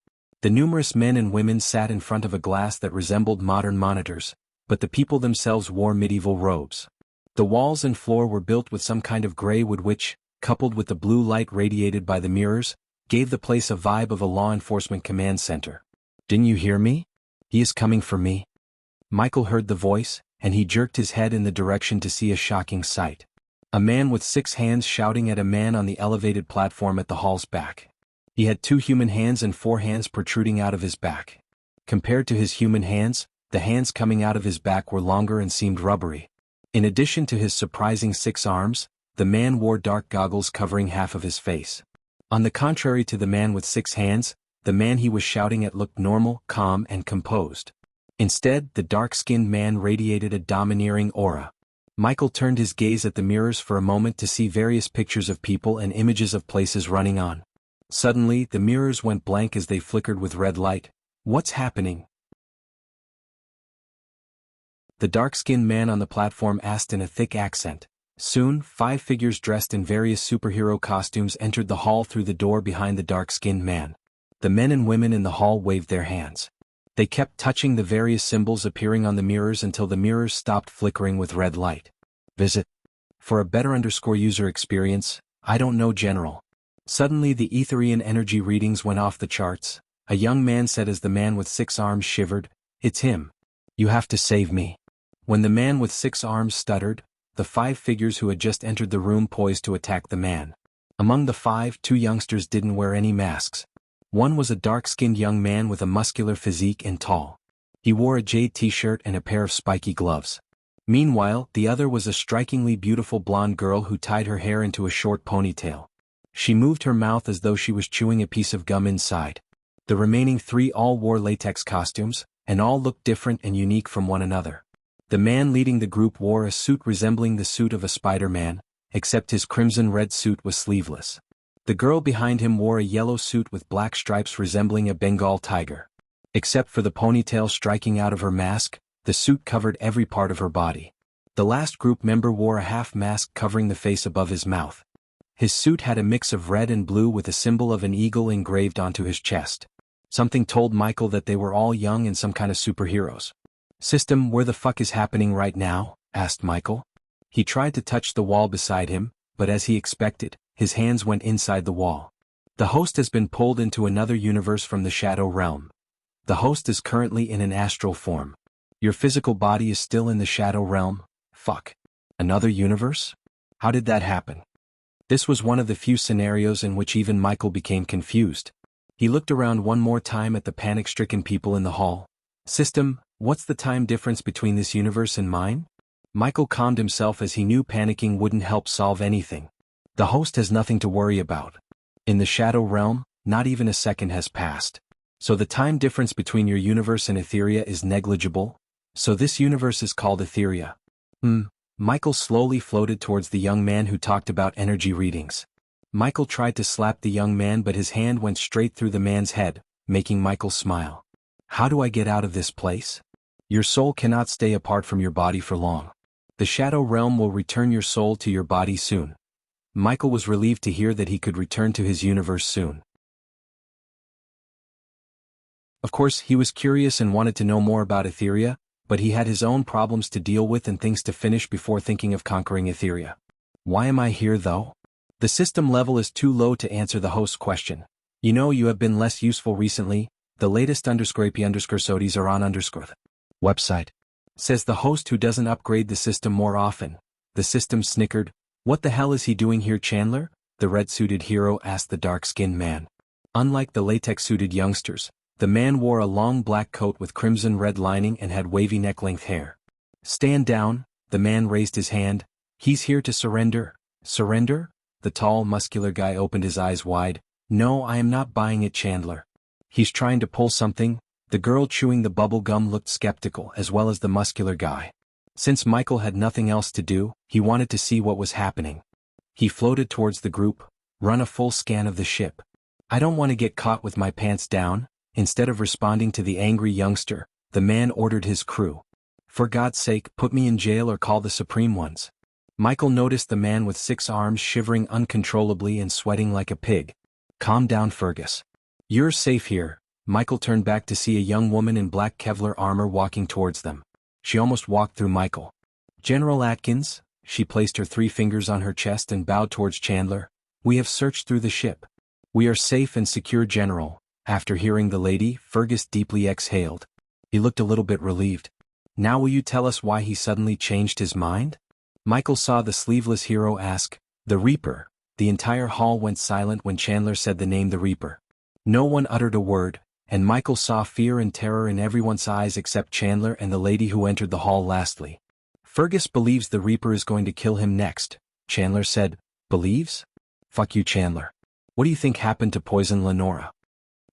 The numerous men and women sat in front of a glass that resembled modern monitors, but the people themselves wore medieval robes. The walls and floor were built with some kind of gray wood which, coupled with the blue light radiated by the mirrors, gave the place a vibe of a law enforcement command center. "Didn't you hear me? He is coming for me." Michael heard the voice, and he jerked his head in the direction to see a shocking sight. A man with 6 hands shouting at a man on the elevated platform at the hall's back. He had 2 human hands and 4 hands protruding out of his back. Compared to his human hands, the hands coming out of his back were longer and seemed rubbery. In addition to his surprising 6 arms, the man wore dark goggles covering half of his face. On the contrary to the man with 6 hands, the man he was shouting at looked normal, calm, and composed. Instead, the dark-skinned man radiated a domineering aura. Michael turned his gaze at the mirrors for a moment to see various pictures of people and images of places running on. Suddenly, the mirrors went blank as they flickered with red light. "What's happening?" The dark-skinned man on the platform asked in a thick accent. Soon, 5 figures dressed in various superhero costumes entered the hall through the door behind the dark-skinned man. The men and women in the hall waved their hands. They kept touching the various symbols appearing on the mirrors until the mirrors stopped flickering with red light. Visit for a better user experience. I don't know, General. Suddenly the Etherian energy readings went off the charts. A young man said as the man with 6 arms shivered, "It's him. You have to save me." When the man with 6 arms stuttered, the 5 figures who had just entered the room poised to attack the man. Among the 5, 2 youngsters didn't wear any masks. One was a dark-skinned young man with a muscular physique and tall. He wore a jade t-shirt and a pair of spiky gloves. Meanwhile, the other was a strikingly beautiful blonde girl who tied her hair into a short ponytail. She moved her mouth as though she was chewing a piece of gum inside. The remaining 3 all wore latex costumes, and all looked different and unique from one another. The man leading the group wore a suit resembling the suit of a Spider-Man, except his crimson-red suit was sleeveless. The girl behind him wore a yellow suit with black stripes resembling a Bengal tiger. Except for the ponytail striking out of her mask, the suit covered every part of her body. The last group member wore a half mask covering the face above his mouth. His suit had a mix of red and blue with a symbol of an eagle engraved onto his chest. Something told Michael that they were all young and some kind of superheroes. "System, where the fuck is happening right now?" asked Michael. He tried to touch the wall beside him, but as he expected, his hands went inside the wall. The host has been pulled into another universe from the shadow realm. The host is currently in an astral form. Your physical body is still in the shadow realm. Fuck. Another universe? How did that happen? This was one of the few scenarios in which even Michael became confused. He looked around one more time at the panic-stricken people in the hall. "System, What's the time difference between this universe and mine? Michael calmed himself as he knew panicking wouldn't help solve anything. The host has nothing to worry about. In the Shadow Realm, not even a second has passed. So the time difference between your universe and Etheria is negligible? So this universe is called Etheria. Michael slowly floated towards the young man who talked about energy readings. Michael tried to slap the young man, but his hand went straight through the man's head, making Michael smile. How do I get out of this place? Your soul cannot stay apart from your body for long. The Shadow Realm will return your soul to your body soon. Michael was relieved to hear that he could return to his universe soon. Of course, he was curious and wanted to know more about Etheria, but he had his own problems to deal with and things to finish before thinking of conquering Etheria. Why am I here though? The system level is too low to answer the host's question. You know, you have been less useful recently. The latest _AP_SODIs are on website. Says the host who doesn't upgrade the system more often. The system snickered. What the hell is he doing here, Chandler? The red-suited hero asked the dark-skinned man. Unlike the latex-suited youngsters, the man wore a long black coat with crimson-red lining and had wavy neck-length hair. Stand down, the man raised his hand. He's here to surrender. Surrender? The tall, muscular guy opened his eyes wide. No, I am not buying it, Chandler. He's trying to pull something. The girl chewing the bubble gum looked skeptical, as well as the muscular guy. Since Michael had nothing else to do, he wanted to see what was happening. He floated towards the group. Run a full scan of the ship. I don't want to get caught with my pants down. Instead of responding to the angry youngster, the man ordered his crew. For God's sake, put me in jail or call the Supreme Ones. Michael noticed the man with 6 arms shivering uncontrollably and sweating like a pig. Calm down, Fergus. You're safe here. Michael turned back to see a young woman in black Kevlar armor walking towards them. She almost walked through Michael. General Atkins, she placed her 3 fingers on her chest and bowed towards Chandler. We have searched through the ship. We are safe and secure, General. After hearing the lady, Fergus deeply exhaled. He looked a little bit relieved. Now will you tell us why he suddenly changed his mind? Michael saw the sleeveless hero ask, the Reaper. The entire hall went silent when Chandler said the name the Reaper. No one uttered a word, and Michael saw fear and terror in everyone's eyes except Chandler and the lady who entered the hall lastly. Fergus believes the Reaper is going to kill him next, Chandler said. Believes? Fuck you, Chandler. What do you think happened to poison Lenora?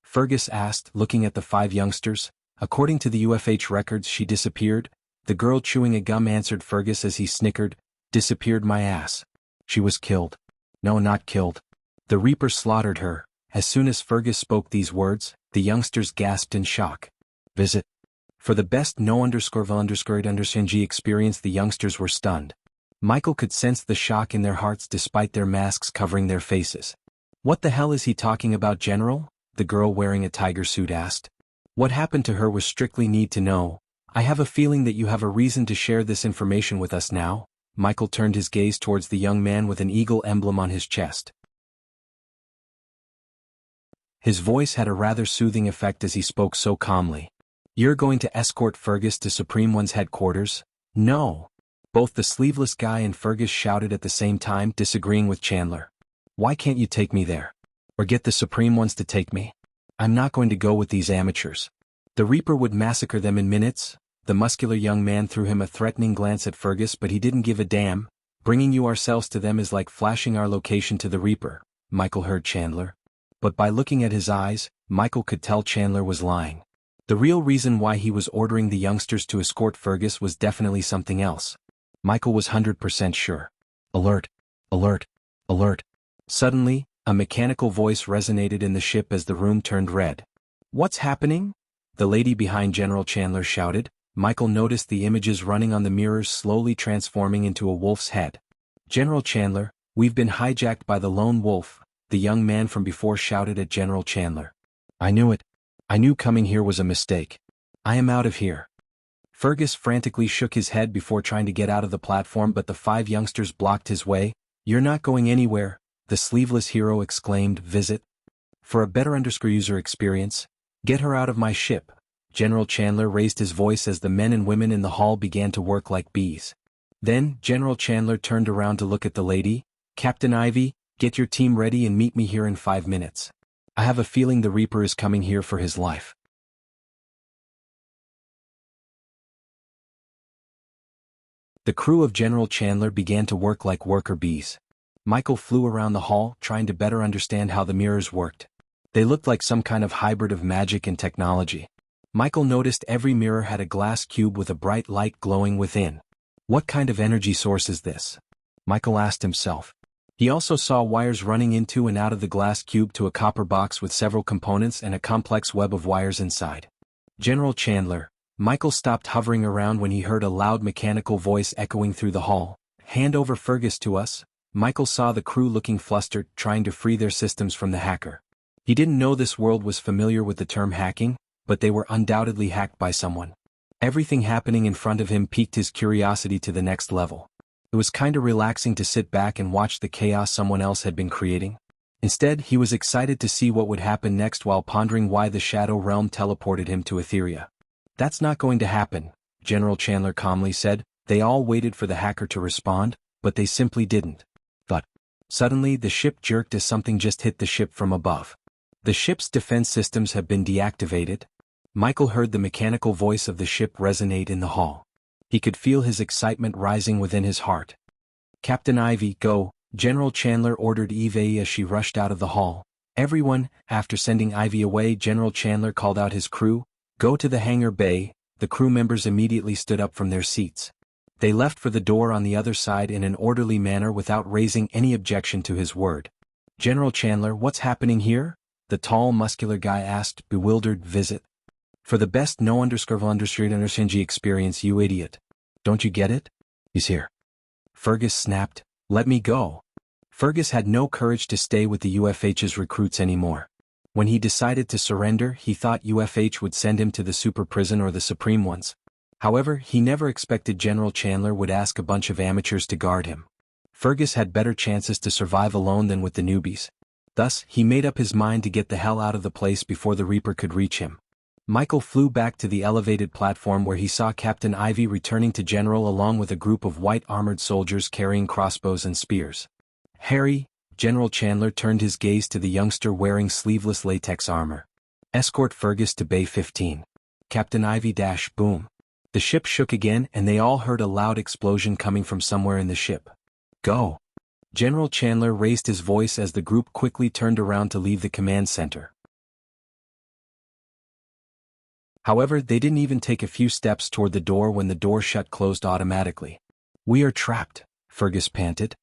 Fergus asked, looking at the 5 youngsters. According to the UFH records, she disappeared. The girl chewing a gum answered Fergus as he snickered. Disappeared my ass. She was killed. No, not killed. The Reaper slaughtered her. As soon as Fergus spoke these words, the youngsters gasped in shock. Visit. For the best no_val_underscored_ng experience, the youngsters were stunned. Michael could sense the shock in their hearts despite their masks covering their faces. What the hell is he talking about, General? The girl wearing a tiger suit asked. What happened to her was strictly need to know. I have a feeling that you have a reason to share this information with us now. Michael turned his gaze towards the young man with an eagle emblem on his chest. His voice had a rather soothing effect as he spoke so calmly. You're going to escort Fergus to Supreme One's headquarters? No. Both the sleeveless guy and Fergus shouted at the same time, disagreeing with Chandler. Why can't you take me there? Or get the Supreme Ones to take me? I'm not going to go with these amateurs. The Reaper would massacre them in minutes. The muscular young man threw him a threatening glance at Fergus, but he didn't give a damn. Bringing you ourselves to them is like flashing our location to the Reaper, Michael heard Chandler. But by looking at his eyes, Michael could tell Chandler was lying. The real reason why he was ordering the youngsters to escort Fergus was definitely something else. Michael was 100% sure. Alert! Alert! Alert! Suddenly, a mechanical voice resonated in the ship as the room turned red. What's happening? The lady behind General Chandler shouted. Michael noticed the images running on the mirrors slowly transforming into a wolf's head. General Chandler, we've been hijacked by the lone wolf, the young man from before shouted at General Chandler. I knew it. I knew coming here was a mistake. I am out of here. Fergus frantically shook his head before trying to get out of the platform, but the 5 youngsters blocked his way. You're not going anywhere, the sleeveless hero exclaimed. Visit. For a better user experience, get her out of my ship. General Chandler raised his voice as the men and women in the hall began to work like bees. Then, General Chandler turned around to look at the lady. Captain Ivy, get your team ready and meet me here in 5 minutes. I have a feeling the Reaper is coming here for his life. The crew of General Chandler began to work like worker bees. Michael flew around the hall, trying to better understand how the mirrors worked. They looked like some kind of hybrid of magic and technology. Michael noticed every mirror had a glass cube with a bright light glowing within. What kind of energy source is this? Michael asked himself. He also saw wires running into and out of the glass cube to a copper box with several components and a complex web of wires inside. General Chandler. Michael stopped hovering around when he heard a loud mechanical voice echoing through the hall. Hand over Fergus to us. Michael saw the crew looking flustered, trying to free their systems from the hacker. He didn't know this world was familiar with the term hacking, but they were undoubtedly hacked by someone. Everything happening in front of him piqued his curiosity to the next level. It was kinda relaxing to sit back and watch the chaos someone else had been creating. Instead, he was excited to see what would happen next while pondering why the Shadow Realm teleported him to Etheria. That's not going to happen, General Chandler calmly said. They all waited for the hacker to respond, but they simply didn't. But suddenly the ship jerked as something just hit the ship from above. The ship's defense systems have been deactivated. Michael heard the mechanical voice of the ship resonate in the hall. He could feel his excitement rising within his heart. Captain Ivy, go, General Chandler ordered Eve as she rushed out of the hall. Everyone, after sending Ivy away, General Chandler called out his crew, go to the hangar bay. The crew members immediately stood up from their seats. They left for the door on the other side in an orderly manner without raising any objection to his word. General Chandler, what's happening here? The tall, muscular guy asked, bewildered. Visit. For the best no Xianxia experience, you idiot. Don't you get it? He's here. Fergus snapped, let me go. Fergus had no courage to stay with the UFH's recruits anymore. When he decided to surrender, he thought UFH would send him to the super prison or the Supreme Ones. However, he never expected General Chandler would ask a bunch of amateurs to guard him. Fergus had better chances to survive alone than with the newbies. Thus, he made up his mind to get the hell out of the place before the Reaper could reach him. Michael flew back to the elevated platform where he saw Captain Ivy returning to General along with a group of white armored soldiers carrying crossbows and spears. Harry, General Chandler turned his gaze to the youngster wearing sleeveless latex armor. Escort Fergus to Bay 15. Captain Ivy dash boom. The ship shook again and they all heard a loud explosion coming from somewhere in the ship. Go. General Chandler raised his voice as the group quickly turned around to leave the command center. However, they didn't even take a few steps toward the door when the door closed automatically. We are trapped, Fergus panted.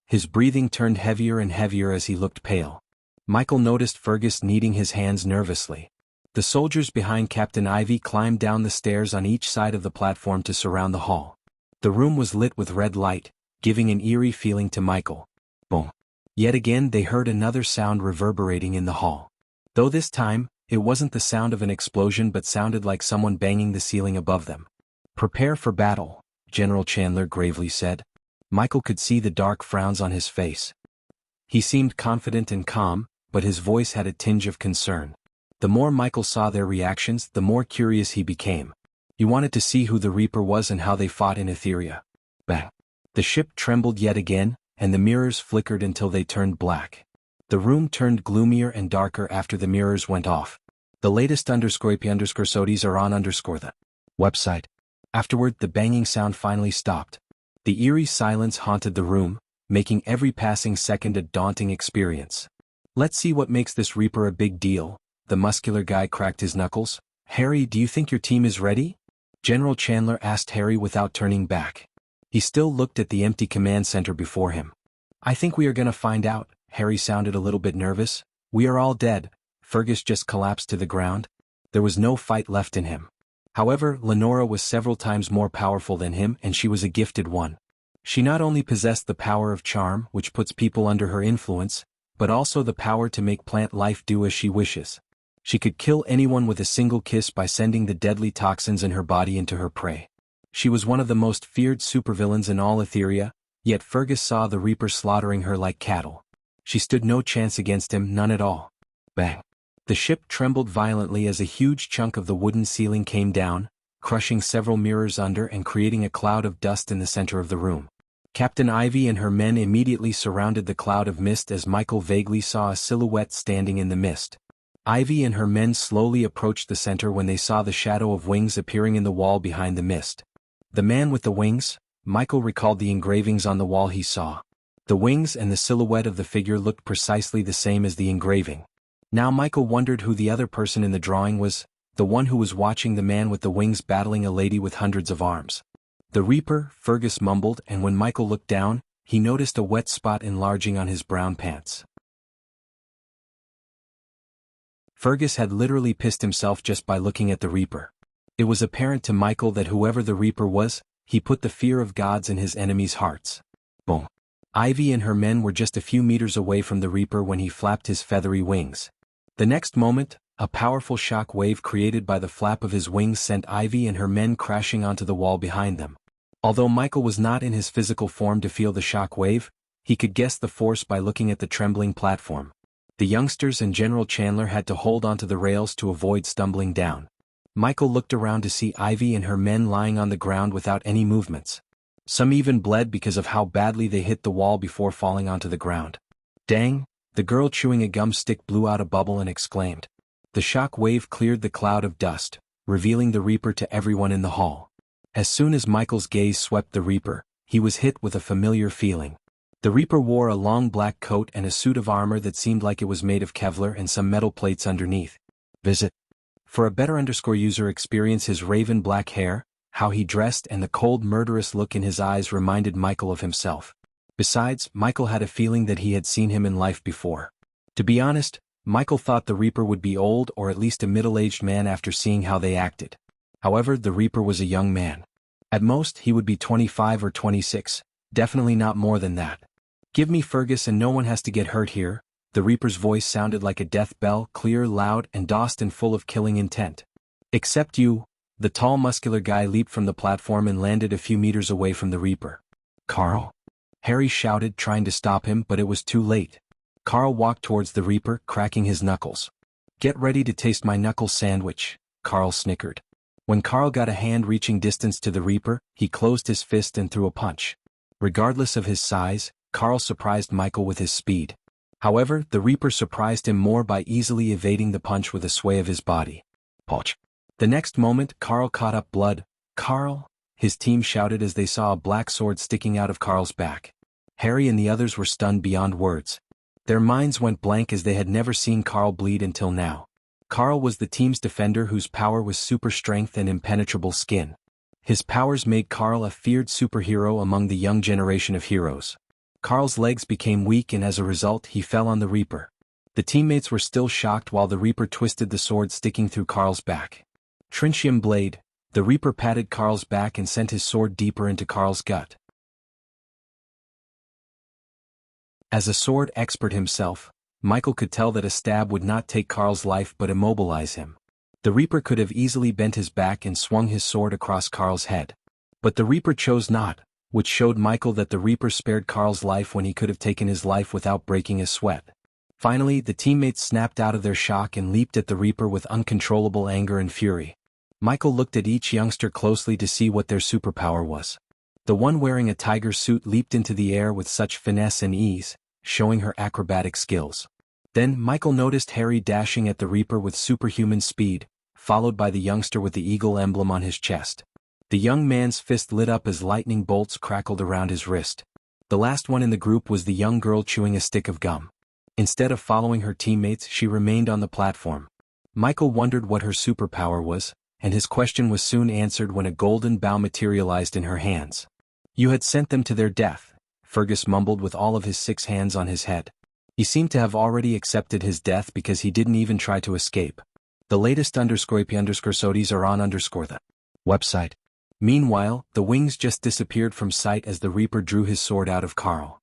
His breathing turned heavier and heavier as he looked pale. Michael noticed Fergus kneading his hands nervously. The soldiers behind Captain Ivy climbed down the stairs on each side of the platform to surround the hall. The room was lit with red light, giving an eerie feeling to Michael. Boom. Yet again they heard another sound reverberating in the hall. Though this time, it wasn't the sound of an explosion but sounded like someone banging the ceiling above them. Prepare for battle, General Chandler gravely said. Michael could see the dark frowns on his face. He seemed confident and calm, but his voice had a tinge of concern. The more Michael saw their reactions, the more curious he became. He wanted to see who the Reaper was and how they fought in Etheria. Bang! The ship trembled yet again, and the mirrors flickered until they turned black. The room turned gloomier and darker after the mirrors went off. The latest _sodies are on the website. Afterward, the banging sound finally stopped. The eerie silence haunted the room, making every passing second a daunting experience. Let's see what makes this Reaper a big deal. The muscular guy cracked his knuckles. Harry, do you think your team is ready? General Chandler asked Harry without turning back. He still looked at the empty command center before him. I think we are gonna find out. Harry sounded a little bit nervous. We are all dead. Fergus just collapsed to the ground. There was no fight left in him. However, Lenora was several times more powerful than him and she was a gifted one. She not only possessed the power of charm, which puts people under her influence, but also the power to make plant life do as she wishes. She could kill anyone with a single kiss by sending the deadly toxins in her body into her prey. She was one of the most feared supervillains in all Etheria, yet Fergus saw the Reaper slaughtering her like cattle. She stood no chance against him, none at all. Bang! The ship trembled violently as a huge chunk of the wooden ceiling came down, crushing several mirrors under and creating a cloud of dust in the center of the room. Captain Ivy and her men immediately surrounded the cloud of mist as Michael vaguely saw a silhouette standing in the mist. Ivy and her men slowly approached the center when they saw the shadow of wings appearing in the wall behind the mist. The man with the wings? Michael recalled the engravings on the wall he saw. The wings and the silhouette of the figure looked precisely the same as the engraving. Now Michael wondered who the other person in the drawing was, the one who was watching the man with the wings battling a lady with hundreds of arms. The Reaper, Fergus mumbled, and when Michael looked down, he noticed a wet spot enlarging on his brown pants. Fergus had literally pissed himself just by looking at the Reaper. It was apparent to Michael that whoever the Reaper was, he put the fear of gods in his enemies' hearts. Boom. Ivy and her men were just a few meters away from the Reaper when he flapped his feathery wings. The next moment, a powerful shock wave created by the flap of his wings sent Ivy and her men crashing onto the wall behind them. Although Michael was not in his physical form to feel the shock wave, he could guess the force by looking at the trembling platform. The youngsters and General Chandler had to hold onto the rails to avoid stumbling down. Michael looked around to see Ivy and her men lying on the ground without any movements. Some even bled because of how badly they hit the wall before falling onto the ground. Dang, the girl chewing a gum stick blew out a bubble and exclaimed. The shock wave cleared the cloud of dust, revealing the Reaper to everyone in the hall. As soon as Michael's gaze swept the Reaper, he was hit with a familiar feeling. The Reaper wore a long black coat and a suit of armor that seemed like it was made of Kevlar and some metal plates underneath. Visit. For a better user experience, his raven black hair, how he dressed, and the cold murderous look in his eyes reminded Michael of himself. Besides, Michael had a feeling that he had seen him in life before. To be honest, Michael thought the Reaper would be old or at least a middle-aged man after seeing how they acted. However, the Reaper was a young man. At most, he would be 25 or 26, definitely not more than that. Give me Fergus and no one has to get hurt here. The Reaper's voice sounded like a death bell, clear, loud, and dosed and full of killing intent. Except you. The tall muscular guy leaped from the platform and landed a few meters away from the Reaper. Carl. Harry shouted, trying to stop him, but it was too late. Carl walked towards the Reaper, cracking his knuckles. Get ready to taste my knuckle sandwich, Carl snickered. When Carl got a hand-reaching distance to the Reaper, he closed his fist and threw a punch. Regardless of his size, Carl surprised Michael with his speed. However, the Reaper surprised him more by easily evading the punch with a sway of his body. Poch. The next moment, Carl caught up blood. Carl! His team shouted as they saw a black sword sticking out of Carl's back. Harry and the others were stunned beyond words. Their minds went blank as they had never seen Carl bleed until now. Carl was the team's defender whose power was super strength and impenetrable skin. His powers made Carl a feared superhero among the young generation of heroes. Carl's legs became weak and as a result he fell on the Reaper. The teammates were still shocked while the Reaper twisted the sword sticking through Carl's back. Tritium blade, the Reaper patted Carl's back and sent his sword deeper into Carl's gut. As a sword expert himself, Michael could tell that a stab would not take Carl's life but immobilize him. The Reaper could have easily bent his back and swung his sword across Carl's head. But the Reaper chose not, which showed Michael that the Reaper spared Carl's life when he could have taken his life without breaking a sweat. Finally, the teammates snapped out of their shock and leaped at the Reaper with uncontrollable anger and fury. Michael looked at each youngster closely to see what their superpower was. The one wearing a tiger suit leaped into the air with such finesse and ease, showing her acrobatic skills. Then Michael noticed Harry dashing at the Reaper with superhuman speed, followed by the youngster with the eagle emblem on his chest. The young man's fist lit up as lightning bolts crackled around his wrist. The last one in the group was the young girl chewing a stick of gum. Instead of following her teammates, she remained on the platform. Michael wondered what her superpower was, and his question was soon answered when a golden bow materialized in her hands. You had sent them to their death, Fergus mumbled with all of his 6 hands on his head. He seemed to have already accepted his death because he didn't even try to escape. The latest _IP_SODIs are on the website. Meanwhile, the wings just disappeared from sight as the Reaper drew his sword out of Carl.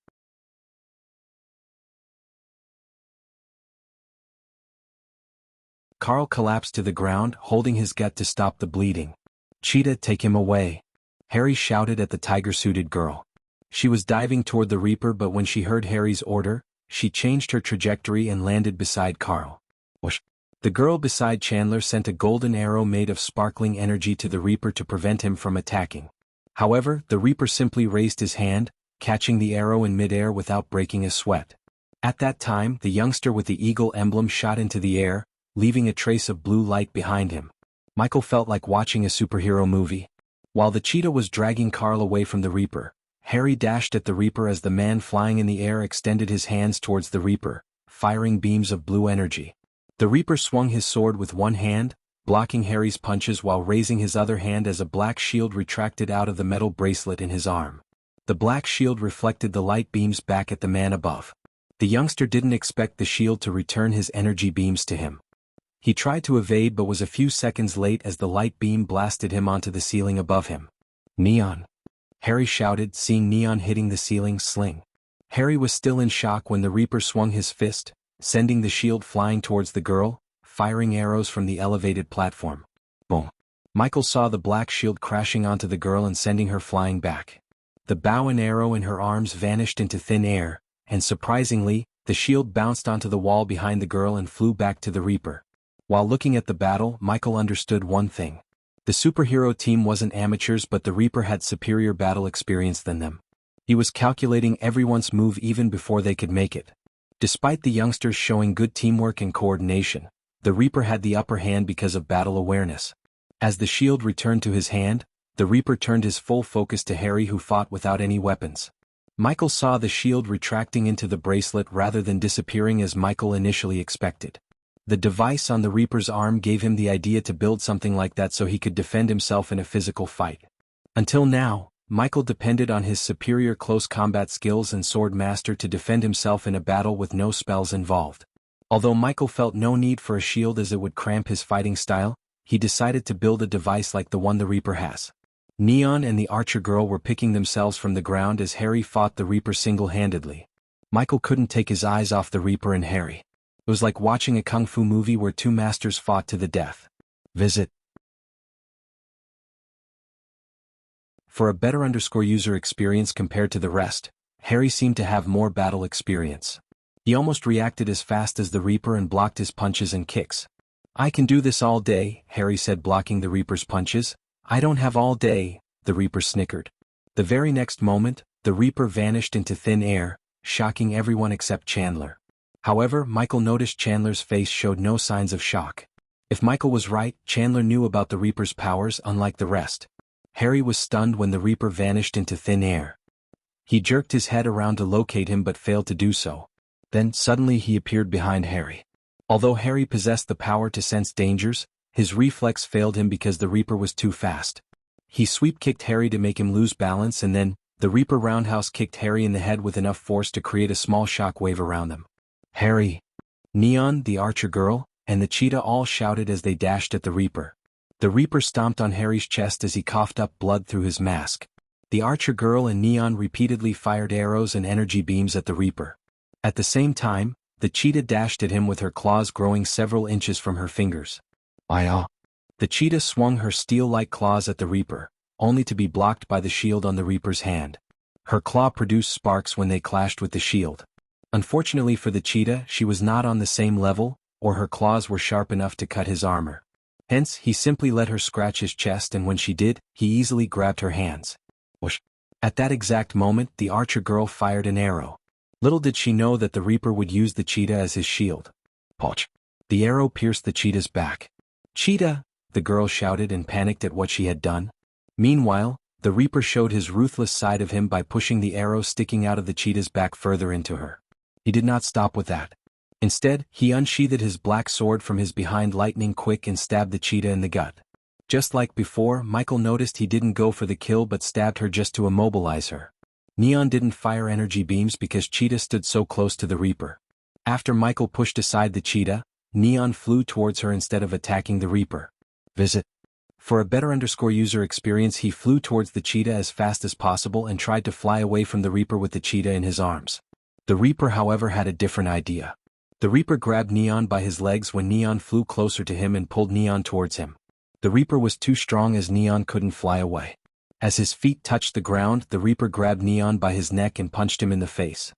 Carl collapsed to the ground, holding his gut to stop the bleeding. Cheetah, take him away. Harry shouted at the tiger-suited girl. She was diving toward the Reaper, but when she heard Harry's order, she changed her trajectory and landed beside Carl. Whoosh. The girl beside Chandler sent a golden arrow made of sparkling energy to the Reaper to prevent him from attacking. However, the Reaper simply raised his hand, catching the arrow in midair without breaking a sweat. At that time, the youngster with the eagle emblem shot into the air, leaving a trace of blue light behind him. Michael felt like watching a superhero movie. While the cheetah was dragging Carl away from the Reaper, Harry dashed at the Reaper as the man flying in the air extended his hands towards the Reaper, firing beams of blue energy. The Reaper swung his sword with one hand, blocking Harry's punches while raising his other hand as a black shield retracted out of the metal bracelet in his arm. The black shield reflected the light beams back at the man above. The youngster didn't expect the shield to return his energy beams to him. He tried to evade but was a few seconds late as the light beam blasted him onto the ceiling above him. "Neon!" Harry shouted, seeing Neon hitting the ceiling sling. Harry was still in shock when the Reaper swung his fist, sending the shield flying towards the girl, firing arrows from the elevated platform. Boom! Michael saw the black shield crashing onto the girl and sending her flying back. The bow and arrow in her arms vanished into thin air, and surprisingly, the shield bounced onto the wall behind the girl and flew back to the Reaper. While looking at the battle, Michael understood one thing. The superhero team wasn't amateurs, but the Reaper had superior battle experience than them. He was calculating everyone's move even before they could make it. Despite the youngsters showing good teamwork and coordination, the Reaper had the upper hand because of battle awareness. As the shield returned to his hand, the Reaper turned his full focus to Harry, who fought without any weapons. Michael saw the shield retracting into the bracelet rather than disappearing as Michael initially expected. The device on the Reaper's arm gave him the idea to build something like that so he could defend himself in a physical fight. Until now, Michael depended on his superior close combat skills and sword master to defend himself in a battle with no spells involved. Although Michael felt no need for a shield as it would cramp his fighting style, he decided to build a device like the one the Reaper has. Neon and the archer girl were picking themselves from the ground as Harry fought the Reaper single-handedly. Michael couldn't take his eyes off the Reaper and Harry. It was like watching a kung fu movie where two masters fought to the death. Visit. For a better user experience compared to the rest, Harry seemed to have more battle experience. He almost reacted as fast as the Reaper and blocked his punches and kicks. "I can do this all day," Harry said, blocking the Reaper's punches. "I don't have all day," the Reaper snickered. The very next moment, the Reaper vanished into thin air, shocking everyone except Chandler. However, Michael noticed Chandler's face showed no signs of shock. If Michael was right, Chandler knew about the Reaper's powers unlike the rest. Harry was stunned when the Reaper vanished into thin air. He jerked his head around to locate him but failed to do so. Then, suddenly he appeared behind Harry. Although Harry possessed the power to sense dangers, his reflex failed him because the Reaper was too fast. He sweep-kicked Harry to make him lose balance, and then, the Reaper roundhouse kicked Harry in the head with enough force to create a small shock wave around them. Harry, Neon, the archer girl, and the cheetah all shouted as they dashed at the Reaper. The Reaper stomped on Harry's chest as he coughed up blood through his mask. The archer girl and Neon repeatedly fired arrows and energy beams at the Reaper. At the same time, the cheetah dashed at him with her claws growing several inches from her fingers. The cheetah swung her steel-like claws at the Reaper, only to be blocked by the shield on the Reaper's hand. Her claw produced sparks when they clashed with the shield. Unfortunately for the cheetah, she was not on the same level, or her claws were sharp enough to cut his armor. Hence, he simply let her scratch his chest, and when she did, he easily grabbed her hands. Whoosh. At that exact moment, the archer girl fired an arrow. Little did she know that the Reaper would use the cheetah as his shield. Poch. The arrow pierced the cheetah's back. "Cheetah!" the girl shouted and panicked at what she had done. Meanwhile, the Reaper showed his ruthless side of him by pushing the arrow sticking out of the cheetah's back further into her. He did not stop with that. Instead, he unsheathed his black sword from his behind lightning quick and stabbed the cheetah in the gut. Just like before, Michael noticed he didn't go for the kill but stabbed her just to immobilize her. Neon didn't fire energy beams because Cheetah stood so close to the Reaper. After Michael pushed aside the cheetah, Neon flew towards her instead of attacking the Reaper. Visit. For a better user experience, he flew towards the cheetah as fast as possible and tried to fly away from the Reaper with the cheetah in his arms. The Reaper, however, had a different idea. The Reaper grabbed Neon by his legs when Neon flew closer to him and pulled Neon towards him. The Reaper was too strong as Neon couldn't fly away. As his feet touched the ground, the Reaper grabbed Neon by his neck and punched him in the face.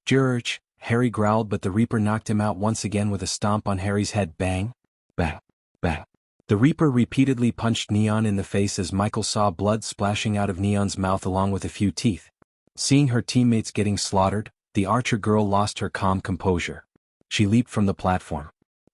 "Jurch," Harry growled, but the Reaper knocked him out once again with a stomp on Harry's head. Bang, bang, bang. The Reaper repeatedly punched Neon in the face as Michael saw blood splashing out of Neon's mouth along with a few teeth. Seeing her teammates getting slaughtered, the archer girl lost her calm composure. She leaped from the platform.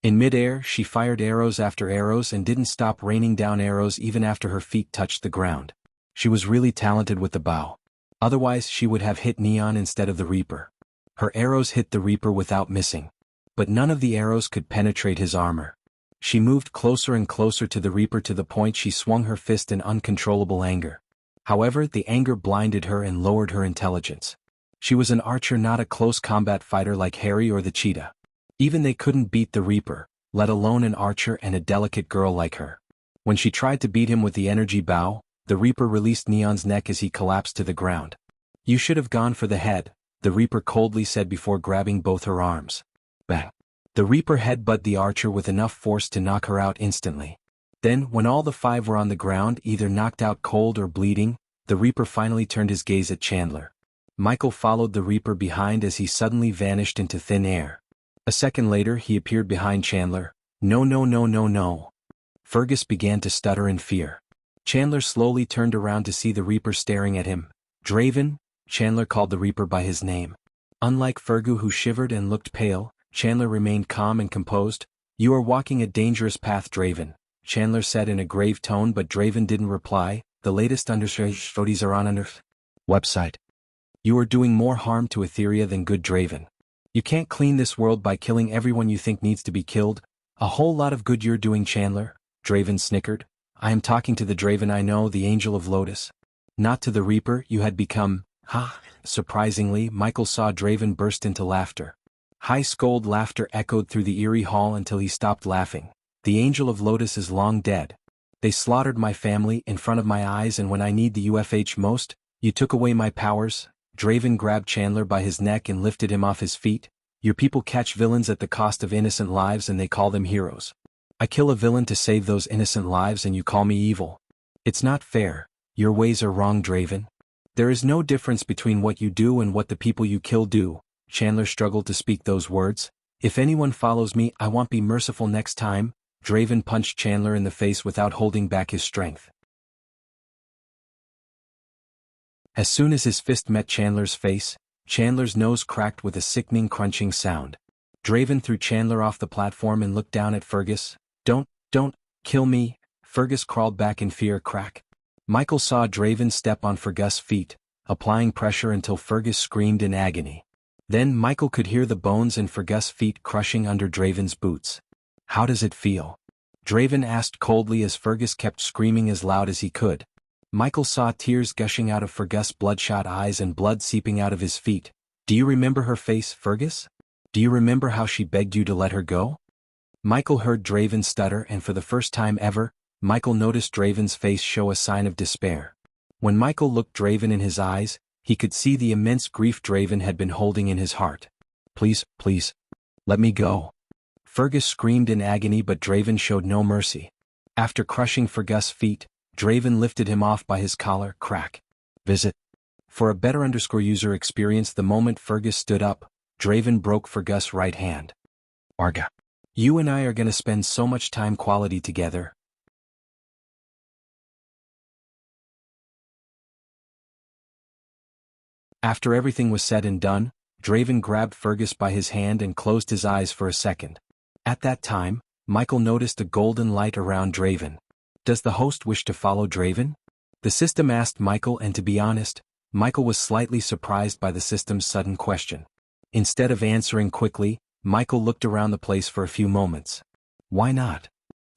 In mid-air, she fired arrows after arrows and didn't stop raining down arrows even after her feet touched the ground. She was really talented with the bow. Otherwise she would have hit Neon instead of the Reaper. Her arrows hit the Reaper without missing. But none of the arrows could penetrate his armor. She moved closer and closer to the Reaper to the point she swung her fist in uncontrollable anger. However, the anger blinded her and lowered her intelligence. She was an archer, not a close combat fighter like Harry or the cheetah. Even they couldn't beat the Reaper, let alone an archer and a delicate girl like her. When she tried to beat him with the energy bow, the Reaper released Neon's neck as he collapsed to the ground. "You should have gone for the head," the Reaper coldly said before grabbing both her arms. Bang! The Reaper headbutted the archer with enough force to knock her out instantly. Then, when all the five were on the ground, either knocked out cold or bleeding, the Reaper finally turned his gaze at Chandler. Michael followed the Reaper behind as he suddenly vanished into thin air. A second later he appeared behind Chandler. "No, no, no, no, no." Fergus began to stutter in fear. Chandler slowly turned around to see the Reaper staring at him. "Draven," Chandler called the Reaper by his name. Unlike Fergus, who shivered and looked pale, Chandler remained calm and composed. "You are walking a dangerous path, Draven," Chandler said in a grave tone, but Draven didn't reply. "The latest studies are on our website. You are doing more harm to Etheria than good, Draven. You can't clean this world by killing everyone you think needs to be killed. A whole lot of good you're doing, Chandler," Draven snickered. "I am talking to the Draven I know, the Angel of Lotus. Not to the Reaper you had become." "Ha!" Surprisingly, Michael saw Draven burst into laughter. High scold laughter echoed through the eerie hall until he stopped laughing. "The Angel of Lotus is long dead. They slaughtered my family in front of my eyes, and when I need the UFH most, you took away my powers." Draven grabbed Chandler by his neck and lifted him off his feet. "Your people catch villains at the cost of innocent lives and they call them heroes. I kill a villain to save those innocent lives and you call me evil. It's not fair. Your ways are wrong, Draven. There is no difference between what you do and what the people you kill do." Chandler struggled to speak those words. "If anyone follows me, I won't be merciful next time." Draven punched Chandler in the face without holding back his strength. As soon as his fist met Chandler's face, Chandler's nose cracked with a sickening crunching sound. Draven threw Chandler off the platform and looked down at Fergus. Don't kill me." Fergus crawled back in fear. Crack. Michael saw Draven step on Fergus' feet, applying pressure until Fergus screamed in agony. Then Michael could hear the bones in Fergus' feet crushing under Draven's boots. "How does it feel?" Draven asked coldly as Fergus kept screaming as loud as he could. Michael saw tears gushing out of Fergus' bloodshot eyes and blood seeping out of his feet. "Do you remember her face, Fergus? Do you remember how she begged you to let her go?" Michael heard Draven stutter, and for the first time ever, Michael noticed Draven's face show a sign of despair. When Michael looked Draven in his eyes, he could see the immense grief Draven had been holding in his heart. Please, let me go." Fergus screamed in agony, but Draven showed no mercy. After crushing Fergus' feet, Draven lifted him off by his collar. Crack. Visit. For a better user experience, the moment Fergus stood up, Draven broke Fergus' right hand. "Arga. You and I are gonna spend so much time quality together." After everything was said and done, Draven grabbed Fergus by his hand and closed his eyes for a second. At that time, Michael noticed a golden light around Draven. "Does the host wish to follow Draven?" the system asked Michael, and to be honest, Michael was slightly surprised by the system's sudden question. Instead of answering quickly, Michael looked around the place for a few moments. Why not?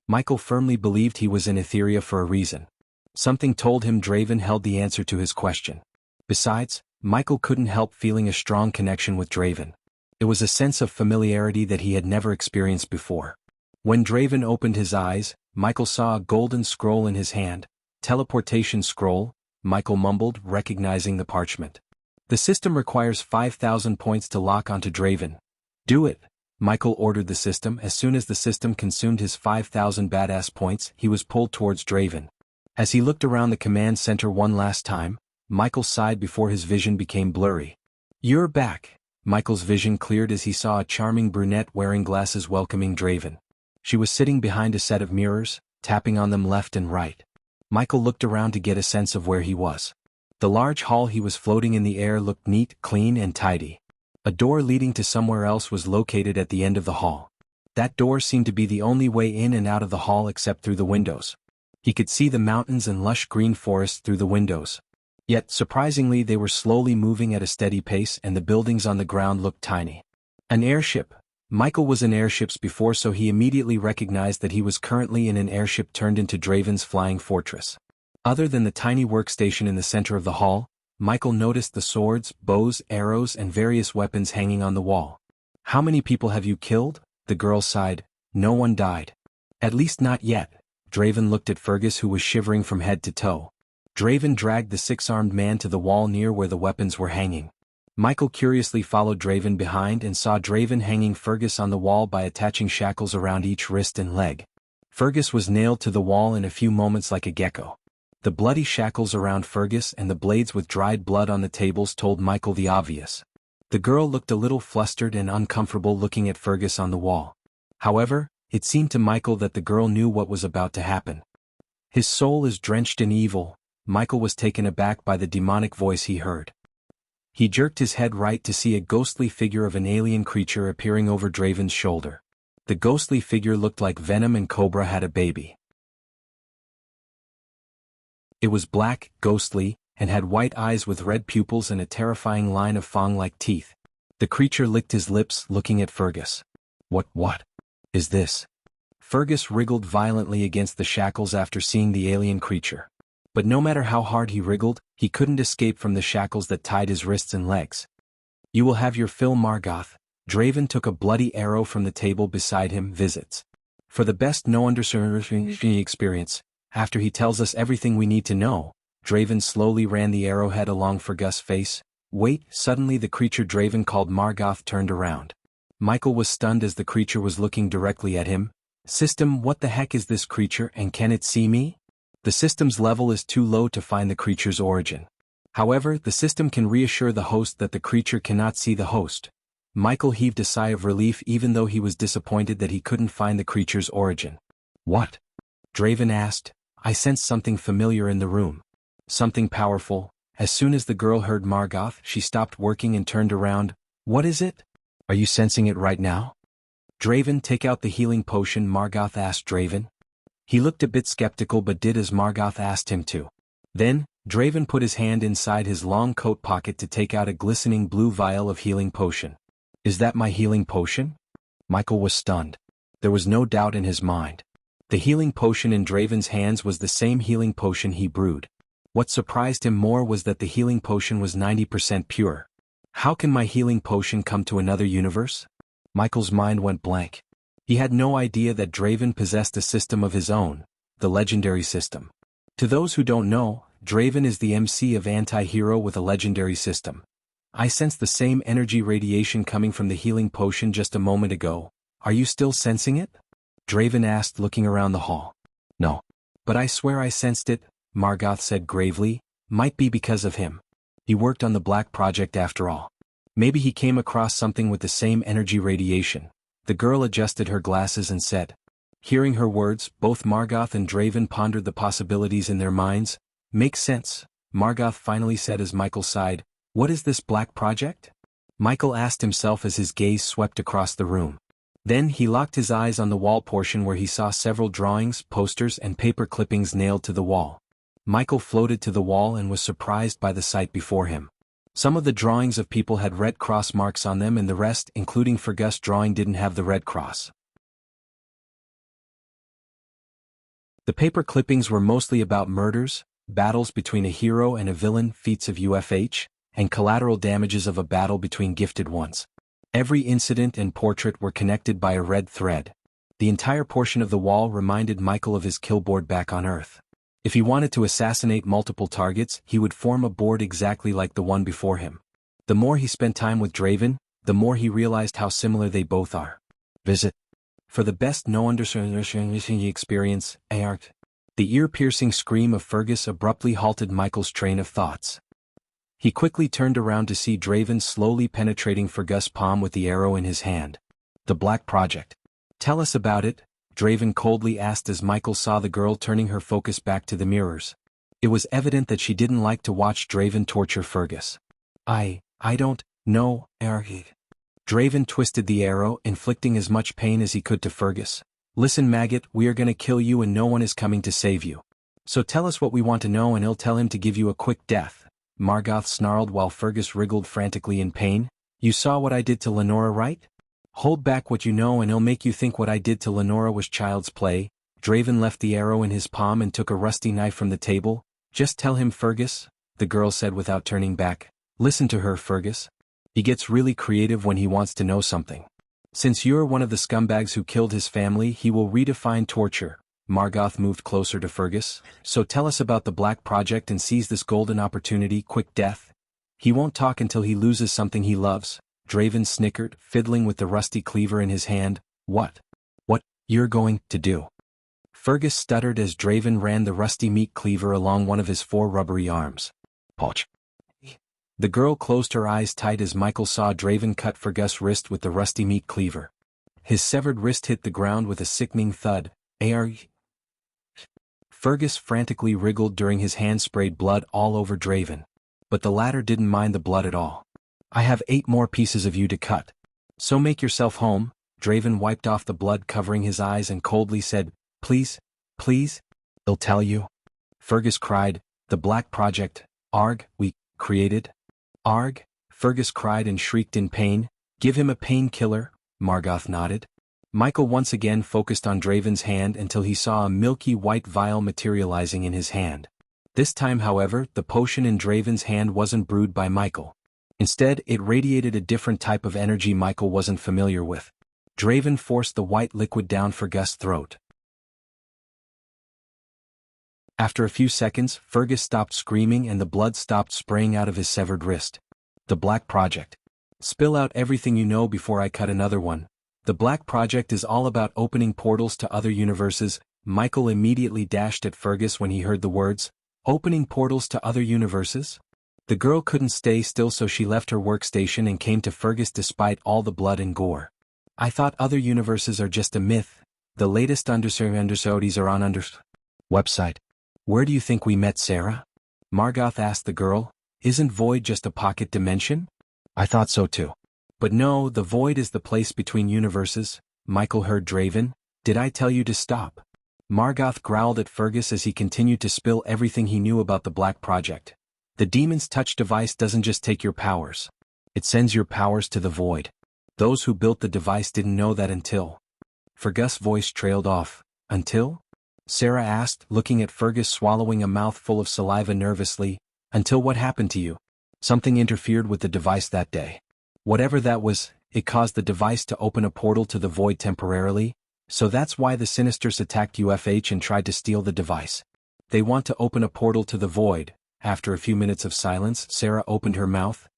Michael firmly believed he was in Etheria for a reason. Something told him Draven held the answer to his question. Besides, Michael couldn't help feeling a strong connection with Draven. It was a sense of familiarity that he had never experienced before. When Draven opened his eyes, Michael saw a golden scroll in his hand. "Teleportation scroll," Michael mumbled, recognizing the parchment. "The system requires 5,000 points to lock onto Draven." "Do it," Michael ordered the system. As soon as the system consumed his 5,000 badass points, he was pulled towards Draven. As he looked around the command center one last time, Michael sighed before his vision became blurry. "You're back." Michael's vision cleared as he saw a charming brunette wearing glasses welcoming Draven. She was sitting behind a set of mirrors, tapping on them left and right. Michael looked around to get a sense of where he was. The large hall he was floating in the air looked neat, clean, and tidy. A door leading to somewhere else was located at the end of the hall. That door seemed to be the only way in and out of the hall except through the windows. He could see the mountains and lush green forests through the windows. Yet, surprisingly, they were slowly moving at a steady pace and the buildings on the ground looked tiny. An airship. Michael was in airships before, so he immediately recognized that he was currently in an airship turned into Draven's flying fortress. Other than the tiny workstation in the center of the hall, Michael noticed the swords, bows, arrows, and various weapons hanging on the wall. "How many people have you killed?" the girl sighed. "No one died." "At least not yet." Draven looked at Fergus, who was shivering from head to toe. Draven dragged the six-armed man to the wall near where the weapons were hanging. Michael curiously followed Draven behind and saw Draven hanging Fergus on the wall by attaching shackles around each wrist and leg. Fergus was nailed to the wall in a few moments like a gecko. The bloody shackles around Fergus and the blades with dried blood on the tables told Michael the obvious. The girl looked a little flustered and uncomfortable looking at Fergus on the wall. However, it seemed to Michael that the girl knew what was about to happen. "His soul is drenched in evil." Michael was taken aback by the demonic voice he heard. He jerked his head right to see a ghostly figure of an alien creature appearing over Draven's shoulder. The ghostly figure looked like Venom and Cobra had a baby. It was black, ghostly, and had white eyes with red pupils and a terrifying line of fang-like teeth. The creature licked his lips, looking at Fergus. What is this?" Fergus wriggled violently against the shackles after seeing the alien creature. But no matter how hard he wriggled, he couldn't escape from the shackles that tied his wrists and legs. "You will have your fill, Margoth." Draven took a bloody arrow from the table beside him. "Visits. For the best no-understanding experience, after he tells us everything we need to know." Draven slowly ran the arrowhead along Fergus' face. "Wait!" Suddenly the creature Draven called Margoth turned around. Michael was stunned as the creature was looking directly at him. "System, what the heck is this creature, and can it see me?" The system's level is too low to find the creature's origin. However, the system can reassure the host that the creature cannot see the host. Michael heaved a sigh of relief even though he was disappointed that he couldn't find the creature's origin. "What?" Draven asked. "I sensed something familiar in the room. Something powerful." As soon as the girl heard Margoth, she stopped working and turned around. "What is it? Are you sensing it right now?" "Draven, take out the healing potion," Margoth asked Draven. He looked a bit skeptical but did as Margoth asked him to. Then, Draven put his hand inside his long coat pocket to take out a glistening blue vial of healing potion. "Is that my healing potion?" Michael was stunned. There was no doubt in his mind. The healing potion in Draven's hands was the same healing potion he brewed. What surprised him more was that the healing potion was 90% pure. "How can my healing potion come to another universe?" Michael's mind went blank. He had no idea that Draven possessed a system of his own, the legendary system. To those who don't know, Draven is the MC of anti-hero with a legendary system. "I sense the same energy radiation coming from the healing potion just a moment ago. Are you still sensing it?" Draven asked, looking around the hall. "No. But I swear I sensed it," Margoth said gravely. "Might be because of him. He worked on the Black Project after all. Maybe he came across something with the same energy radiation." The girl adjusted her glasses and said. Hearing her words, both Margoth and Draven pondered the possibilities in their minds. "Makes sense," Margoth finally said as Michael sighed. "What is this Black Project?" Michael asked himself as his gaze swept across the room. Then he locked his eyes on the wall portion where he saw several drawings, posters, and paper clippings nailed to the wall. Michael floated to the wall and was surprised by the sight before him. Some of the drawings of people had red cross marks on them and the rest, including Fergus' drawing, didn't have the red cross. The paper clippings were mostly about murders, battles between a hero and a villain, feats of UFH, and collateral damages of a battle between gifted ones. Every incident and portrait were connected by a red thread. The entire portion of the wall reminded Michael of his kill board back on Earth. If he wanted to assassinate multiple targets, he would form a board exactly like the one before him. The more he spent time with Draven, the more he realized how similar they both are. Visit. For the best no-understanding experience, ART. The ear-piercing scream of Fergus abruptly halted Michael's train of thoughts. He quickly turned around to see Draven slowly penetrating Fergus' palm with the arrow in his hand. "The Black Project. Tell us about it," Draven coldly asked as Michael saw the girl turning her focus back to the mirrors. It was evident that she didn't like to watch Draven torture Fergus. I don't know, Eric." Draven twisted the arrow, inflicting as much pain as he could to Fergus. Listen, maggot, we are gonna kill you and no one is coming to save you. So tell us what we want to know and I'll tell him to give you a quick death. Margoth snarled while Fergus wriggled frantically in pain. You saw what I did to Lenora, right? Hold back what you know and I'll make you think what I did to Lenora was child's play. Draven left the arrow in his palm and took a rusty knife from the table. Just tell him, Fergus, the girl said without turning back. Listen to her, Fergus. He gets really creative when he wants to know something. Since you're one of the scumbags who killed his family, he will redefine torture. Margoth moved closer to Fergus. So tell us about the Black Project and seize this golden opportunity, quick death. He won't talk until he loses something he loves. Draven snickered, fiddling with the rusty cleaver in his hand. What? What you're going to do? Fergus stuttered as Draven ran the rusty meat cleaver along one of his 4 rubbery arms. Poch. The girl closed her eyes tight as Michael saw Draven cut Fergus' wrist with the rusty meat cleaver. His severed wrist hit the ground with a sickening thud. Fergus frantically wriggled during his hand sprayed blood all over Draven. But the latter didn't mind the blood at all. I have 8 more pieces of you to cut. So make yourself home. Draven wiped off the blood covering his eyes and coldly said, Please, please, I'll tell you. Fergus cried, the Black Project, Arg, we created. Arg, Fergus cried and shrieked in pain. Give him a painkiller, Margoth nodded. Michael once again focused on Draven's hand until he saw a milky white vial materializing in his hand. This time, however, the potion in Draven's hand wasn't brewed by Michael. Instead, it radiated a different type of energy Michael wasn't familiar with. Draven forced the white liquid down Fergus' throat. After a few seconds, Fergus stopped screaming and the blood stopped spraying out of his severed wrist. The Black Project. Spill out everything you know before I cut another one. The Black Project is all about opening portals to other universes. Michael immediately dashed at Fergus when he heard the words, opening portals to other universes? The girl couldn't stay still, so she left her workstation and came to Fergus despite all the blood and gore. I thought other universes are just a myth. The latest understudies are on website. Where do you think we met Sarah? Margoth asked the girl. Isn't Void just a pocket dimension? I thought so too. But no, the Void is the place between universes. Michael heard Draven. Did I tell you to stop? Margoth growled at Fergus as he continued to spill everything he knew about the Black Project. The Demon's Touch device doesn't just take your powers. It sends your powers to the Void. Those who built the device didn't know that until... Fergus' voice trailed off. Until? Sarah asked, looking at Fergus swallowing a mouthful of saliva nervously. Until what happened to you? Something interfered with the device that day. Whatever that was, it caused the device to open a portal to the Void temporarily, so that's why the Sinisters attacked UFH and tried to steal the device. They want to open a portal to the Void. After a few minutes of silence, Sarah opened her mouth.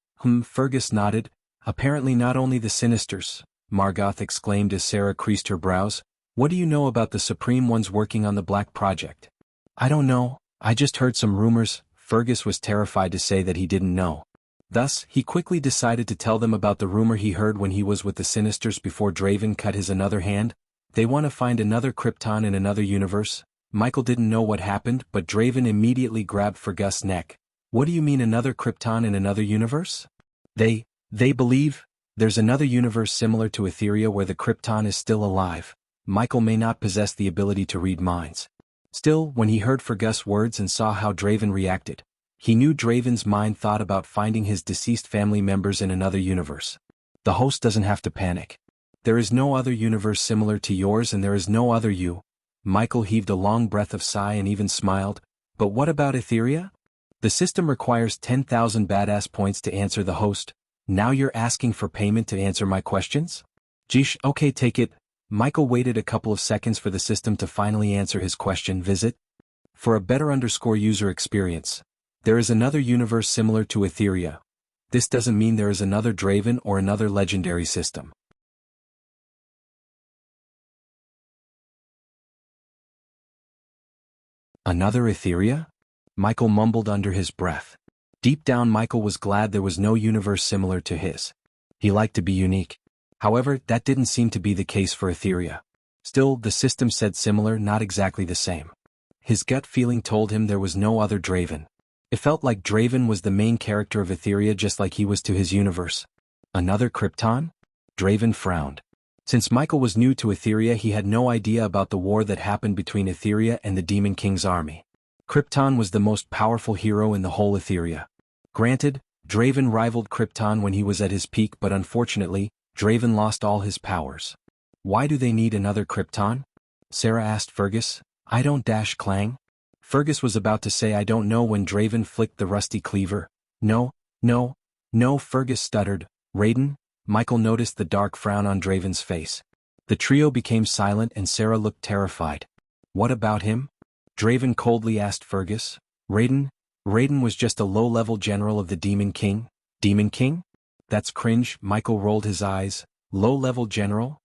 Fergus nodded. Apparently not only the Sinisters, Margoth exclaimed as Sarah creased her brows. What do you know about the Supreme Ones working on the Black Project? I don't know, I just heard some rumors. Fergus was terrified to say that he didn't know. Thus, he quickly decided to tell them about the rumor he heard when he was with the Sinisters before Draven cut his another hand. They want to find another Krypton in another universe. Michael didn't know what happened, but Draven immediately grabbed Fergus' neck. What do you mean another Krypton in another universe? They believe there's another universe similar to Etheria where the Krypton is still alive. Michael may not possess the ability to read minds. Still, when he heard Fergus' words and saw how Draven reacted, he knew Draven's mind thought about finding his deceased family members in another universe. The host doesn't have to panic. There is no other universe similar to yours and there is no other you. Michael heaved a long breath of sigh and even smiled. But what about Etheria? The system requires 10,000 badass points to answer the host. Now you're asking for payment to answer my questions? Geesh, okay, take it. Michael waited a couple of seconds for the system to finally answer his question. Visit. For a better user experience. There is another universe similar to Etheria. This doesn't mean there is another Draven or another legendary system. Another Etheria? Michael mumbled under his breath. Deep down, Michael was glad there was no universe similar to his. He liked to be unique. However, that didn't seem to be the case for Etheria. Still, the system said similar, not exactly the same. His gut feeling told him there was no other Draven. It felt like Draven was the main character of Etheria just like he was to his universe. Another Krypton? Draven frowned. Since Michael was new to Etheria, he had no idea about the war that happened between Etheria and the Demon King's army. Krypton was the most powerful hero in the whole Etheria. Granted, Draven rivaled Krypton when he was at his peak, but unfortunately, Draven lost all his powers. Why do they need another Krypton? Sarah asked Fergus. I don't dash clang. Fergus was about to say I don't know when Draven flicked the rusty cleaver. No, Fergus stuttered. Raiden? Michael noticed the dark frown on Draven's face. The trio became silent and Sarah looked terrified. What about him? Draven coldly asked Fergus. Raiden was just a low-level general of the Demon King. Demon King? That's cringe. Michael rolled his eyes. Low-level general?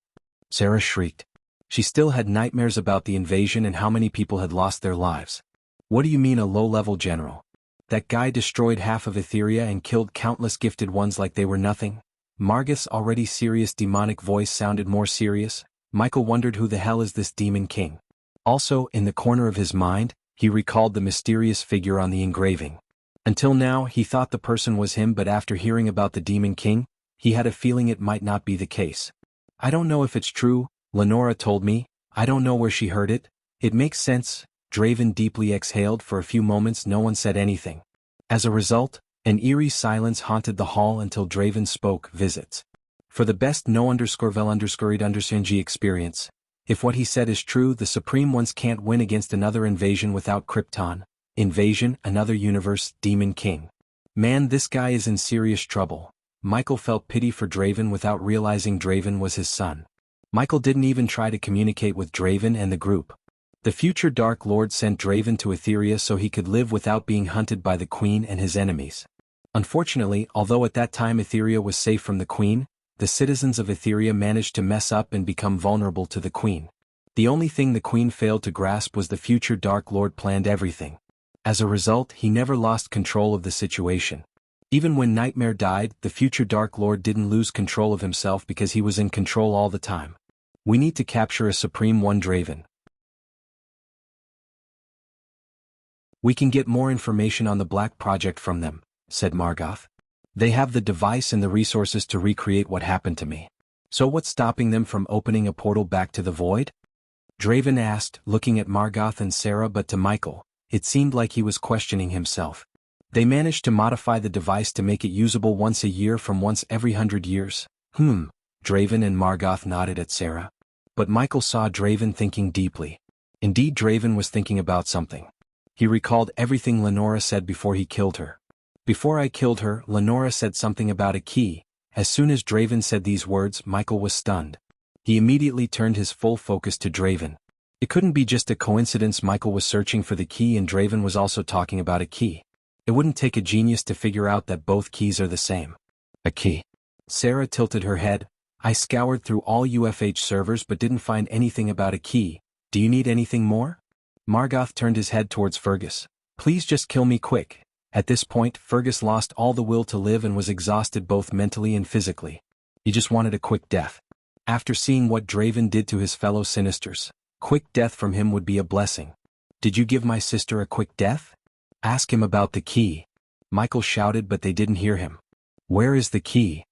Sarah shrieked. She still had nightmares about the invasion and how many people had lost their lives. What do you mean a low-level general? That guy destroyed half of Etheria and killed countless gifted ones like they were nothing. Margith's already serious demonic voice sounded more serious. Michael wondered who the hell is this Demon King. Also, in the corner of his mind, he recalled the mysterious figure on the engraving. Until now, he thought the person was him, but after hearing about the Demon King, he had a feeling it might not be the case. I don't know if it's true, Lenora told me. I don't know where she heard it. It makes sense. Draven deeply exhaled. For a few moments no one said anything. As a result, an eerie silence haunted the hall until Draven spoke. Visits. For the best no_vel_ed_ng experience. If what he said is true, the Supreme Ones can't win against another invasion without Krypton. Invasion, another universe, Demon King. Man, this guy is in serious trouble. Michael felt pity for Draven without realizing Draven was his son. Michael didn't even try to communicate with Draven and the group. The future Dark Lord sent Draven to Etheria so he could live without being hunted by the Queen and his enemies. Unfortunately, although at that time Etheria was safe from the Queen, the citizens of Etheria managed to mess up and become vulnerable to the Queen. The only thing the Queen failed to grasp was the future Dark Lord planned everything. As a result, he never lost control of the situation. Even when Nightmare died, the future Dark Lord didn't lose control of himself because he was in control all the time. We need to capture a Supreme One Draven. We can get more information on the Black Project from them, said Margoth. They have the device and the resources to recreate what happened to me. So what's stopping them from opening a portal back to the void? Draven asked, looking at Margoth and Sarah, but to Michael, it seemed like he was questioning himself. They managed to modify the device to make it usable once a year from once every 100 years. Draven and Margoth nodded at Sarah. But Michael saw Draven thinking deeply. Indeed, Draven was thinking about something. He recalled everything Lenora said before he killed her. Before I killed her, Lenora said something about a key. As soon as Draven said these words, Michael was stunned. He immediately turned his full focus to Draven. It couldn't be just a coincidence Michael was searching for the key and Draven was also talking about a key. It wouldn't take a genius to figure out that both keys are the same. A key. Sarah tilted her head. I scoured through all UFH servers but didn't find anything about a key. Do you need anything more? Margoth turned his head towards Fergus. Please just kill me quick. At this point, Fergus lost all the will to live and was exhausted both mentally and physically. He just wanted a quick death. After seeing what Draven did to his fellow Sinisters, quick death from him would be a blessing. Did you give my sister a quick death? Ask him about the key. Michael shouted, but they didn't hear him. Where is the key?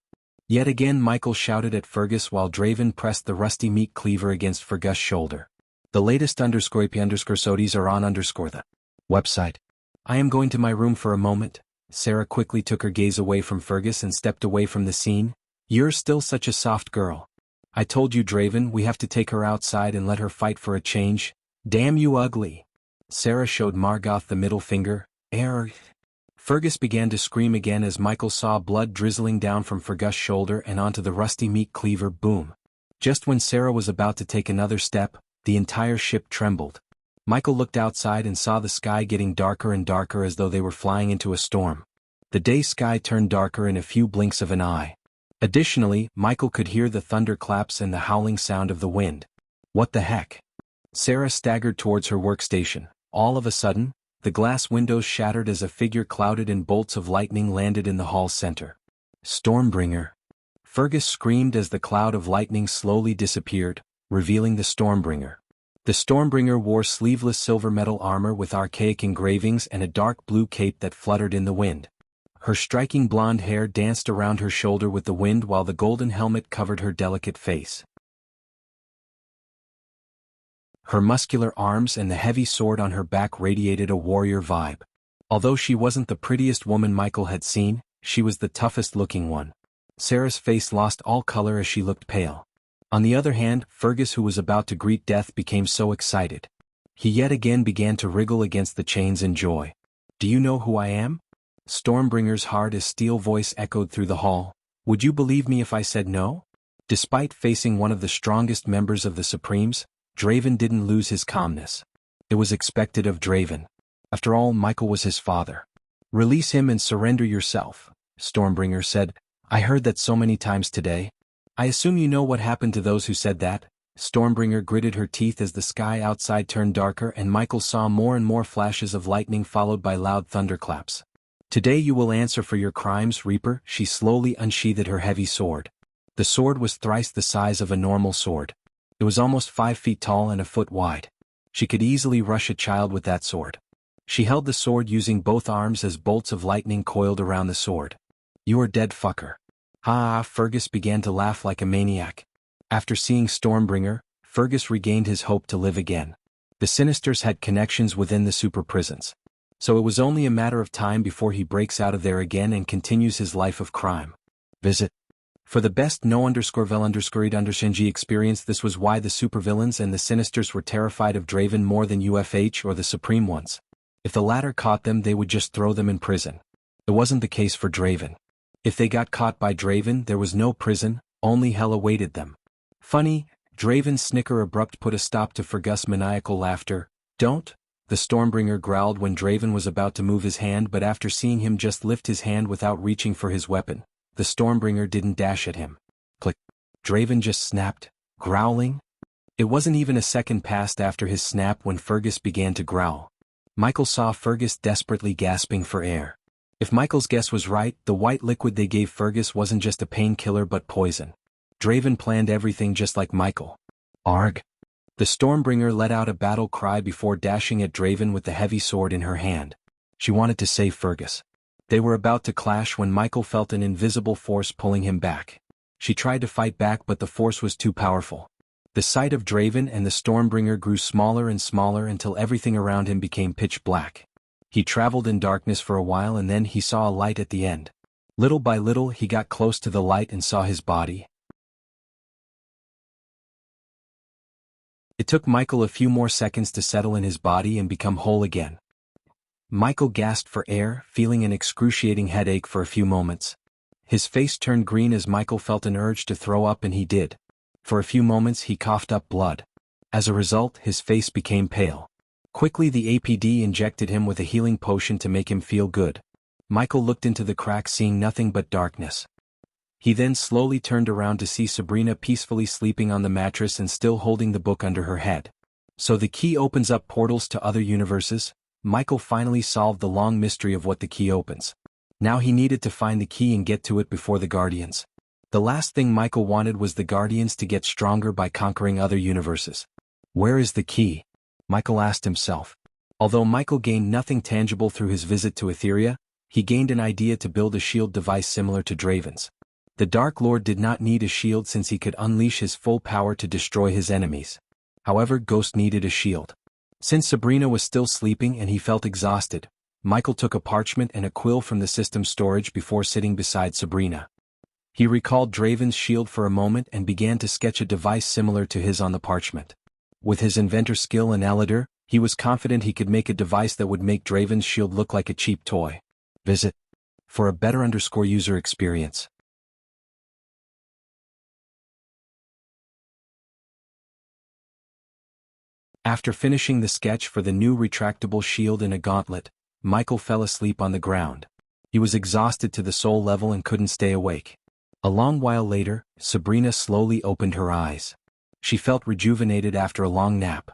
Yet again Michael shouted at Fergus while Draven pressed the rusty meat cleaver against Fergus' shoulder. The latest _IP_SODIs are on the website. I am going to my room for a moment. Sarah quickly took her gaze away from Fergus and stepped away from the scene. You're still such a soft girl. I told you, Draven, we have to take her outside and let her fight for a change. Damn you ugly. Sarah showed Margoth the middle finger. Fergus began to scream again as Michael saw blood drizzling down from Fergus' shoulder and onto the rusty meat cleaver. Boom. Just when Sarah was about to take another step, the entire ship trembled. Michael looked outside and saw the sky getting darker and darker as though they were flying into a storm. The day sky turned darker in a few blinks of an eye. Additionally, Michael could hear the thunderclaps and the howling sound of the wind. What the heck? Sarah staggered towards her workstation. All of a sudden, the glass windows shattered as a figure clouded in bolts of lightning landed in the hall's center. Stormbringer. Fergus screamed as the cloud of lightning slowly disappeared, revealing the Stormbringer. The Stormbringer wore sleeveless silver metal armor with archaic engravings and a dark blue cape that fluttered in the wind. Her striking blonde hair danced around her shoulder with the wind while the golden helmet covered her delicate face. Her muscular arms and the heavy sword on her back radiated a warrior vibe. Although she wasn't the prettiest woman Michael had seen, she was the toughest-looking one. Sarah's face lost all color as she looked pale. On the other hand, Fergus, who was about to greet death, became so excited. He yet again began to wriggle against the chains in joy. "Do you know who I am?" Stormbringer's hard-as-steel voice echoed through the hall. "Would you believe me if I said no?" Despite facing one of the strongest members of the Supremes, Draven didn't lose his calmness. It was expected of Draven. After all, Michael was his father. "Release him and surrender yourself," Stormbringer said. "I heard that so many times today." "I assume you know what happened to those who said that?" Stormbringer gritted her teeth as the sky outside turned darker and Michael saw more and more flashes of lightning followed by loud thunderclaps. "Today you will answer for your crimes, Reaper." She slowly unsheathed her heavy sword. The sword was thrice the size of a normal sword. It was almost 5 feet tall and a foot wide. She could easily rush a child with that sword. She held the sword using both arms as bolts of lightning coiled around the sword. "You are dead, fucker." Ha! Fergus began to laugh like a maniac. After seeing Stormbringer, Fergus regained his hope to live again. The Sinisters had connections within the super prisons. So it was only a matter of time before he breaks out of there again and continues his life of crime. Visit. For the best no_vel_ed_Xianxia experience. This was why the supervillains and the Sinisters were terrified of Draven more than UFH or the Supreme ones. If the latter caught them, they would just throw them in prison. It wasn't the case for Draven. If they got caught by Draven, there was no prison, only hell awaited them. Funny, Draven's snicker abrupt put a stop to Fergus' maniacal laughter. "Don't?" the Stormbringer growled when Draven was about to move his hand, but after seeing him just lift his hand without reaching for his weapon, the Stormbringer didn't dash at him. Click. Draven just snapped, growling. It wasn't even a second passed after his snap when Fergus began to growl. Michael saw Fergus desperately gasping for air. If Michael's guess was right, the white liquid they gave Fergus wasn't just a painkiller but poison. Draven planned everything just like Michael. Arg. The Stormbringer let out a battle cry before dashing at Draven with the heavy sword in her hand. She wanted to save Fergus. They were about to clash when Michael felt an invisible force pulling him back. She tried to fight back, but the force was too powerful. The sight of Draven and the Stormbringer grew smaller and smaller until everything around him became pitch black. He traveled in darkness for a while and then he saw a light at the end. Little by little he got close to the light and saw his body. It took Michael a few more seconds to settle in his body and become whole again. Michael gasped for air, feeling an excruciating headache for a few moments. His face turned green as Michael felt an urge to throw up, and he did. For a few moments he coughed up blood. As a result, his face became pale. Quickly the APD injected him with a healing potion to make him feel good. Michael looked into the crack, seeing nothing but darkness. He then slowly turned around to see Sabrina peacefully sleeping on the mattress and still holding the book under her head. So the key opens up portals to other universes? Michael finally solved the long mystery of what the key opens. Now he needed to find the key and get to it before the Guardians. The last thing Michael wanted was the Guardians to get stronger by conquering other universes. Where is the key? Michael asked himself. Although Michael gained nothing tangible through his visit to Etheria, he gained an idea to build a shield device similar to Draven's. The Dark Lord did not need a shield since he could unleash his full power to destroy his enemies. However, Ghost needed a shield. Since Sabrina was still sleeping and he felt exhausted, Michael took a parchment and a quill from the system's storage before sitting beside Sabrina. He recalled Draven's shield for a moment and began to sketch a device similar to his on the parchment. With his inventor skill and Elidor, he was confident he could make a device that would make Draven's shield look like a cheap toy. Visit. For a better user experience. After finishing the sketch for the new retractable shield in a gauntlet, Michael fell asleep on the ground. He was exhausted to the soul level and couldn't stay awake. A long while later, Sabrina slowly opened her eyes. She felt rejuvenated after a long nap.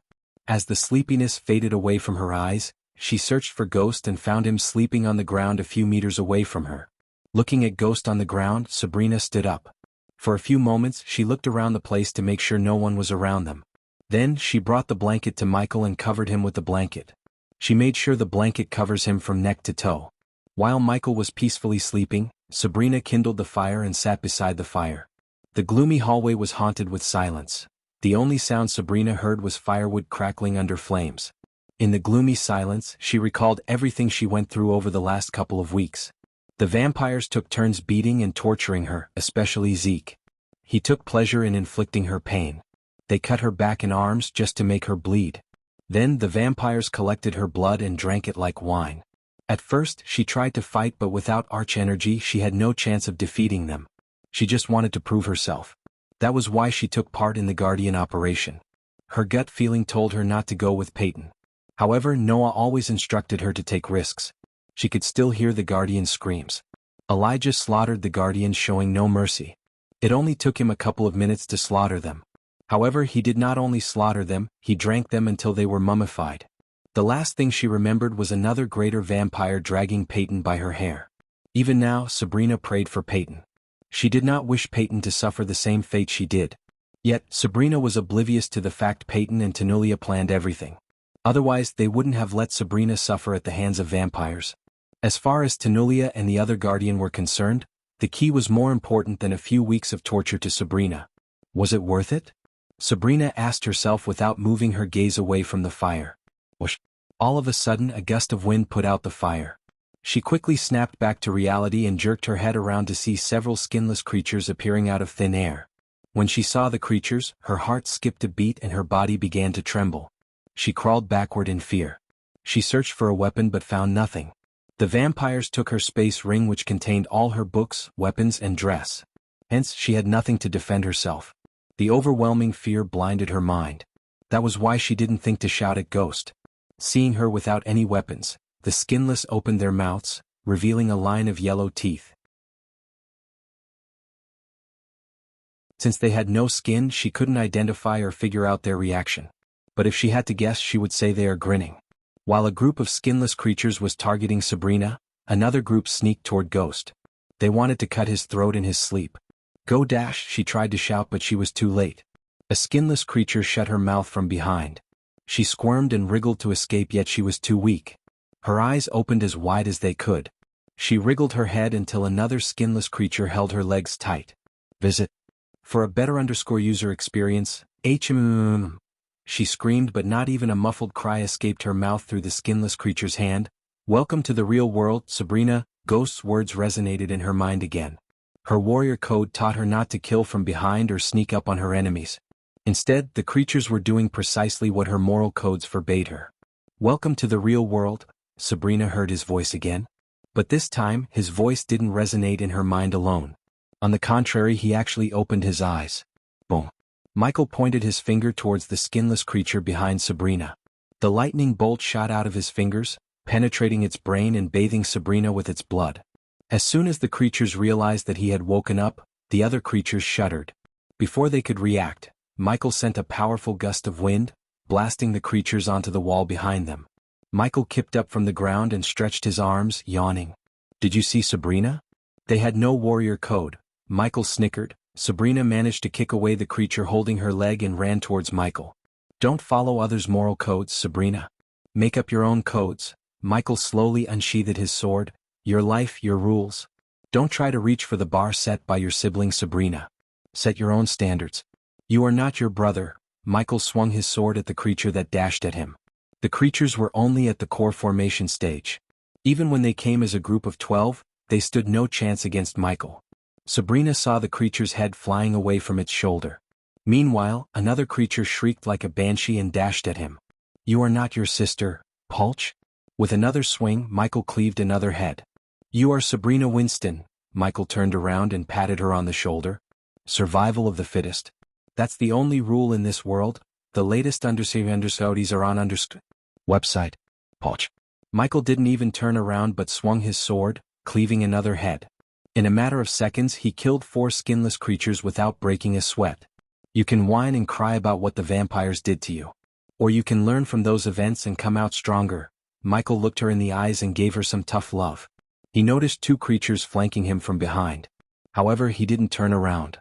As the sleepiness faded away from her eyes, she searched for Ghost and found him sleeping on the ground a few meters away from her. Looking at Ghost on the ground, Sabrina stood up. For a few moments she looked around the place to make sure no one was around them. Then she brought the blanket to Michael and covered him with the blanket. She made sure the blanket covers him from neck to toe. While Michael was peacefully sleeping, Sabrina kindled the fire and sat beside the fire. The gloomy hallway was haunted with silence. The only sound Sabrina heard was firewood crackling under flames. In the gloomy silence, she recalled everything she went through over the last couple of weeks. The vampires took turns beating and torturing her, especially Zeke. He took pleasure in inflicting her pain. They cut her back and arms just to make her bleed. Then the vampires collected her blood and drank it like wine. At first, she tried to fight, but without arch-energy she had no chance of defeating them. She just wanted to prove herself. That was why she took part in the Guardian operation. Her gut feeling told her not to go with Peyton. However, Noah always instructed her to take risks. She could still hear the Guardian's screams. Elijah slaughtered the Guardians, showing no mercy. It only took him a couple of minutes to slaughter them. However, he did not only slaughter them, he drank them until they were mummified. The last thing she remembered was another greater vampire dragging Peyton by her hair. Even now, Sabrina prayed for Peyton. She did not wish Peyton to suffer the same fate she did. Yet, Sabrina was oblivious to the fact Peyton and Tanulia planned everything. Otherwise, they wouldn't have let Sabrina suffer at the hands of vampires. As far as Tanulia and the other Guardian were concerned, the key was more important than a few weeks of torture to Sabrina. Was it worth it? Sabrina asked herself without moving her gaze away from the fire. Whoosh! All of a sudden, a gust of wind put out the fire. She quickly snapped back to reality and jerked her head around to see several skinless creatures appearing out of thin air. When she saw the creatures, her heart skipped a beat and her body began to tremble. She crawled backward in fear. She searched for a weapon but found nothing. The vampires took her space ring, which contained all her books, weapons, and dress. Hence, she had nothing to defend herself. The overwhelming fear blinded her mind. That was why she didn't think to shout at Ghost. Seeing her without any weapons, the skinless opened their mouths, revealing a line of yellow teeth. Since they had no skin, she couldn't identify or figure out their reaction. But if she had to guess, she would say they are grinning. While a group of skinless creatures was targeting Sabrina, another group sneaked toward Ghost. They wanted to cut his throat in his sleep. Go dash, she tried to shout, but she was too late. A skinless creature shut her mouth from behind. She squirmed and wriggled to escape, yet she was too weak. Her eyes opened as wide as they could. She wriggled her head until another skinless creature held her legs tight. Visit. For a better user experience, HMM. She screamed, but not even a muffled cry escaped her mouth through the skinless creature's hand. Welcome to the real world, Sabrina. Ghost's words resonated in her mind again. Her warrior code taught her not to kill from behind or sneak up on her enemies. Instead, the creatures were doing precisely what her moral codes forbade her. Welcome to the real world, Sabrina heard his voice again. But this time, his voice didn't resonate in her mind alone. On the contrary, he actually opened his eyes. Boom. Michael pointed his finger towards the skinless creature behind Sabrina. The lightning bolt shot out of his fingers, penetrating its brain and bathing Sabrina with its blood. As soon as the creatures realized that he had woken up, the other creatures shuddered. Before they could react, Michael sent a powerful gust of wind, blasting the creatures onto the wall behind them. Michael kicked up from the ground and stretched his arms, yawning. Did you see Sabrina? They had no warrior code, Michael snickered. Sabrina managed to kick away the creature holding her leg and ran towards Michael. Don't follow others' moral codes, Sabrina. Make up your own codes. Michael slowly unsheathed his sword. Your life, your rules. Don't try to reach for the bar set by your sibling Sabrina. Set your own standards. You are not your brother. Michael swung his sword at the creature that dashed at him. The creatures were only at the core formation stage. Even when they came as a group of 12, they stood no chance against Michael. Sabrina saw the creature's head flying away from its shoulder. Meanwhile, another creature shrieked like a banshee and dashed at him. You are not your sister, Pulch? With another swing, Michael cleaved another head. You are Sabrina Winston. Michael turned around and patted her on the shoulder. Survival of the fittest. That's the only rule in this world. The latest understudies are on website. Pulch. Michael didn't even turn around but swung his sword, cleaving another head. In a matter of seconds, he killed 4 skinless creatures without breaking a sweat. You can whine and cry about what the vampires did to you. Or you can learn from those events and come out stronger. Michael looked her in the eyes and gave her some tough love. He noticed 2 creatures flanking him from behind. However, he didn't turn around.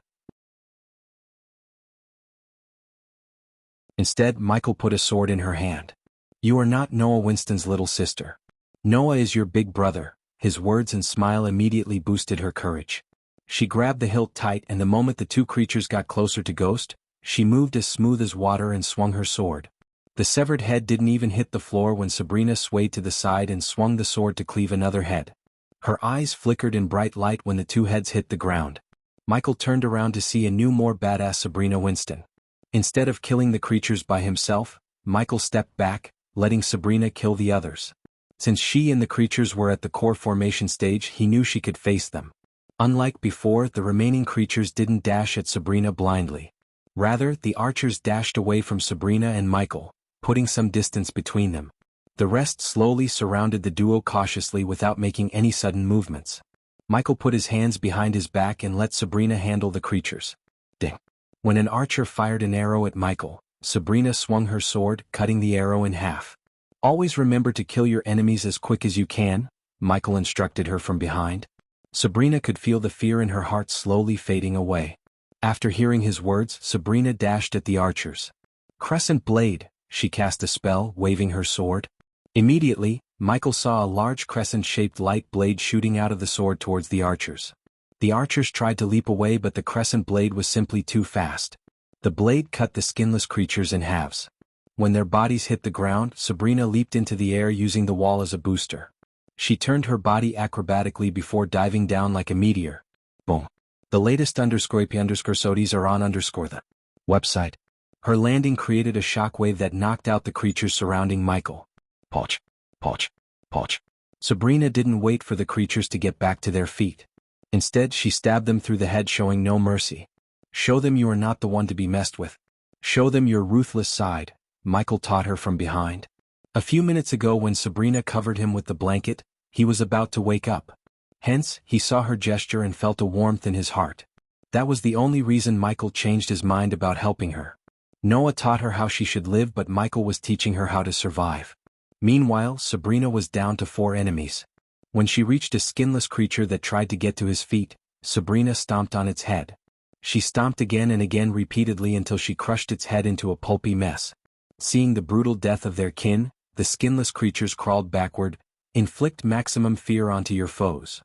Instead, Michael put a sword in her hand. You are not Noah Winston's little sister. Noah is your big brother, His words and smile immediately boosted her courage. She grabbed the hilt tight, and the moment the two creatures got closer to Ghost, she moved as smooth as water and swung her sword. The severed head didn't even hit the floor when Sabrina swayed to the side and swung the sword to cleave another head. Her eyes flickered in bright light when the two heads hit the ground. Michael turned around to see a new, more badass Sabrina Winston. Instead of killing the creatures by himself, Michael stepped back, letting Sabrina kill the others. Since she and the creatures were at the core formation stage, he knew she could face them. Unlike before, the remaining creatures didn't dash at Sabrina blindly. Rather, the archers dashed away from Sabrina and Michael, putting some distance between them. The rest slowly surrounded the duo cautiously without making any sudden movements. Michael put his hands behind his back and let Sabrina handle the creatures. Ding! When an archer fired an arrow at Michael, Sabrina swung her sword, cutting the arrow in half. "Always remember to kill your enemies as quick as you can," Michael instructed her from behind. Sabrina could feel the fear in her heart slowly fading away. After hearing his words, Sabrina dashed at the archers. "Crescent Blade," she cast a spell, waving her sword. Immediately, Michael saw a large crescent-shaped light blade shooting out of the sword towards the archers. The archers tried to leap away, but the crescent blade was simply too fast. The blade cut the skinless creatures in halves. When their bodies hit the ground, Sabrina leaped into the air using the wall as a booster. She turned her body acrobatically before diving down like a meteor. Boom. The latest _sodies are on the website. Her landing created a shockwave that knocked out the creatures surrounding Michael. Poch. Poch. Poch. Sabrina didn't wait for the creatures to get back to their feet. Instead, she stabbed them through the head, showing no mercy. "Show them you are not the one to be messed with. Show them your ruthless side," Michael taught her from behind. A few minutes ago, when Sabrina covered him with the blanket, he was about to wake up. Hence, he saw her gesture and felt a warmth in his heart. That was the only reason Michael changed his mind about helping her. Noah taught her how she should live, but Michael was teaching her how to survive. Meanwhile, Sabrina was down to 4 enemies. When she reached a skinless creature that tried to get to his feet, Sabrina stomped on its head. She stomped again and again repeatedly until she crushed its head into a pulpy mess. Seeing the brutal death of their kin, the skinless creatures crawled backward. Inflict maximum fear onto your foes.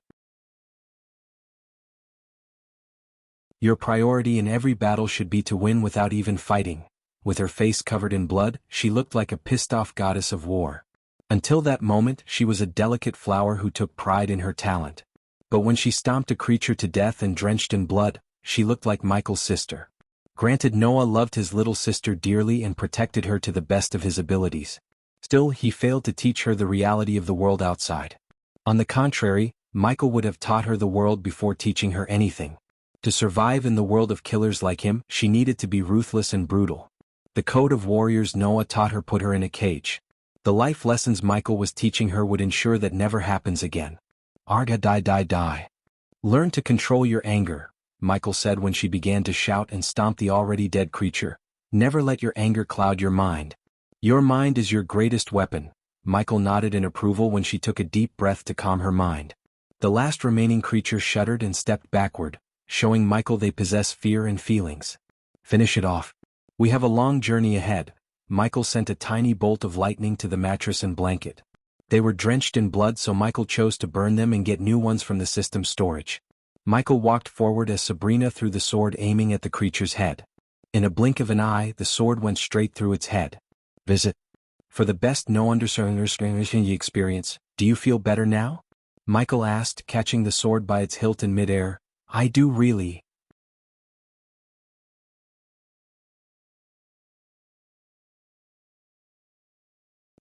Your priority in every battle should be to win without even fighting. With her face covered in blood, she looked like a pissed-off goddess of war. Until that moment, she was a delicate flower who took pride in her talent. But when she stomped a creature to death and drenched in blood, she looked like Michael's sister. Granted, Noah loved his little sister dearly and protected her to the best of his abilities. Still, he failed to teach her the reality of the world outside. On the contrary, Michael would have taught her the world before teaching her anything. To survive in the world of killers like him, she needed to be ruthless and brutal. The code of warriors Noah taught her put her in a cage. The life lessons Michael was teaching her would ensure that never happens again. Arga die. Learn to control your anger, Michael said when she began to shout and stomp the already dead creature. Never let your anger cloud your mind. Your mind is your greatest weapon. Michael nodded in approval when she took a deep breath to calm her mind. The last remaining creature shuddered and stepped backward, showing Michael they possess fear and feelings. Finish it off. We have a long journey ahead. Michael sent a tiny bolt of lightning to the mattress and blanket. They were drenched in blood, so Michael chose to burn them and get new ones from the system's storage. Michael walked forward as Sabrina threw the sword, aiming at the creature's head. In a blink of an eye, the sword went straight through its head. Visit. For the best no understanding experience, do you feel better now? Michael asked, catching the sword by its hilt in midair. I do really.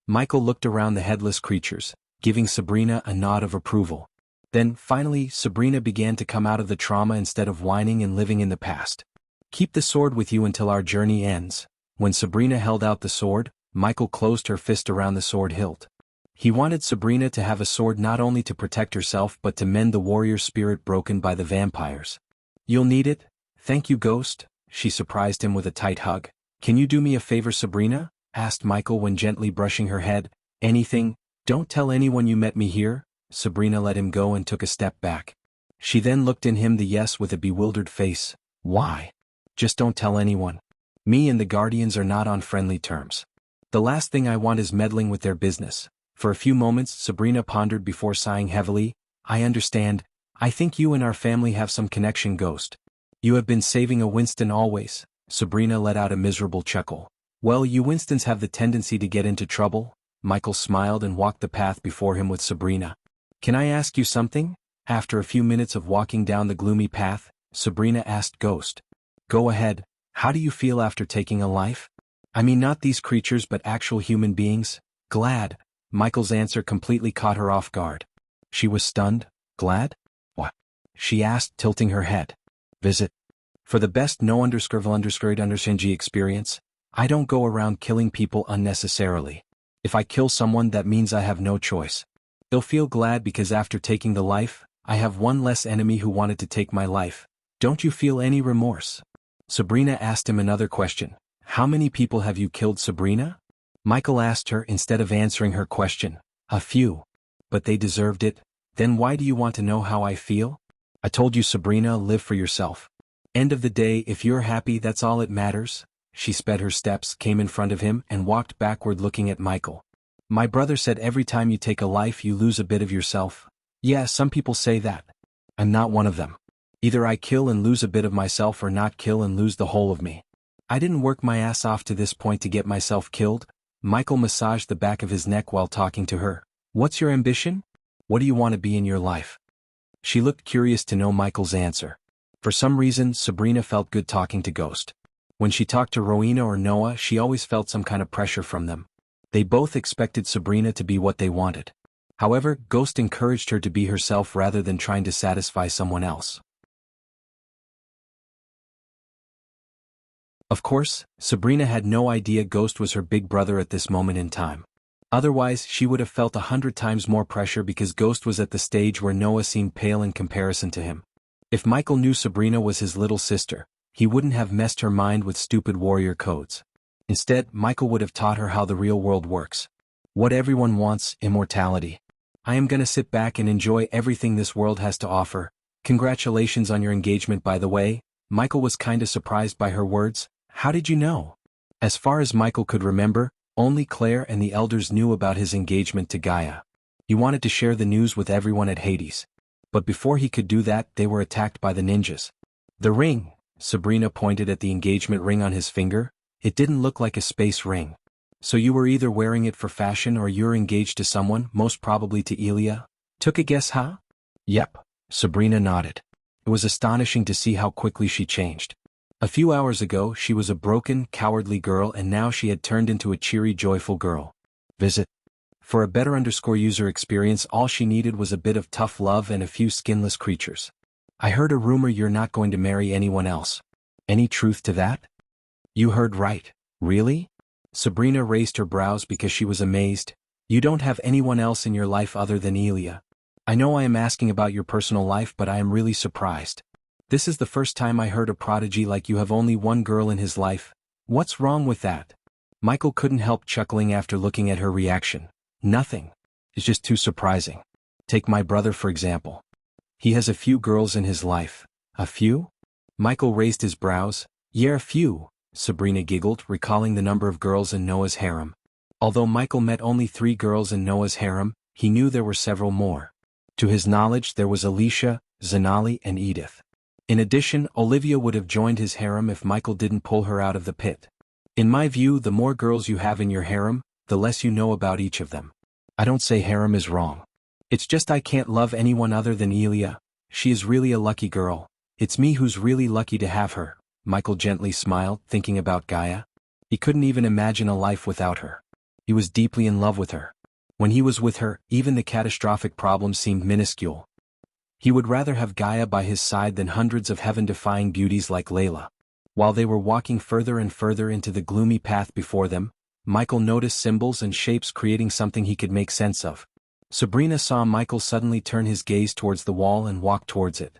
Michael looked around the headless creatures, giving Sabrina a nod of approval. Then, finally, Sabrina began to come out of the trauma instead of whining and living in the past. Keep the sword with you until our journey ends. When Sabrina held out the sword, Michael closed her fist around the sword hilt. He wanted Sabrina to have a sword not only to protect herself but to mend the warrior spirit broken by the vampires. You'll need it? Thank you, Ghost. She surprised him with a tight hug. Can you do me a favor, Sabrina? Asked Michael when gently brushing her head. Anything? Don't tell anyone you met me here. Sabrina let him go and took a step back. She then looked in him the yes with a bewildered face. Why? Just don't tell anyone. Me and the Guardians are not on friendly terms. The last thing I want is meddling with their business. For a few moments Sabrina pondered before sighing heavily. I understand. I think you and our family have some connection, Ghost. You have been saving a Winston always. Sabrina let out a miserable chuckle. Well, you Winstons have the tendency to get into trouble. Michael smiled and walked the path before him with Sabrina. Can I ask you something? After a few minutes of walking down the gloomy path, Sabrina asked Ghost. Go ahead. How do you feel after taking a life? I mean not these creatures but actual human beings. Glad. Michael's answer completely caught her off guard. She was stunned. Glad? What? She asked, tilting her head. Visit. For the best no_underscored_Xianxia experience, I don't go around killing people unnecessarily. If I kill someone, that means I have no choice. They'll feel glad because after taking the life, I have one less enemy who wanted to take my life. Don't you feel any remorse? Sabrina asked him another question. How many people have you killed, Sabrina? Michael asked her instead of answering her question. A few. But they deserved it. Then why do you want to know how I feel? I told you, Sabrina, live for yourself. End of the day, if you're happy, that's all it matters. She sped her steps, came in front of him, and walked backward looking at Michael. My brother said every time you take a life you lose a bit of yourself. Yeah, some people say that. I'm not one of them. Either I kill and lose a bit of myself or not kill and lose the whole of me. I didn't work my ass off to this point to get myself killed. Michael massaged the back of his neck while talking to her. What's your ambition? What do you want to be in your life? She looked curious to know Michael's answer. For some reason, Sabrina felt good talking to Ghost. When she talked to Rowena or Noah, she always felt some kind of pressure from them. They both expected Sabrina to be what they wanted. However, Ghost encouraged her to be herself rather than trying to satisfy someone else. Of course, Sabrina had no idea Ghost was her big brother at this moment in time. Otherwise, she would have felt 100 times more pressure because Ghost was at the stage where Noah seemed pale in comparison to him. If Michael knew Sabrina was his little sister, he wouldn't have messed her mind with stupid warrior codes. Instead, Michael would have taught her how the real world works. What everyone wants, immortality. I am gonna sit back and enjoy everything this world has to offer. Congratulations on your engagement, by the way. Michael was kinda surprised by her words. How did you know? As far as Michael could remember, only Claire and the elders knew about his engagement to Gaia. He wanted to share the news with everyone at Hades. But before he could do that, they were attacked by the ninjas. The ring. Sabrina pointed at the engagement ring on his finger. It didn't look like a space ring. So you were either wearing it for fashion or you're engaged to someone, most probably to Elia? Took a guess, huh? Yep. Sabrina nodded. It was astonishing to see how quickly she changed. A few hours ago, she was a broken, cowardly girl, and now she had turned into a cheery, joyful girl. Visit. For a better user experience, all she needed was a bit of tough love and a few skinless creatures. I heard a rumor you're not going to marry anyone else. Any truth to that? You heard right. Really? Sabrina raised her brows because she was amazed. You don't have anyone else in your life other than Elia. I know I am asking about your personal life, but I am really surprised. This is the first time I heard a prodigy like you have only one girl in his life. What's wrong with that? Michael couldn't help chuckling after looking at her reaction. Nothing. It's just too surprising. Take my brother for example. He has a few girls in his life. A few? Michael raised his brows. Yeah, a few. Sabrina giggled, recalling the number of girls in Noah's harem. Although Michael met only 3 girls in Noah's harem, he knew there were several more. To his knowledge, there was Alicia, Zanali, and Edith. In addition, Olivia would have joined his harem if Michael didn't pull her out of the pit. In my view, the more girls you have in your harem, the less you know about each of them. I don't say harem is wrong. It's just I can't love anyone other than Elia. She is really a lucky girl. It's me who's really lucky to have her. Michael gently smiled, thinking about Gaia. He couldn't even imagine a life without her. He was deeply in love with her. When he was with her, even the catastrophic problems seemed minuscule. He would rather have Gaia by his side than hundreds of heaven-defying beauties like Layla. While they were walking further and further into the gloomy path before them, Michael noticed symbols and shapes creating something he could make sense of. Sabrina saw Michael suddenly turn his gaze towards the wall and walk towards it.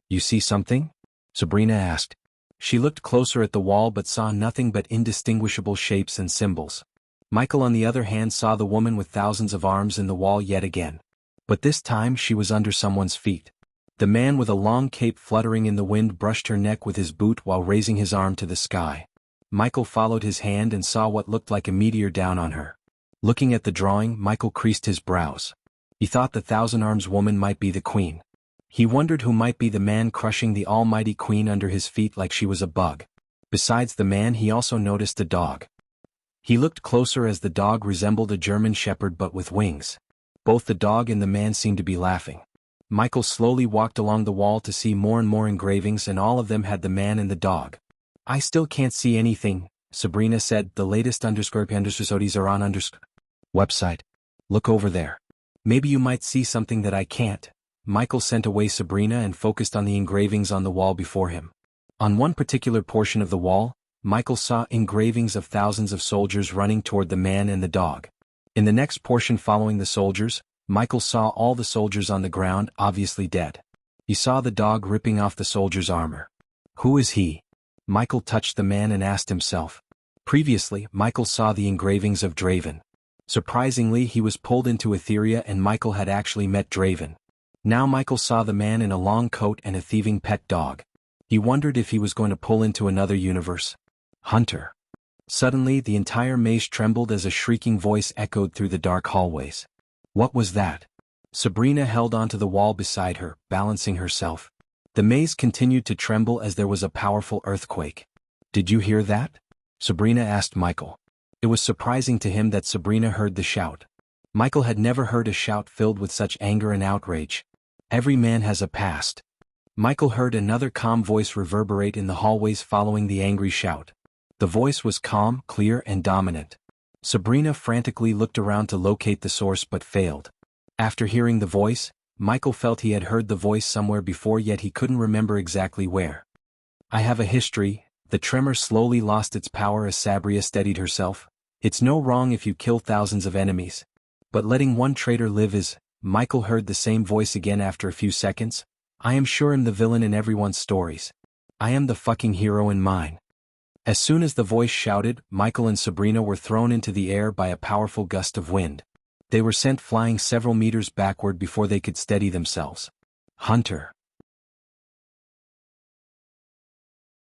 You see something? Sabrina asked. She looked closer at the wall but saw nothing but indistinguishable shapes and symbols. Michael on the other hand saw the woman with thousands of arms in the wall yet again. But this time she was under someone's feet. The man with a long cape fluttering in the wind brushed her neck with his boot while raising his arm to the sky. Michael followed his hand and saw what looked like a meteor down on her. Looking at the drawing, Michael creased his brows. He thought the Thousand Arms woman might be the queen. He wondered who might be the man crushing the almighty queen under his feet like she was a bug. Besides the man, he also noticed the dog. He looked closer as the dog resembled a German shepherd but with wings. Both the dog and the man seemed to be laughing. Michael slowly walked along the wall to see more and more engravings, and all of them had the man and the dog. "I still can't see anything," Sabrina said. "The latest episodes are on website. Look over there. Maybe you might see something that I can't." Michael sent away Sabrina and focused on the engravings on the wall before him. On one particular portion of the wall, Michael saw engravings of thousands of soldiers running toward the man and the dog. In the next portion following the soldiers, Michael saw all the soldiers on the ground, obviously dead. He saw the dog ripping off the soldier's armor. Who is he? Michael touched the man and asked himself. Previously, Michael saw the engravings of Draven. Surprisingly, he was pulled into Etheria and Michael had actually met Draven. Now Michael saw the man in a long coat and a thieving pet dog. He wondered if he was going to pull into another universe. Hunter. Suddenly, the entire maze trembled as a shrieking voice echoed through the dark hallways. What was that? Sabrina held onto the wall beside her, balancing herself. The maze continued to tremble as there was a powerful earthquake. Did you hear that? Sabrina asked Michael. It was surprising to him that Sabrina heard the shout. Michael had never heard a shout filled with such anger and outrage. Every man has a past. Michael heard another calm voice reverberate in the hallways following the angry shout. The voice was calm, clear, and dominant. Sabrina frantically looked around to locate the source but failed. After hearing the voice, Michael felt he had heard the voice somewhere before, yet he couldn't remember exactly where. I have a history. The tremor slowly lost its power as Sabria steadied herself. It's no wrong if you kill thousands of enemies. But letting one traitor live is... Michael heard the same voice again after a few seconds. I am sure I'm the villain in everyone's stories. I am the fucking hero in mine. As soon as the voice shouted, Michael and Sabrina were thrown into the air by a powerful gust of wind. They were sent flying several meters backward before they could steady themselves. Hunter.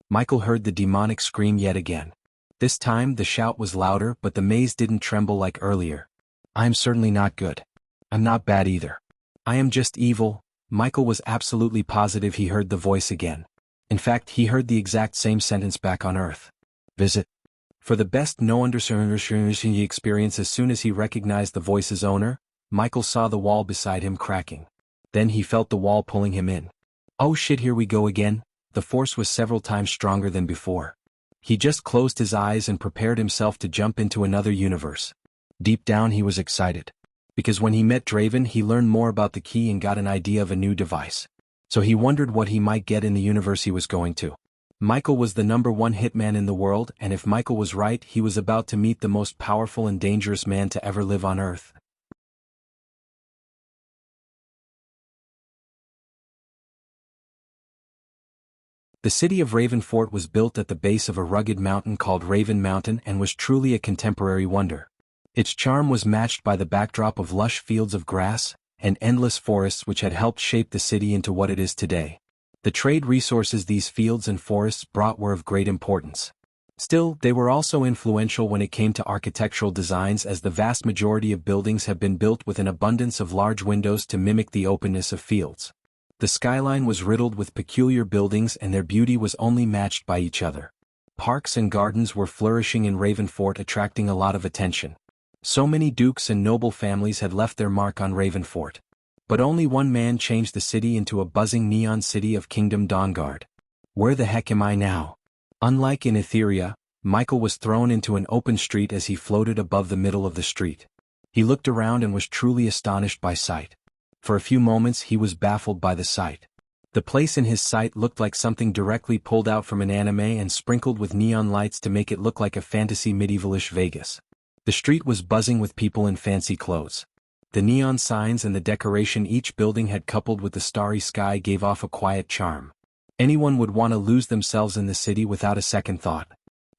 Michael heard the demonic scream yet again. This time the shout was louder, but the maze didn't tremble like earlier. I'm certainly not good. I'm not bad either. I am just evil. Michael was absolutely positive he heard the voice again. In fact, he heard the exact same sentence back on Earth. Visit. For the best no understanding experience, as soon as he recognized the voice's owner, Michael saw the wall beside him cracking. Then he felt the wall pulling him in. Oh shit, here we go again. The force was several times stronger than before. He just closed his eyes and prepared himself to jump into another universe. Deep down he was excited. Because when he met Draven, he learned more about the key and got an idea of a new device. So he wondered what he might get in the universe he was going to. Michael was the #1 hitman in the world, and if Michael was right, he was about to meet the most powerful and dangerous man to ever live on Earth. The city of Ravenfort was built at the base of a rugged mountain called Raven Mountain and was truly a contemporary wonder. Its charm was matched by the backdrop of lush fields of grass and endless forests which had helped shape the city into what it is today. The trade resources these fields and forests brought were of great importance. Still, they were also influential when it came to architectural designs, as the vast majority of buildings have been built with an abundance of large windows to mimic the openness of fields. The skyline was riddled with peculiar buildings and their beauty was only matched by each other. Parks and gardens were flourishing in Ravenfort, attracting a lot of attention. So many dukes and noble families had left their mark on Ravenfort. But only one man changed the city into a buzzing neon city of Kingdom Dawnguard. Where the heck am I now? Unlike in Etheria, Michael was thrown into an open street as he floated above the middle of the street. He looked around and was truly astonished by sight. For a few moments he was baffled by the sight. The place in his sight looked like something directly pulled out from an anime and sprinkled with neon lights to make it look like a fantasy medievalish Vegas. The street was buzzing with people in fancy clothes. The neon signs and the decoration each building had coupled with the starry sky gave off a quiet charm. Anyone would want to lose themselves in the city without a second thought.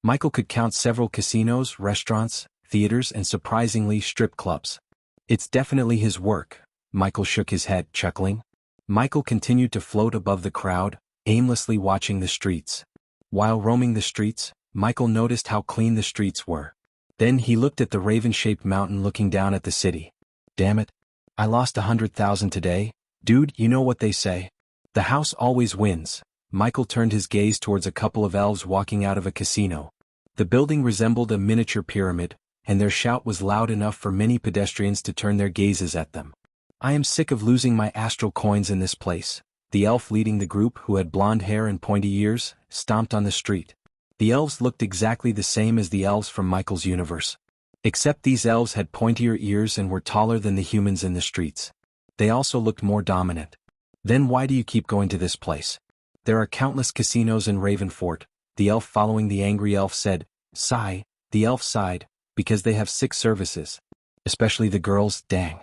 Michael could count several casinos, restaurants, theaters, and surprisingly, strip clubs. It's definitely his work. Michael shook his head, chuckling. Michael continued to float above the crowd, aimlessly watching the streets. While roaming the streets, Michael noticed how clean the streets were. Then he looked at the raven-shaped mountain looking down at the city. Damn it. I lost 100,000 today. Dude, you know what they say. The house always wins. Michael turned his gaze towards a couple of elves walking out of a casino. The building resembled a miniature pyramid, and their shout was loud enough for many pedestrians to turn their gazes at them. I am sick of losing my astral coins in this place. The elf leading the group, who had blonde hair and pointy ears, stomped on the street. The elves looked exactly the same as the elves from Michael's universe. Except these elves had pointier ears and were taller than the humans in the streets. They also looked more dominant. Then why do you keep going to this place? There are countless casinos in Ravenfort, the elf following the angry elf said. Sigh, the elf sighed, because they have 6 services. Especially the girls, dang.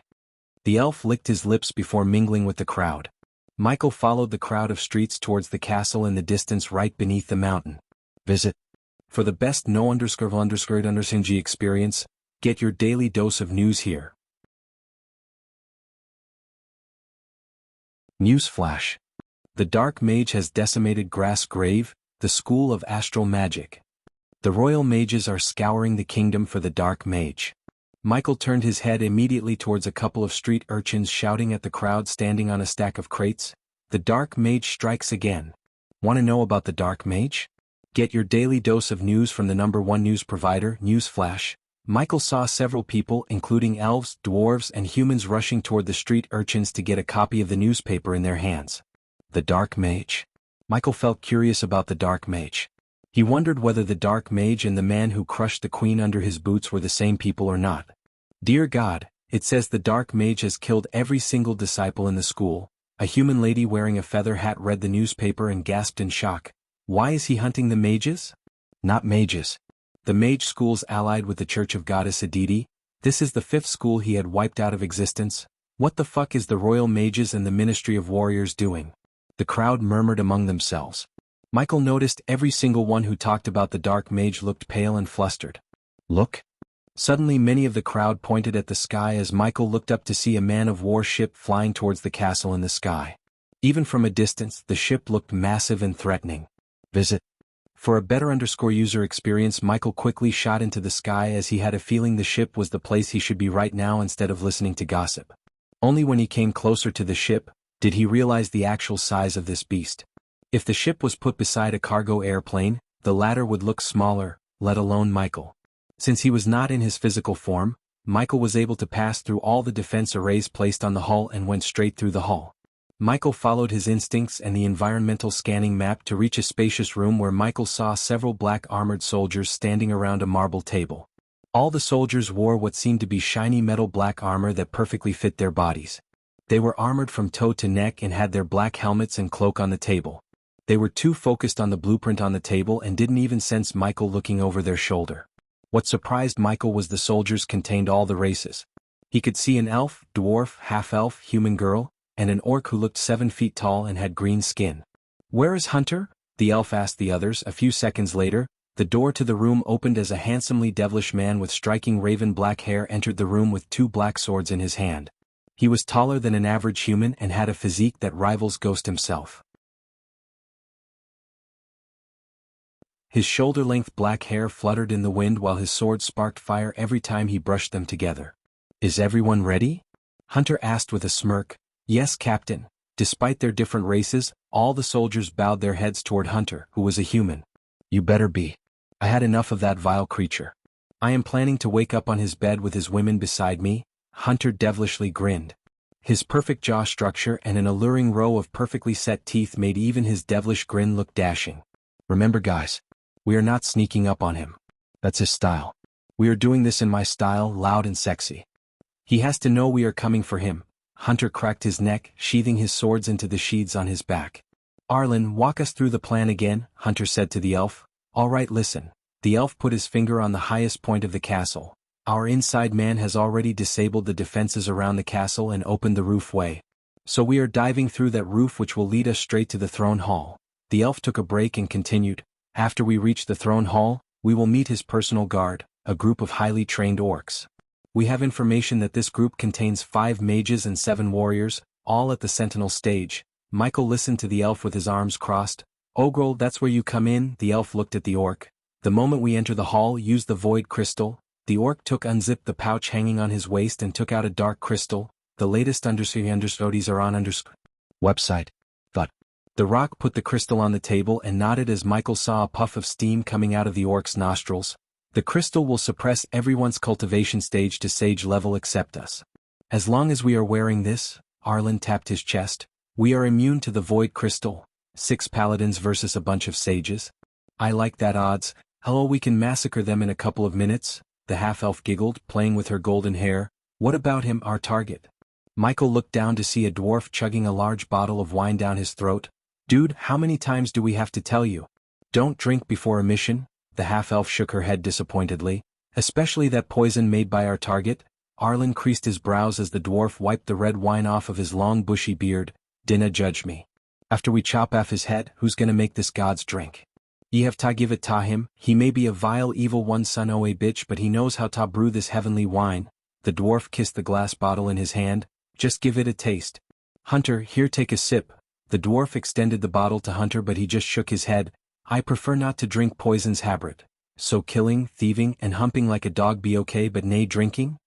The elf licked his lips before mingling with the crowd. Michael followed the crowd of streets towards the castle in the distance right beneath the mountain. Visit. For the best no_underscore_undersing experience, get your daily dose of news here. Newsflash. The Dark Mage has decimated Grass Grave, the school of astral magic. The royal mages are scouring the kingdom for the Dark Mage. Michael turned his head immediately towards a couple of street urchins shouting at the crowd standing on a stack of crates. The Dark Mage strikes again. Want to know about the Dark Mage? Get your daily dose of news from the #1 news provider, Newsflash. Michael saw several people, including elves, dwarves, and humans, rushing toward the street urchins to get a copy of the newspaper in their hands. The Dark Mage? Michael felt curious about the Dark Mage. He wondered whether the Dark Mage and the man who crushed the queen under his boots were the same people or not. Dear God, it says the Dark Mage has killed every single disciple in the school. A human lady wearing a feather hat read the newspaper and gasped in shock. Why is he hunting the mages? Not mages. The mage schools allied with the Church of Goddess Aditi. This is the 5th school he had wiped out of existence. What the fuck is the Royal Mages and the Ministry of Warriors doing? The crowd murmured among themselves. Michael noticed every single one who talked about the Dark Mage looked pale and flustered. Look. Suddenly many of the crowd pointed at the sky as Michael looked up to see a man-of-war ship flying towards the castle in the sky. Even from a distance, the ship looked massive and threatening. Visit. For a better user experience, Michael quickly shot into the sky as he had a feeling the ship was the place he should be right now instead of listening to gossip. Only when he came closer to the ship did he realize the actual size of this beast. If the ship was put beside a cargo airplane, the latter would look smaller, let alone Michael. Since he was not in his physical form, Michael was able to pass through all the defense arrays placed on the hull and went straight through the hull. Michael followed his instincts and the environmental scanning map to reach a spacious room where Michael saw several black armored soldiers standing around a marble table. All the soldiers wore what seemed to be shiny metal black armor that perfectly fit their bodies. They were armored from toe to neck and had their black helmets and cloak on the table. They were too focused on the blueprint on the table and didn't even sense Michael looking over their shoulder. What surprised Michael was the soldiers contained all the races. He could see an elf, dwarf, half-elf, human girl, and an orc who looked 7 feet tall and had green skin. Where is Hunter? The elf asked the others. A few seconds later, the door to the room opened as a handsomely devilish man with striking raven black hair entered the room with 2 black swords in his hand. He was taller than an average human and had a physique that rivals Ghost himself. His shoulder-length black hair fluttered in the wind while his sword sparked fire every time he brushed them together. Is everyone ready? Hunter asked with a smirk. Yes, Captain. Despite their different races, all the soldiers bowed their heads toward Hunter, who was a human. You better be. I had enough of that vile creature. I am planning to wake up on his bed with his women beside me. Hunter devilishly grinned. His perfect jaw structure and an alluring row of perfectly set teeth made even his devilish grin look dashing. Remember, guys, we are not sneaking up on him. That's his style. We are doing this in my style, loud and sexy. He has to know we are coming for him. Hunter cracked his neck, sheathing his swords into the sheaths on his back. Arlen, walk us through the plan again, Hunter said to the elf. All right, listen. The elf put his finger on the highest point of the castle. Our inside man has already disabled the defenses around the castle and opened the roof way. So we are diving through that roof, which will lead us straight to the throne hall. The elf took a break and continued. After we reach the throne hall, we will meet his personal guard, a group of highly trained orcs. We have information that this group contains 5 mages and 7 warriors, all at the sentinel stage. Michael listened to the elf with his arms crossed. Ogrel, that's where you come in, the elf looked at the orc. The moment we enter the hall, use the void crystal. The orc unzipped the pouch hanging on his waist and took out a dark crystal, the latest studies are on website. But the rock put the crystal on the table and nodded as Michael saw a puff of steam coming out of the orc's nostrils. The crystal will suppress everyone's cultivation stage to sage level except us. As long as we are wearing this, Arlen tapped his chest, we are immune to the void crystal. 6 paladins versus a bunch of sages. I like that odds. Hello, we can massacre them in a couple of minutes. The half-elf giggled, playing with her golden hair. What about him, our target? Michael looked down to see a dwarf chugging a large bottle of wine down his throat. Dude, how many times do we have to tell you? Don't drink before a mission? The half-elf shook her head disappointedly. Especially that poison made by our target? Arlen creased his brows as the dwarf wiped the red wine off of his long bushy beard. Dinna judge me. After we chop off his head, who's gonna make this god's drink? Ye have ta give it ta him, he may be a vile evil one son o a bitch but he knows how ta brew this heavenly wine. The dwarf kissed the glass bottle in his hand. Just give it a taste. Hunter, here take a sip. The dwarf extended the bottle to Hunter but he just shook his head. I prefer not to drink poisons Habrit. So killing, thieving, and humping like a dog be okay but nay drinking?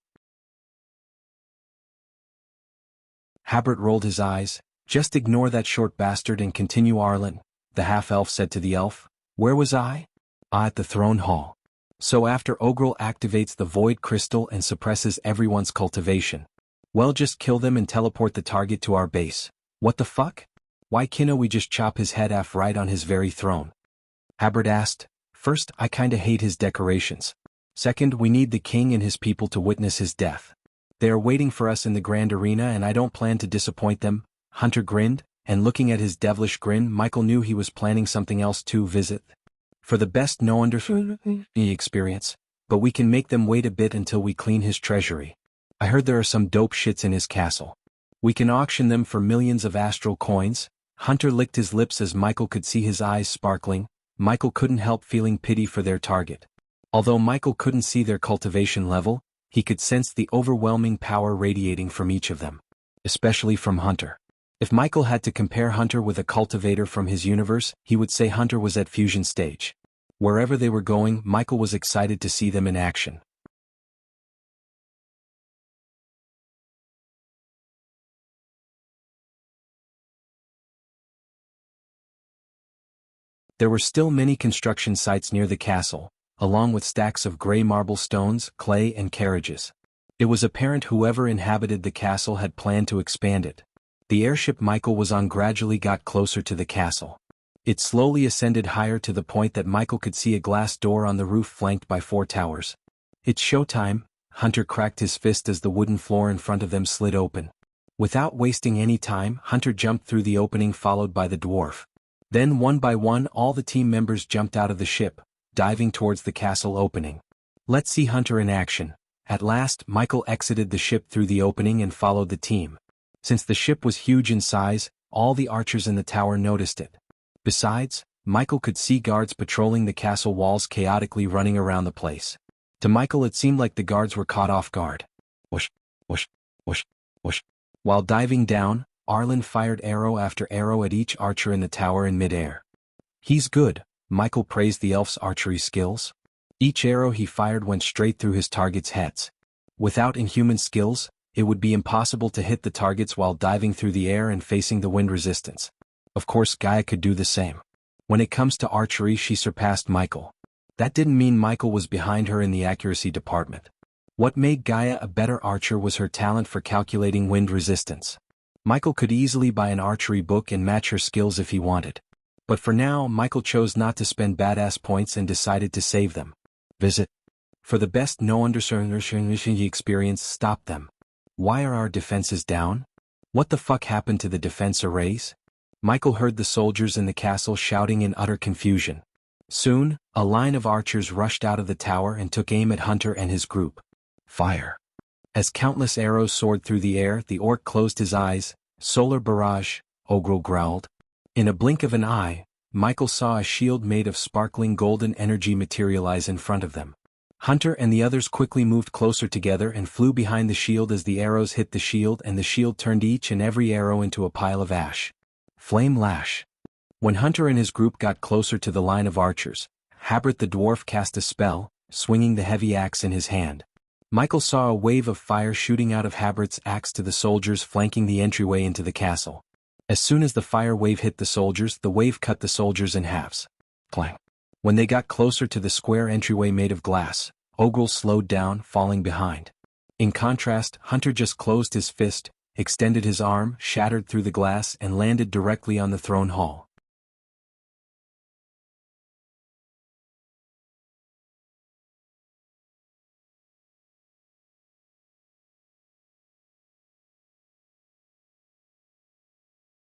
Habrit rolled his eyes. Just ignore that short bastard and continue Arlen. The half-elf said to the elf. Where was I? At the throne hall. So after Ogrel activates the void crystal and suppresses everyone's cultivation. Well, just kill them and teleport the target to our base. What the fuck? Why can't we just chop his head off right on his very throne? Habrit asked. First, I kinda hate his decorations. Second, we need the king and his people to witness his death. They are waiting for us in the grand arena and I don't plan to disappoint them. Hunter grinned, and looking at his devilish grin, Michael knew he was planning something else too. Visit. For the best no experience, but we can make them wait a bit until we clean his treasury. I heard there are some dope shits in his castle. We can auction them for millions of astral coins. Hunter licked his lips as Michael could see his eyes sparkling. Michael couldn't help feeling pity for their target. Although Michael couldn't see their cultivation level, he could sense the overwhelming power radiating from each of them. Especially from Hunter. If Michael had to compare Hunter with a cultivator from his universe, he would say Hunter was at fusion stage. Wherever they were going, Michael was excited to see them in action. There were still many construction sites near the castle, along with stacks of gray marble stones, clay and carriages. It was apparent whoever inhabited the castle had planned to expand it. The airship Michael was on gradually got closer to the castle. It slowly ascended higher to the point that Michael could see a glass door on the roof flanked by 4 towers. It's showtime, Hunter cracked his fist as the wooden floor in front of them slid open. Without wasting any time, Hunter jumped through the opening followed by the dwarf. Then one by one all the team members jumped out of the ship, diving towards the castle opening. Let's see Hunter in action. At last, Michael exited the ship through the opening and followed the team. Since the ship was huge in size, all the archers in the tower noticed it. Besides, Michael could see guards patrolling the castle walls chaotically running around the place. To Michael it seemed like the guards were caught off guard. Whoosh, whoosh, whoosh, whoosh. While diving down, Arlen fired arrow after arrow at each archer in the tower in midair. He's good, Michael praised the elf's archery skills. Each arrow he fired went straight through his target's heads. Without inhuman skills, it would be impossible to hit the targets while diving through the air and facing the wind resistance. Of course Gaia could do the same. When it comes to archery she surpassed Michael. That didn't mean Michael was behind her in the accuracy department. What made Gaia a better archer was her talent for calculating wind resistance. Michael could easily buy an archery book and match her skills if he wanted. But for now Michael chose not to spend badass points and decided to save them. Visit. For the best no experience, stop them. Why are our defenses down? What the fuck happened to the defense arrays? Michael heard the soldiers in the castle shouting in utter confusion. Soon, a line of archers rushed out of the tower and took aim at Hunter and his group. Fire. As countless arrows soared through the air, the orc closed his eyes. Solar barrage, Ogrel growled. In a blink of an eye, Michael saw a shield made of sparkling golden energy materialize in front of them. Hunter and the others quickly moved closer together and flew behind the shield as the arrows hit the shield and the shield turned each and every arrow into a pile of ash. Flame lash. When Hunter and his group got closer to the line of archers, Habrit the dwarf cast a spell, swinging the heavy axe in his hand. Michael saw a wave of fire shooting out of Habert's axe to the soldiers flanking the entryway into the castle. As soon as the fire wave hit the soldiers, the wave cut the soldiers in halves. Clang. When they got closer to the square entryway made of glass, Ogle slowed down, falling behind. In contrast, Hunter just closed his fist, extended his arm, shattered through the glass and landed directly on the throne hall.